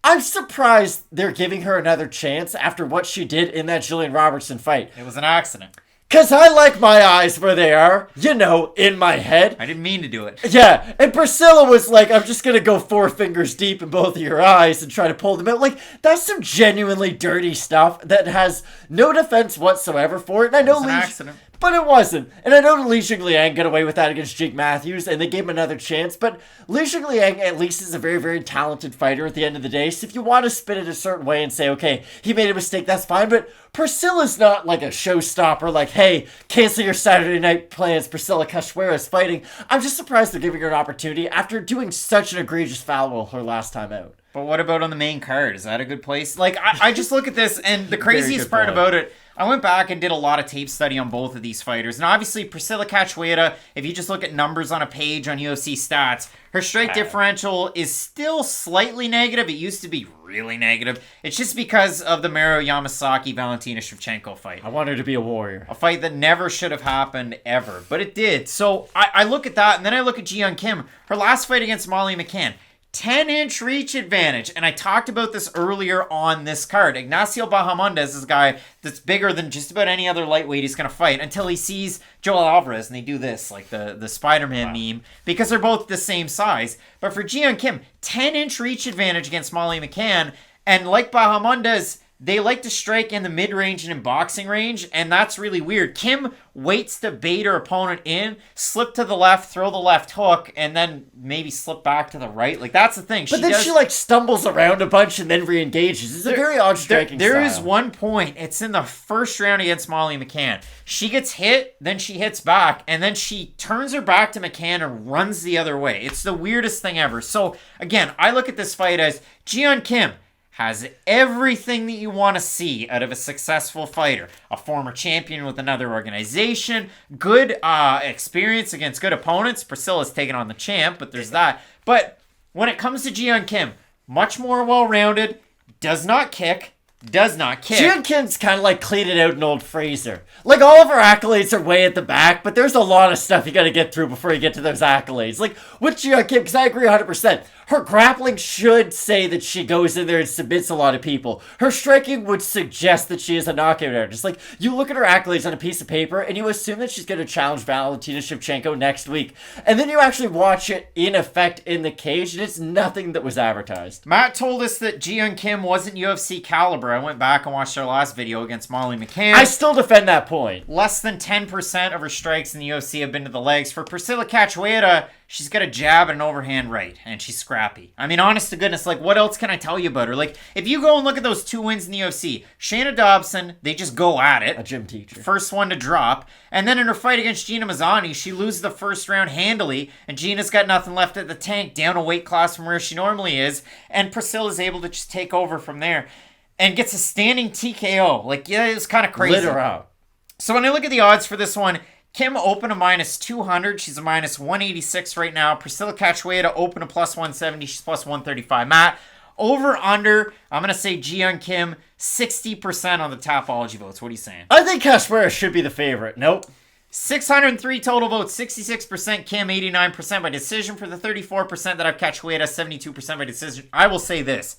I'm surprised they're giving her another chance after what she did in that Jillian Robertson fight. It was an accident. Because I like my eyes where they are, you know, in my head. I didn't mean to do it. Yeah, and Priscilla was like, I'm just going to go 4 fingers deep in both of your eyes and try to pull them out. Like, that's some genuinely dirty stuff that has no defense whatsoever for it. And I know It was an accident. But it wasn't. And I know Li Jingliang got away with that against Jake Matthews, and they gave him another chance, but Li Jingliang at least is a very, very talented fighter at the end of the day, so if you want to spin it a certain way and say, okay, he made a mistake, that's fine, but Priscilla's not like a showstopper, like, hey, cancel your Saturday night plans, Priscilla Cachoeira is fighting. I'm just surprised they're giving her an opportunity after doing such an egregious foul her last time out. But what about on the main card? Is that a good place? Like, I just look at this, and the craziest part about it, I went back and did a lot of tape study on both of these fighters. And obviously, Priscilla Cachoeira, if you just look at numbers on a page on UFC stats, her strike differential is still slightly negative. It used to be really negative. It's just because of the Maro Yamasaki-Valentina Shevchenko fight. I want her to be a warrior. A fight that never should have happened ever, but it did. So I look at that, and then I look at Jeon Kim, her last fight against Molly McCann. 10-inch reach advantage, and I talked about this earlier on this card. Ignacio Bahamondes is a guy that's bigger than just about any other lightweight he's going to fight until he sees Joel Alvarez, and they do this, like the Spider-Man meme, because they're both the same size. But for Jeon Kim, 10-inch reach advantage against Molly McCann, and like Bahamondes, they like to strike in the mid-range and in boxing range, and that's really weird. Kim waits to bait her opponent in, slip to the left, throw the left hook, and then maybe slip back to the right. Like, that's the thing. But then she, like, stumbles around a bunch and then re-engages. It's a very odd striking style. There is one point. It's in the first round against Molly McCann. She gets hit, then she hits back, and then she turns her back to McCann and runs the other way. It's the weirdest thing ever. So, again, I look at this fight as Jeon Kim has everything that you want to see out of a successful fighter. A former champion with another organization, good experience against good opponents. Priscilla's taken on the champ, but there's that. But when it comes to Jeon Kim, much more well-rounded, does not kick. Jeon Kim's kind of like cleaning out an old Fraser. Like, all of her accolades are way at the back, but there's a lot of stuff you got to get through before you get to those accolades. Like, with Jeon Kim, because I agree 100%, her grappling should say that she goes in there and submits a lot of people. Her striking would suggest that she is a knockout artist. Like, you look at her accolades on a piece of paper, and you assume that she's going to challenge Valentina Shevchenko next week. And then you actually watch it in effect in the cage, and it's nothing that was advertised. Matt told us that Jeon Kim wasn't UFC caliber. I went back and watched our last video against Molly McCann. I still defend that point. Less than 10% of her strikes in the UFC have been to the legs. For Priscilla Cachoeira, she's got a jab and an overhand right, and she's scrappy. I mean, honest to goodness, like, what else can I tell you about her? Like, if you go and look at those 2 wins in the UFC, Shayna Dobson, they just go at it. A gym teacher. First one to drop. And then in her fight against Gina Mazzani, she loses the first round handily, and Gina's got nothing left at the tank, down a weight class from where she normally is, and Priscilla's able to just take over from there and gets a standing TKO. Like, yeah, it's kind of crazy. Lit her out. So when I look at the odds for this one, Kim open a -200. She's a -186 right now. Priscilla Cachoeira open a +170. She's +135. Matt, over, under, I'm going to say Jeon Kim, 60% on the Tapology votes. What are you saying? I think Cachoeira should be the favorite. Nope. 603 total votes, 66% Kim, 89% by decision. For the 34% that I've Cachoeira, 72% by decision. I will say this.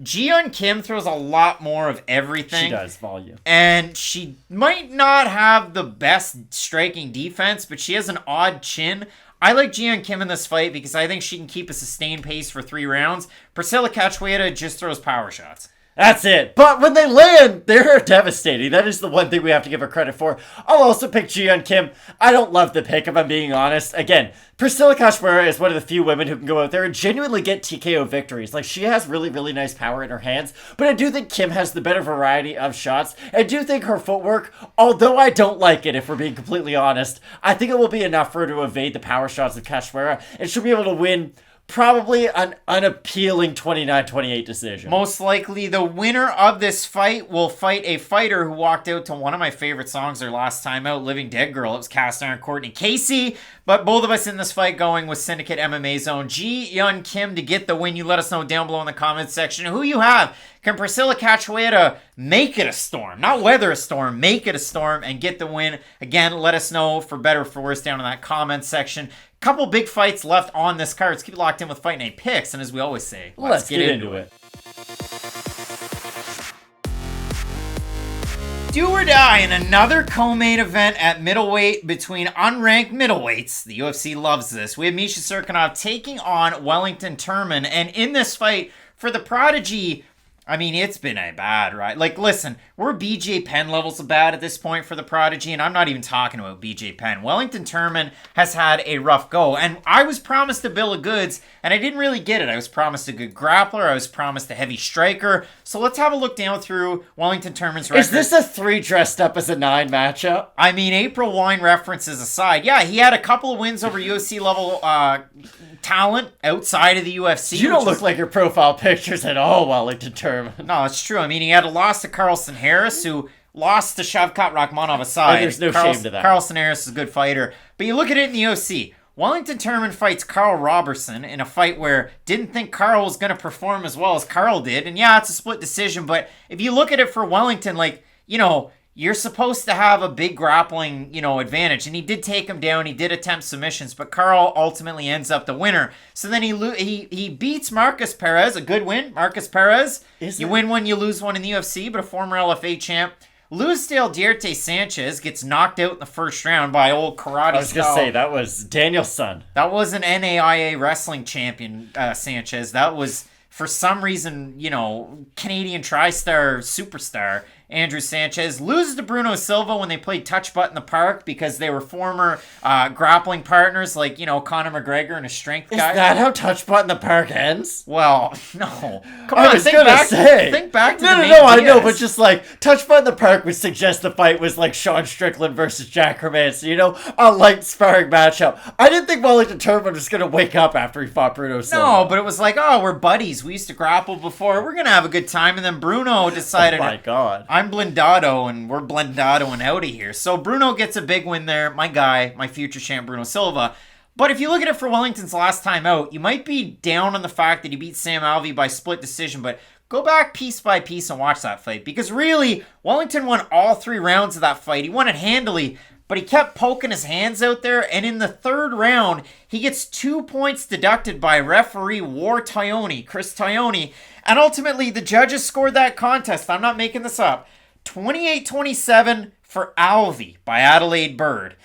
Yeon Kim throws a lot more of everything. She does, volume. And she might not have the best striking defense, but she has an odd chin. I like Yeon Kim in this fight because I think she can keep a sustained pace for 3 rounds. Priscilla Cachoeira just throws power shots. That's it. But when they land, they're devastating. That is the one thing we have to give her credit for. I'll also pick Yeon Kim. I don't love the pick, if I'm being honest. Again, Priscilla Cachoeira is one of the few women who can go out there and genuinely get TKO victories. Like, she has really, really nice power in her hands. But I do think Kim has the better variety of shots. I do think her footwork, although I don't like it, if we're being completely honest, I think it will be enough for her to evade the power shots of Cachoeira. And she'll be able to win probably an unappealing 29-28 decision. Most likely, the winner of this fight will fight a fighter who walked out to one of my favorite songs their last time out, Living Dead Girl. It was Cast Iron Courtney Casey. But both of us in this fight going with Syndicate MMA Zone. Yeon Kim to get the win. You let us know down below in the comments section who you have. Can Priscilla Cachoeira make it a storm? Not weather a storm, make it a storm and get the win. Again, let us know for better or for worse down in that comment section. Couple big fights left on this card. Let's keep it locked in with Fight Night Picks. And as we always say, let's get into it. Do or die in another co-main event at middleweight between unranked middleweights. The UFC loves this. We have Misha Cirkunov taking on Wellington Turman. And in this fight, for the Prodigy, I mean, it's been a bad ride. Like, listen, we're BJ Penn levels of bad at this point for the Prodigy, and I'm not even talking about BJ Penn. Wellington Turman has had a rough go, and I was promised a bill of goods, and I didn't really get it. I was promised a good grappler. I was promised a heavy striker. So let's have a look down through Wellington Turman's record. Is this a 3 dressed up as a 9 matchup? I mean, April wine references aside, yeah, he had a couple of wins over UFC level talent outside of the UFC. You don't look like your profile pictures at all, Wellington Turman. No, it's true. I mean, he had a loss to Carlson Harris, who lost to Shavkat Rakhmonov aside. There's no shame to that. Carlson Harris is a good fighter. But you look at it in the UFC. Wellington Turman fights Carl Robertson in a fight where didn't think Carl was going to perform as well as Carl did. And yeah, it's a split decision. But if you look at it for Wellington, like, you know, you're supposed to have a big grappling, you know, advantage. And he did take him down. He did attempt submissions. But Carl ultimately ends up the winner. So then he beats Marcus Perez. A good win. Marcus Perez. You win one, you lose one in the UFC. But a former LFA champ. Luisdale Dierte Sanchez gets knocked out in the first round by old karate. I was going to say, that was Daniel's son. That was an NAIA wrestling champion, Sanchez. That was, for some reason, you know, Canadian TriStar superstar Andrew Sanchez. Loses to Bruno Silva when they played touch butt in the park because they were former grappling partners, like, you know, Conor McGregor and a strength guy. Is that how touch butt in the park ends? Well, no. Come on, think back to the main I know, but just like touch butt in the park would suggest the fight was like Sean Strickland versus Jack Hermanson, you know, a light sparring matchup. I didn't think Wellington Turman was going to wake up after he fought Bruno Silva. No, but it was like, oh, we're buddies. We used to grapple before. We're going to have a good time. And then Bruno decided, oh my God, I'm blendado, and we're blendadoing out of here. So Bruno gets a big win there. My guy, my future champ, Bruno Silva. But if you look at it for Wellington's last time out, you might be down on the fact that he beat Sam Alvey by split decision, but go back piece by piece and watch that fight. Because really, Wellington won all 3 rounds of that fight. He won it handily, but he kept poking his hands out there, and in the 3rd round, he gets 2 points deducted by referee Chris Taioni, and ultimately, the judges scored that contest. I'm not making this up. 28-27 for Alvey by Adelaide Bird.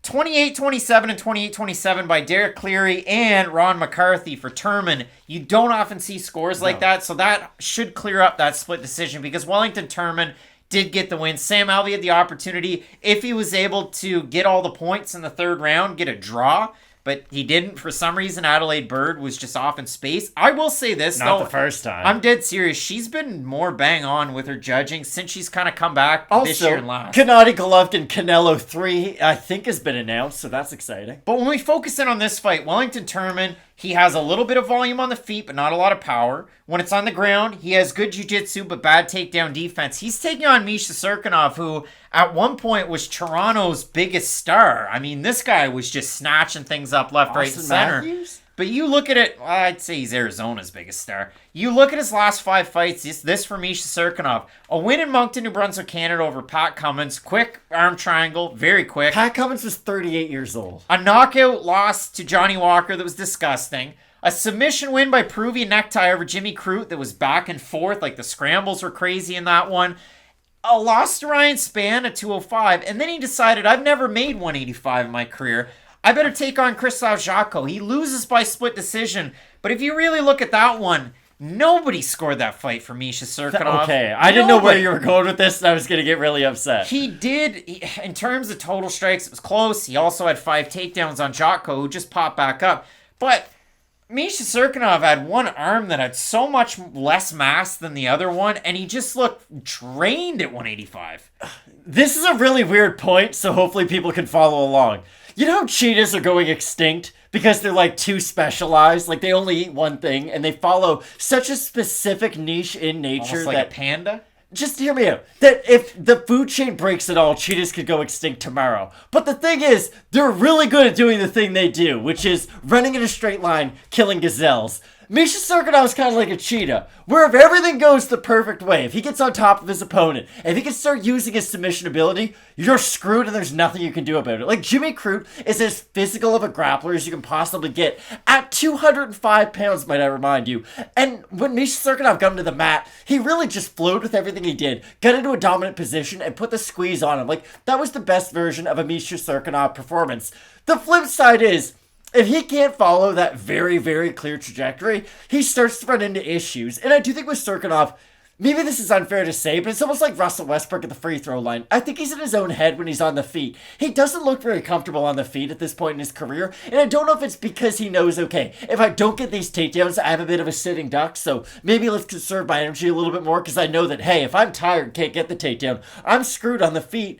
28-27 and 28-27 by Derek Cleary and Ron McCarthy for Turman. You don't often see scores like that, so that should clear up that split decision because Wellington Turman did get the win. Sam Alvey had the opportunity, if he was able to get all the points in the 3rd round, get a draw, but he didn't. For some reason, Adelaide Bird was just off in space. I will say this, Not the first time. I'm dead serious. She's been more bang on with her judging since she's kind of come back this year and last. Gennady Golovkin Canelo 3, I think, has been announced, so that's exciting. But when we focus in on this fight, Wellington Turman, he has a little bit of volume on the feet, but not a lot of power. When it's on the ground, he has good jiu-jitsu, but bad takedown defense. He's taking on Misha Cirkunov, who at one point was Toronto's biggest star. I mean, this guy was just snatching things up left, right, and center. Matthews? But you look at it, I'd say he's Arizona's biggest star. You look at his last 5 fights, this for Misha Cirkunov. A win in Moncton, New Brunswick, Canada over Pat Cummins. Quick arm triangle, very quick. Pat Cummins was 38 years old. A knockout loss to Johnny Walker that was disgusting. A submission win by Peruvian Necktie over Jimmy Crute that was back and forth. Like the scrambles were crazy in that one. A loss to Ryan Spann at 205. And then he decided, I've never made 185 in my career. I better take on Krzysztof Jotko. He loses by split decision. But if you really look at that one, nobody scored that fight for Misha Cirkunov. Okay, I didn't know where you were going with this, and I was going to get really upset. He did, in terms of total strikes, it was close. He also had 5 takedowns on Jotko, who just popped back up. But Misha Cirkunov had one arm that had so much less mass than the other one, and he just looked drained at 185. This is a really weird point, so hopefully people can follow along. You know how cheetahs are going extinct because they're like too specialized? Like they only eat one thing and they follow such a specific niche in nature. Almost like that a panda? Just hear me out. That if the food chain breaks at all, cheetahs could go extinct tomorrow. But the thing is, they're really good at doing the thing they do, which is running in a straight line, killing gazelles. Misha Cirkunov is kind of like a cheetah, where if everything goes the perfect way, if he gets on top of his opponent, if he can start using his submission ability, you're screwed and there's nothing you can do about it. Like Jimmy Crute is as physical of a grappler as you can possibly get at 205 pounds, might I remind you. And when Misha Cirkunov got him to the mat, he really just flowed with everything he did, got into a dominant position and put the squeeze on him. Like that was the best version of a Misha Cirkunov performance. The flip side is, if he can't follow that very, very clear trajectory, he starts to run into issues. And I do think with Cirkunov, maybe this is unfair to say, but it's almost like Russell Westbrook at the free throw line. I think he's in his own head when he's on the feet. He doesn't look very comfortable on the feet at this point in his career. And I don't know if it's because he knows, okay, if I don't get these takedowns, I'm a bit of a sitting duck. So maybe let's conserve my energy a little bit more because I know that, hey, if I'm tired and can't get the takedown, I'm screwed on the feet.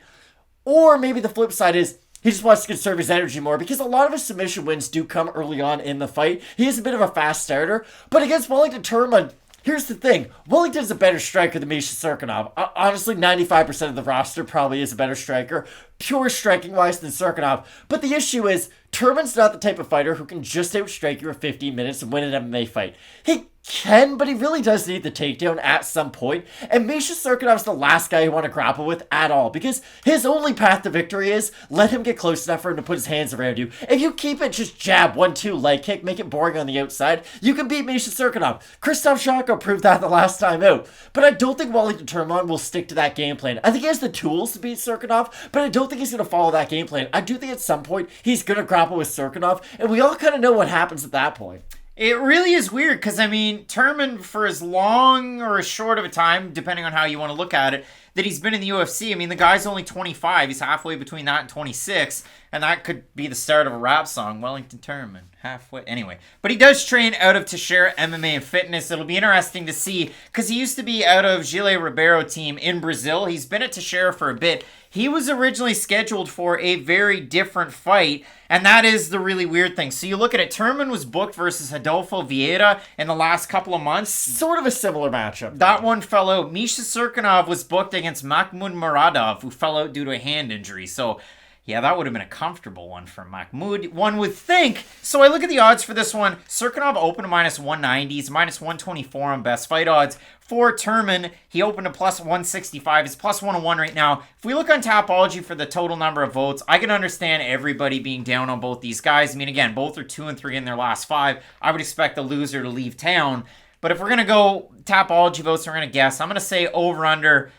Or maybe the flip side is, he just wants to conserve his energy more because a lot of his submission wins do come early on in the fight. He is a bit of a fast starter, but against Wellington Turman, here's the thing. Wellington's a better striker than Misha Cirkunov. Honestly, 95% of the roster probably is a better striker, pure striking-wise than Cirkunov. But the issue is, Turman's not the type of fighter who can just outstrike you for 15 minutes and win an MMA fight. He can, but he really does need the takedown at some point. And Misha Cirkunov's the last guy you want to grapple with at all, because his only path to victory is let him get close enough for him to put his hands around you. If you keep it just jab, 1-2, leg kick, make it boring on the outside, you can beat Misha Cirkunov. Krzysztof Jotko proved that the last time out. But I don't think Wellington Turman will stick to that game plan. I think he has the tools to beat Cirkunov, but I don't think he's going to follow that game plan. I do think at some point he's going to grapple with Cirkunov, and we all kind of know what happens at that point. It really is weird because, I mean, Turman, for as long or as short of a time, depending on how you want to look at it, that he's been in the UFC, I mean, the guy's only 25. He's halfway between that and 26, and that could be the start of a rap song, Wellington Turman. Halfway. Anyway, but he does train out of Teixeira MMA and Fitness. It'll be interesting to see because he used to be out of Gilles Ribeiro team in Brazil. He's been at Teixeira for a bit. He was originally scheduled for a very different fight, and that is the really weird thing. So you look at it, Turman was booked versus Adolfo Vieira in the last couple of months. Sort of a similar matchup. That one fell out. Misha Cirkunov was booked against Mahmoud Muradov, who fell out due to a hand injury. So yeah, that would have been a comfortable one for Mahmoud, one would think. So I look at the odds for this one. Cirkunov opened to minus 190. He's minus 124 on best fight odds. For Turman, he opened to plus 165. He's plus 101 right now. If we look on Tapology for the total number of votes, I can understand everybody being down on both these guys. I mean, again, both are 2-3 in their last 5. I would expect the loser to leave town. But if we're going to go Tapology votes, we're going to guess. I'm going to say over-under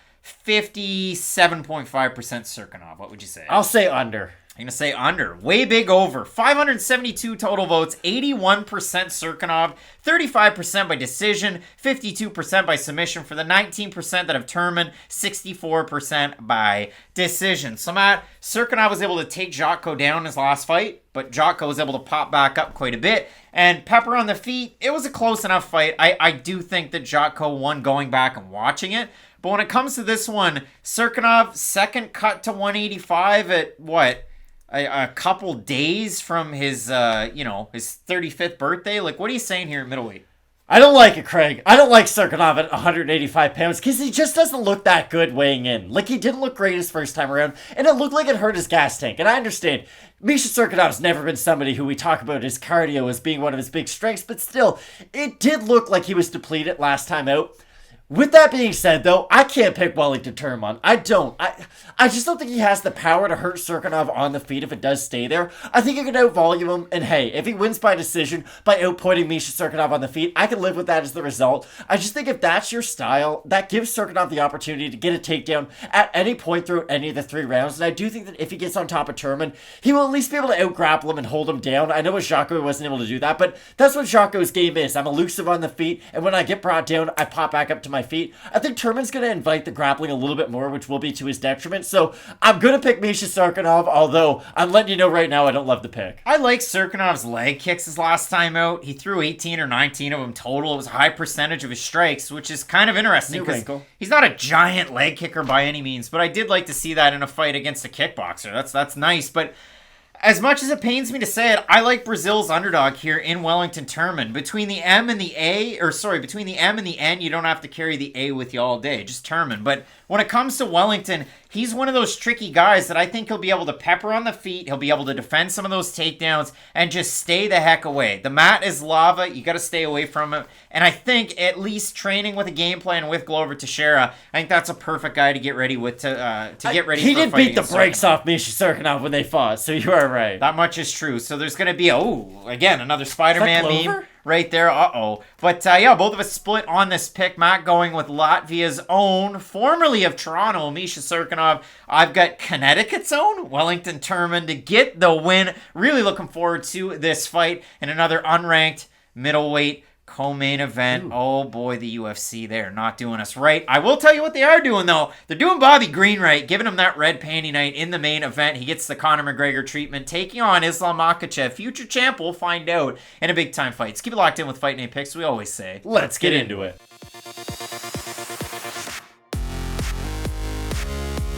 57.5% Cirkunov. What would you say? I'll say under. I'm going to say under. Way big over. 572 total votes. 81% Cirkunov. 35% by decision. 52% by submission for the 19% that have Turman. 64% by decision. So Matt, Cirkunov was able to take Jotko down in his last fight, but Jotko was able to pop back up quite a bit. And Pepper on the feet, it was a close enough fight. I do think that Jotko won going back and watching it. But when it comes to this one, Cirkunov, second cut to 185 at what? A couple days from his, his 35th birthday? Like, what are you saying here at middleweight? I don't like it, Craig. I don't like Cirkunov at 185 pounds because he just doesn't look that good weighing in. Like, he didn't look great his first time around, and it looked like it hurt his gas tank. And I understand, Misha Cirkunov's never been somebody who we talk about his cardio as being one of his big strengths, but still, it did look like he was depleted last time out. With that being said, though, I can't pick Wellington Turman. I don't. I just don't think he has the power to hurt Cirkunov on the feet if it does stay there. I think he can out-volume him, and hey, if he wins by decision by outpointing Misha Cirkunov on the feet, I can live with that as the result. I just think if that's your style, that gives Cirkunov the opportunity to get a takedown at any point throughout any of the 3 rounds, and I do think that if he gets on top of Turman, he will at least be able to out-grapple him and hold him down. I know with Jocko wasn't able to do that, but that's what Jocko's game is. I'm elusive on the feet, and when I get brought down, I pop back up to my feet. I think Turman's going to invite the grappling a little bit more, which will be to his detriment. So I'm going to pick Misha Cirkunov, although I'm letting you know right now I don't love the pick. I like Cirkunov's leg kicks his last time out. He threw 18 or 19 of them total. It was a high percentage of his strikes, which is kind of interesting because he's not a giant leg kicker by any means, but I did like to see that in a fight against a kickboxer. That's nice, but as much as it pains me to say it, I like Brazil's underdog here in Wellington Turman. Between the M and the between the M and the N, you don't have to carry the A with you all day, just Turman. But when it comes to Wellington, he's one of those tricky guys that I think he'll be able to pepper on the feet. He'll be able to defend some of those takedowns and just stay the heck away. The mat is lava. You got to stay away from it. And I think at least training with a game plan with Glover Teixeira, I think that's a perfect guy to get ready with to get ready. He did beat the brakes off Misha Cirkunov when they fought, so you are right. That much is true. So there's going to be again another Spider-Man meme right there. But yeah, both of us split on this pick. Matt going with Latvia's own, formerly of Toronto, Misha Cirkunov. I've got Connecticut's own, Wellington Turman, to get the win. Really looking forward to this fight in another unranked middleweight co-main event. Ooh. Oh boy, the UFC, they're not doing us right. I will tell you what they are doing though. They're doing Bobby Green right, giving him that red panty night in the main event. He gets the Conor McGregor treatment, taking on Islam Makhachev. Future champ, we'll find out in a big time fight. So keep it locked in with Fight Night Picks, we always say. Let's get into it.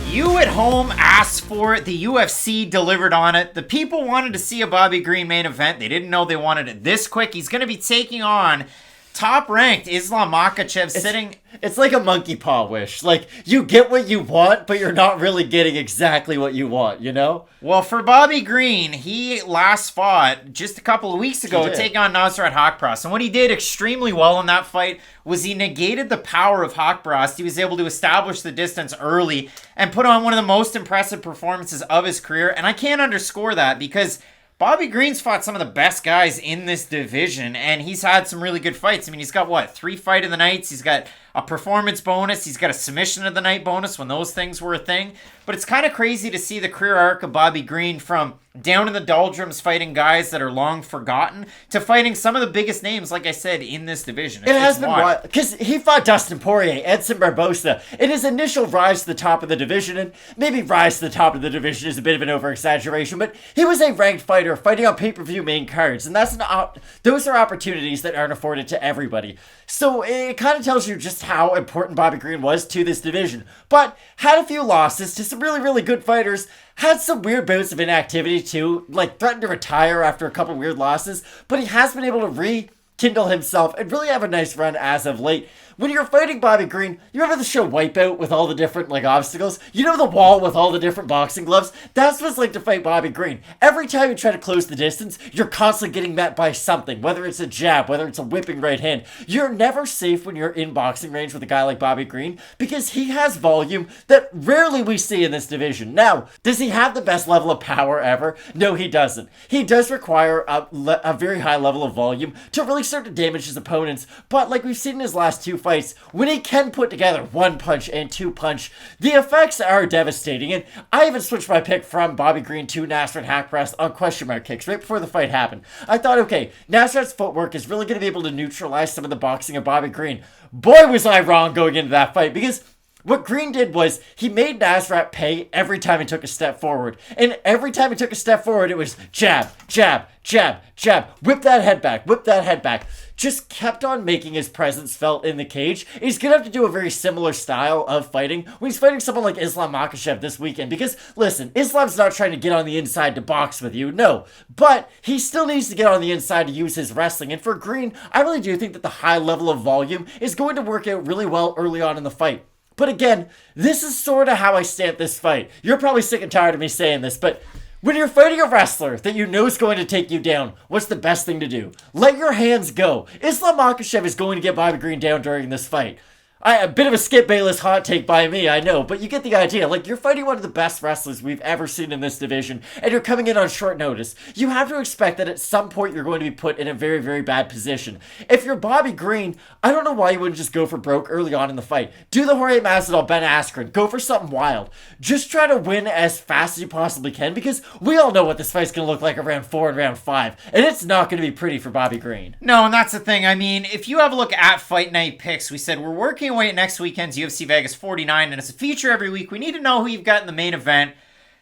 You at home asked for it. The UFC delivered on it. The people wanted to see a Bobby Green main event. They didn't know they wanted it this quick. He's going to be taking on top-ranked Islam Makhachev sitting... It's like a monkey paw wish. Like, you get what you want, but you're not really getting exactly what you want, you know? Well, for Bobby Green, he last fought just a couple of weeks ago to take on Nasrat Haqparast. And what he did extremely well in that fight was he negated the power of Haqparast. He was able to establish the distance early and put on one of the most impressive performances of his career. And I can't underscore that because Bobby Green's fought some of the best guys in this division, and he's had some really good fights. I mean, he's got, 3 fight of the nights. He's got a performance bonus. He's got a submission of the night bonus when those things were a thing. But it's kind of crazy to see the career arc of Bobby Green from down in the doldrums fighting guys that are long forgotten to fighting some of the biggest names, like I said, in this division. It has been wild because he fought Dustin Poirier, Edson Barbosa in his initial rise to the top of the division, and maybe rise to the top of the division is a bit of an over-exaggeration, but he was a ranked fighter fighting on pay-per-view main cards, and those are opportunities that aren't afforded to everybody. So it kind of tells you just how important Bobby Green was to this division, but had a few losses to some really, really good fighters. Had some weird bouts of inactivity too, like threatened to retire after a couple weird losses, but he has been able to rekindle himself and really have a nice run as of late. When you're fighting Bobby Green, you remember the show Wipeout with all the different obstacles? You know the wall with all the different boxing gloves? That's what it's like to fight Bobby Green. Every time you try to close the distance, you're constantly getting met by something, whether it's a jab, whether it's a whipping right hand. You're never safe when you're in boxing range with a guy like Bobby Green because he has volume that rarely we see in this division. Now, does he have the best level of power ever? No, he doesn't. He does require a very high level of volume to really start to damage his opponents, but like we've seen in his last 2 fights, when he can put together 1 punch and 2 punch, the effects are devastating. And I even switched my pick from Bobby Green to Nasrat Haqparast on question mark kicks right before the fight happened. I thought, okay, Nasrat's footwork is really going to be able to neutralize some of the boxing of Bobby Green. Boy, was I wrong going into that fight, because what Green did was he made Nasrat pay every time he took a step forward. And every time he took a step forward, it was jab, jab, jab, jab. Whip that head back, whip that head back. just kept on making his presence felt in the cage. He's going to have to do a very similar style of fighting when he's fighting someone like Islam Makhachev this weekend. Because, listen, Islam's not trying to get on the inside to box with you, no. But he still needs to get on the inside to use his wrestling. And for Green, I really do think that the high level of volume is going to work out really well early on in the fight. But again, this is sort of how I stamp this fight. You're probably sick and tired of me saying this, but when you're fighting a wrestler that you know is going to take you down, what's the best thing to do? Let your hands go. Islam Makhachev is going to get Bobby Green down during this fight. A bit of a Skip Bayless hot take by me, I know, but you get the idea. Like, you're fighting one of the best wrestlers we've ever seen in this division, and you're coming in on short notice. You have to expect that at some point you're going to be put in a very, very bad position. If you're Bobby Green, I don't know why you wouldn't just go for broke early on in the fight. Do the Jorge Masvidal, Ben Askren. Go for something wild. Just try to win as fast as you possibly can, because we all know what this fight's going to look like around 4 and round 5, and it's not going to be pretty for Bobby Green. No, and that's the thing. I mean, if you have a look at Fight Night picks, we said we're working away at next weekend's UFC Vegas 49, and it's a feature every week. We need to know who you've got in the main event.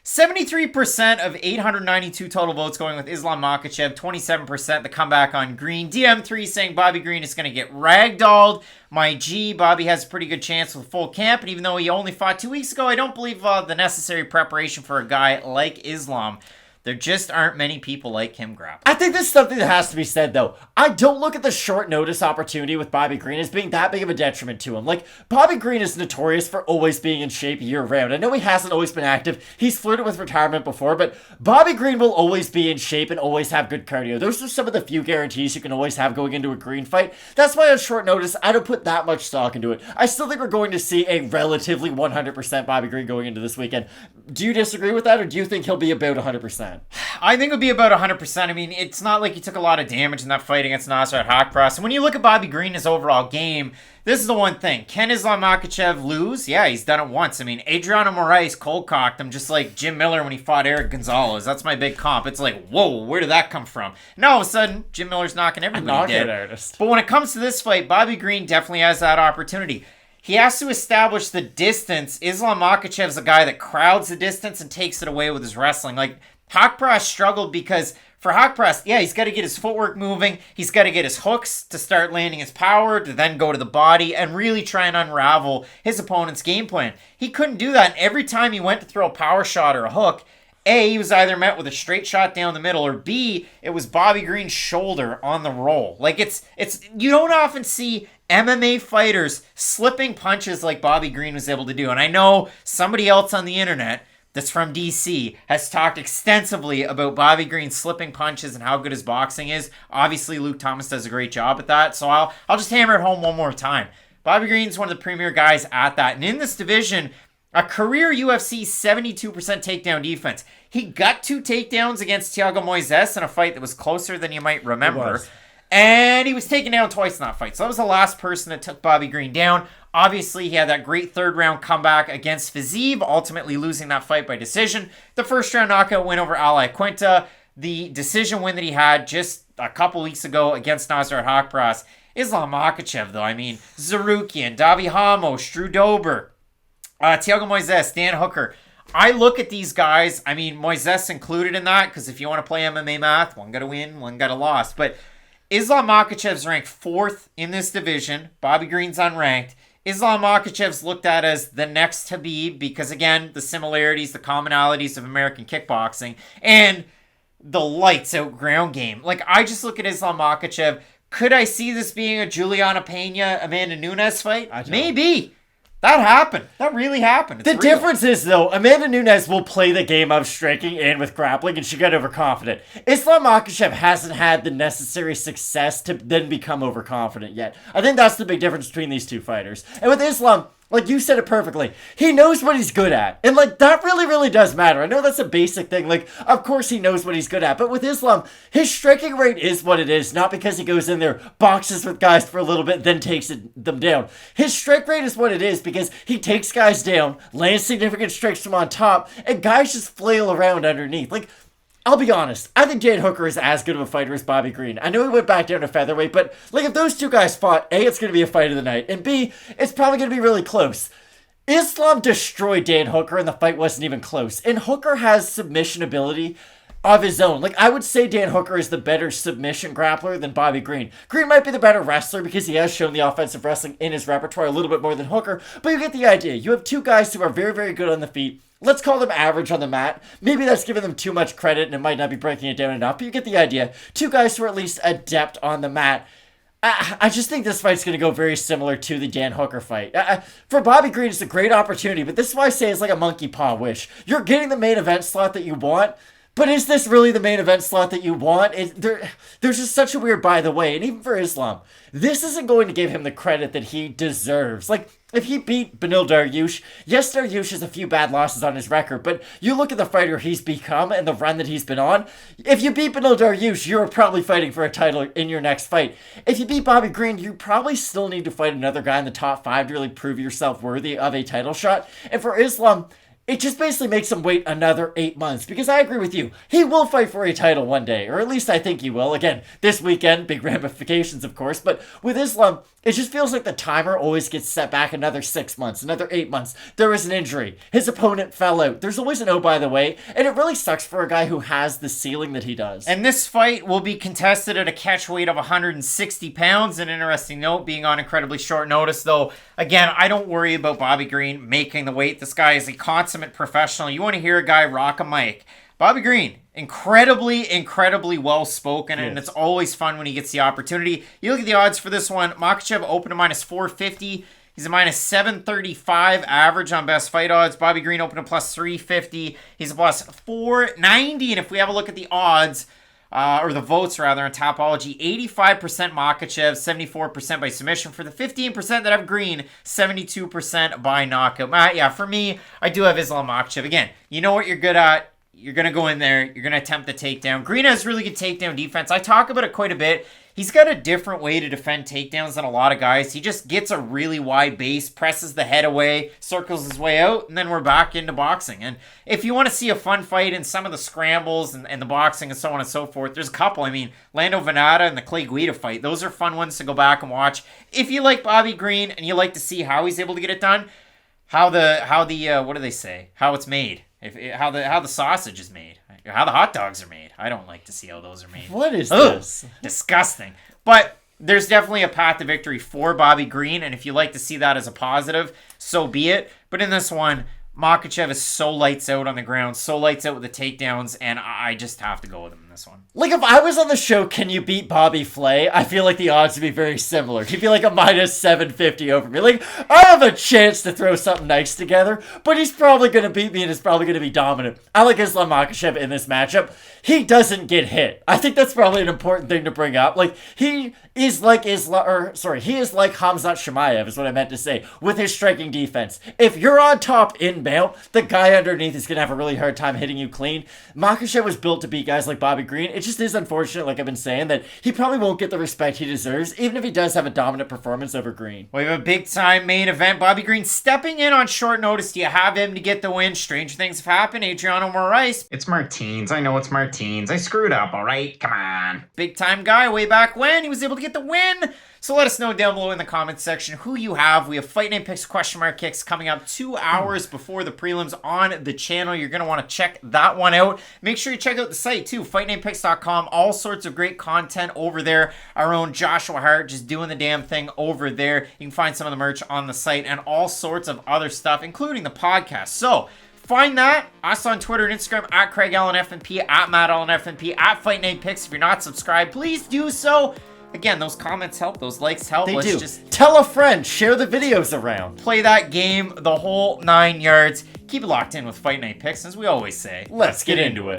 73% of 892 total votes going with Islam Makhachev, 27% the comeback on Green. DM3 saying Bobby Green is going to get ragdolled. My G, Bobby has a pretty good chance with full camp, and even though he only fought 2 weeks ago, I don't believe the necessary preparation for a guy like Islam. There just aren't many people like him grappling. I think there's something that has to be said, though. I don't look at the short notice opportunity with Bobby Green as being that big of a detriment to him. Like, Bobby Green is notorious for always being in shape year-round. I know he hasn't always been active. He's flirted with retirement before, but Bobby Green will always be in shape and always have good cardio. Those are some of the few guarantees you can always have going into a Green fight. That's why on short notice, I don't put that much stock into it. I still think we're going to see a relatively 100% Bobby Green going into this weekend. Do you disagree with that, or do you think he'll be about 100%? I think it would be about 100%. I mean, it's not like he took a lot of damage in that fight against Nasrat Haqparast. And when you look at Bobby Green, his overall game, this is the one thing. Can Islam Makhachev lose? Yeah, he's done it once. I mean, Adriano Moraes cold-cocked him just like Jim Miller when he fought Eric Gonzalez. That's my big comp. It's like, whoa, where did that come from? And all of a sudden, Jim Miller's knocking everybody dead. Artist. But when it comes to this fight, Bobby Green definitely has that opportunity. He has to establish the distance. Islam Makhachev's a guy that crowds the distance and takes it away with his wrestling. Like, Haqparast struggled because for Haqparast, yeah, he's got to get his footwork moving. He's got to get his hooks to start landing his power, to then go to the body and really try and unravel his opponent's game plan. He couldn't do that. And every time he went to throw a power shot or a hook, A, he was either met with a straight shot down the middle, or B, it was Bobby Green's shoulder on the roll. Like, it's you don't often see MMA fighters slipping punches like Bobby Green was able to do. And I know somebody else on the internet that's from DC has talked extensively about Bobby Green slipping punches and how good his boxing is. Obviously, Luke Thomas does a great job at that, so I'll just hammer it home one more time. Bobby Green's one of the premier guys at that. And in this division, a career UFC 72% takedown defense. He got 2 takedowns against Thiago Moises in a fight that was closer than you might remember. And he was taken down twice in that fight. So that was the last person that took Bobby Green down. Obviously, he had that great third-round comeback against Fiziev, ultimately losing that fight by decision. The first-round knockout win over Ali Quinta. The decision win that he had just a couple weeks ago against Nasrat Haqparast. Islam Makhachev, though. I mean, Tsarukyan, Davi Hamos, Drew Dober, Thiago Moises, Dan Hooker. I look at these guys. I mean, Moises included in that, because if you want to play MMA math, one got to win, one got to lost. But Islam Makhachev's ranked 4th in this division. Bobby Green's unranked. Islam Makhachev's looked at as the next Khabib because, again, the similarities, the commonalities of American kickboxing, and the lights-out ground game. Like, I just look at Islam Makhachev. Could I see this being a Juliana Pena, Amanda Nunes fight? Maybe. That happened. That really happened. It's the real. difference is, though, Amanda Nunes will play the game of striking and with grappling, and she got overconfident. Islam Makhachev hasn't had the necessary success to then become overconfident yet. I think that's the big difference between these two fighters. And with Islam, like you said it perfectly, he knows what he's good at. And, like, that really, really does matter. I know that's a basic thing. Like, of course he knows what he's good at. But with Islam, his striking rate is what it is. Not because he goes in there, boxes with guys for a little bit, then takes them down. His strike rate is what it is because he takes guys down, lands significant strikes from on top, and guys just flail around underneath. Like, I'll be honest, I think Dan Hooker is as good of a fighter as Bobby Green. I know he went back down to featherweight, but like if those two guys fought, A, it's going to be a fight of the night, and B, it's probably going to be really close. Islam destroyed Dan Hooker and the fight wasn't even close. And Hooker has submission ability of his own. Like, I would say Dan Hooker is the better submission grappler than Bobby Green. Green might be the better wrestler because he has shown the offensive wrestling in his repertoire a little bit more than Hooker, but you get the idea. You have two guys who are very, very good on the feet. Let's call them average on the mat. Maybe that's giving them too much credit and it might not be breaking it down enough, but you get the idea. Two guys who are at least adept on the mat. I just think this fight's going to go very similar to the Dan Hooker fight. For Bobby Green, it's a great opportunity, but this is why I say it's like a monkey paw wish. You're getting the main event slot that you want, but is this really the main event slot that you want? There's just such a weird by the way, and even for Islam, this isn't going to give him the credit that he deserves. Like, if he beat Beneil Dariush, yes, Dariush has a few bad losses on his record, but you look at the fighter he's become and the run that he's been on. If you beat Beneil Dariush, you're probably fighting for a title in your next fight. If you beat Bobby Green, you probably still need to fight another guy in the top 5 to really prove yourself worthy of a title shot. And for Islam, it just basically makes him wait another 8 months, because I agree with you. He will fight for a title one day, or at least I think he will. Again, this weekend, big ramifications, of course, but with Islam, it just feels like the timer always gets set back another 6 months, another 8 months. There was an injury. His opponent fell out. There's always an oh, by the way, and it really sucks for a guy who has the ceiling that he does. And this fight will be contested at a catch weight of 160 pounds. An interesting note, being on incredibly short notice, though. Again, I don't worry about Bobby Green making the weight. This guy is a consummate professional. You want to hear a guy rock a mic. Bobby Green, incredibly well-spoken, and it's always fun when he gets the opportunity. You look at the odds for this one. Makhachev opened to minus 450. He's a minus 735 average on best fight odds. Bobby Green opened to plus 350. He's a plus 490, and if we have a look at the odds, or the votes rather, on Topology, 85% Makhachev, 74% by submission. For the 15% that have Green, 72% by knockout. Yeah, for me, I do have Islam Makhachev. Again, you know what you're good at. You're going to go in there. You're going to attempt the takedown. Green has really good takedown defense. I talk about it quite a bit. He's got a different way to defend takedowns than a lot of guys. He just gets a really wide base, presses the head away, circles his way out, and then we're back into boxing. And if you want to see a fun fight in some of the scrambles and the boxing and so on and so forth, there's a couple. I mean, Lando Venata and the Clay Guida fight. Those are fun ones to go back and watch. If you like Bobby Green and you like to see how he's able to get it done, how the what do they say? How it's made. How the sausage is made, how the hot dogs are made. I don't like to see how those are made. What is this? Disgusting. But there's definitely a path to victory for Bobby Green, and if you like to see that as a positive, so be it. But in this one, Makhachev is so lights out on the ground, so lights out with the takedowns, and I just have to go with him in this one. Like, if I was on the show, Can You Beat Bobby Flay? I feel like the odds would be very similar. He'd be like a minus 750 over me. Like, I have a chance to throw something nice together, but he's probably going to beat me and is probably going to be dominant. I like Islam Makhachev in this matchup. He doesn't get hit. I think that's probably an important thing to bring up. Like, he is like he is like Khamzat Chimaev, is what I meant to say, with his striking defense. If you're on top inbound, the guy underneath is going to have a really hard time hitting you clean. Makhachev was built to beat guys like Bobby Green. It just is unfortunate, like I've been saying, that he probably won't get the respect he deserves, even if he does have a dominant performance over Green. We have a big-time main event. Bobby Green stepping in on short notice. Do you have him to get the win? Stranger things have happened. Adriano Moraes. It's Martins. I know it's Martins. I screwed up, all right? Come on. Big-time guy way back when. He was able to get the win. So let us know down below in the comments section who you have. We have Fight Night Picks question mark kicks coming up 2 hours before the prelims on the channel. You're going to want to check that one out. Make sure you check out the site too, fightnightpicks.com. All sorts of great content over there. Our own Joshua Hart just doing the damn thing over there. You can find some of the merch on the site and all sorts of other stuff, including the podcast. So find that, us on Twitter and Instagram, at Craig Allen FNP, at Matt Allen FNP, at Fight Night Picks. If you're not subscribed, please do so. Again, those comments help, those likes help. They Let's do. Just tell a friend, share the videos around. Play that game the whole 9 yards. Keep it locked in with Fight Night Picks, as we always say. Let's get into it.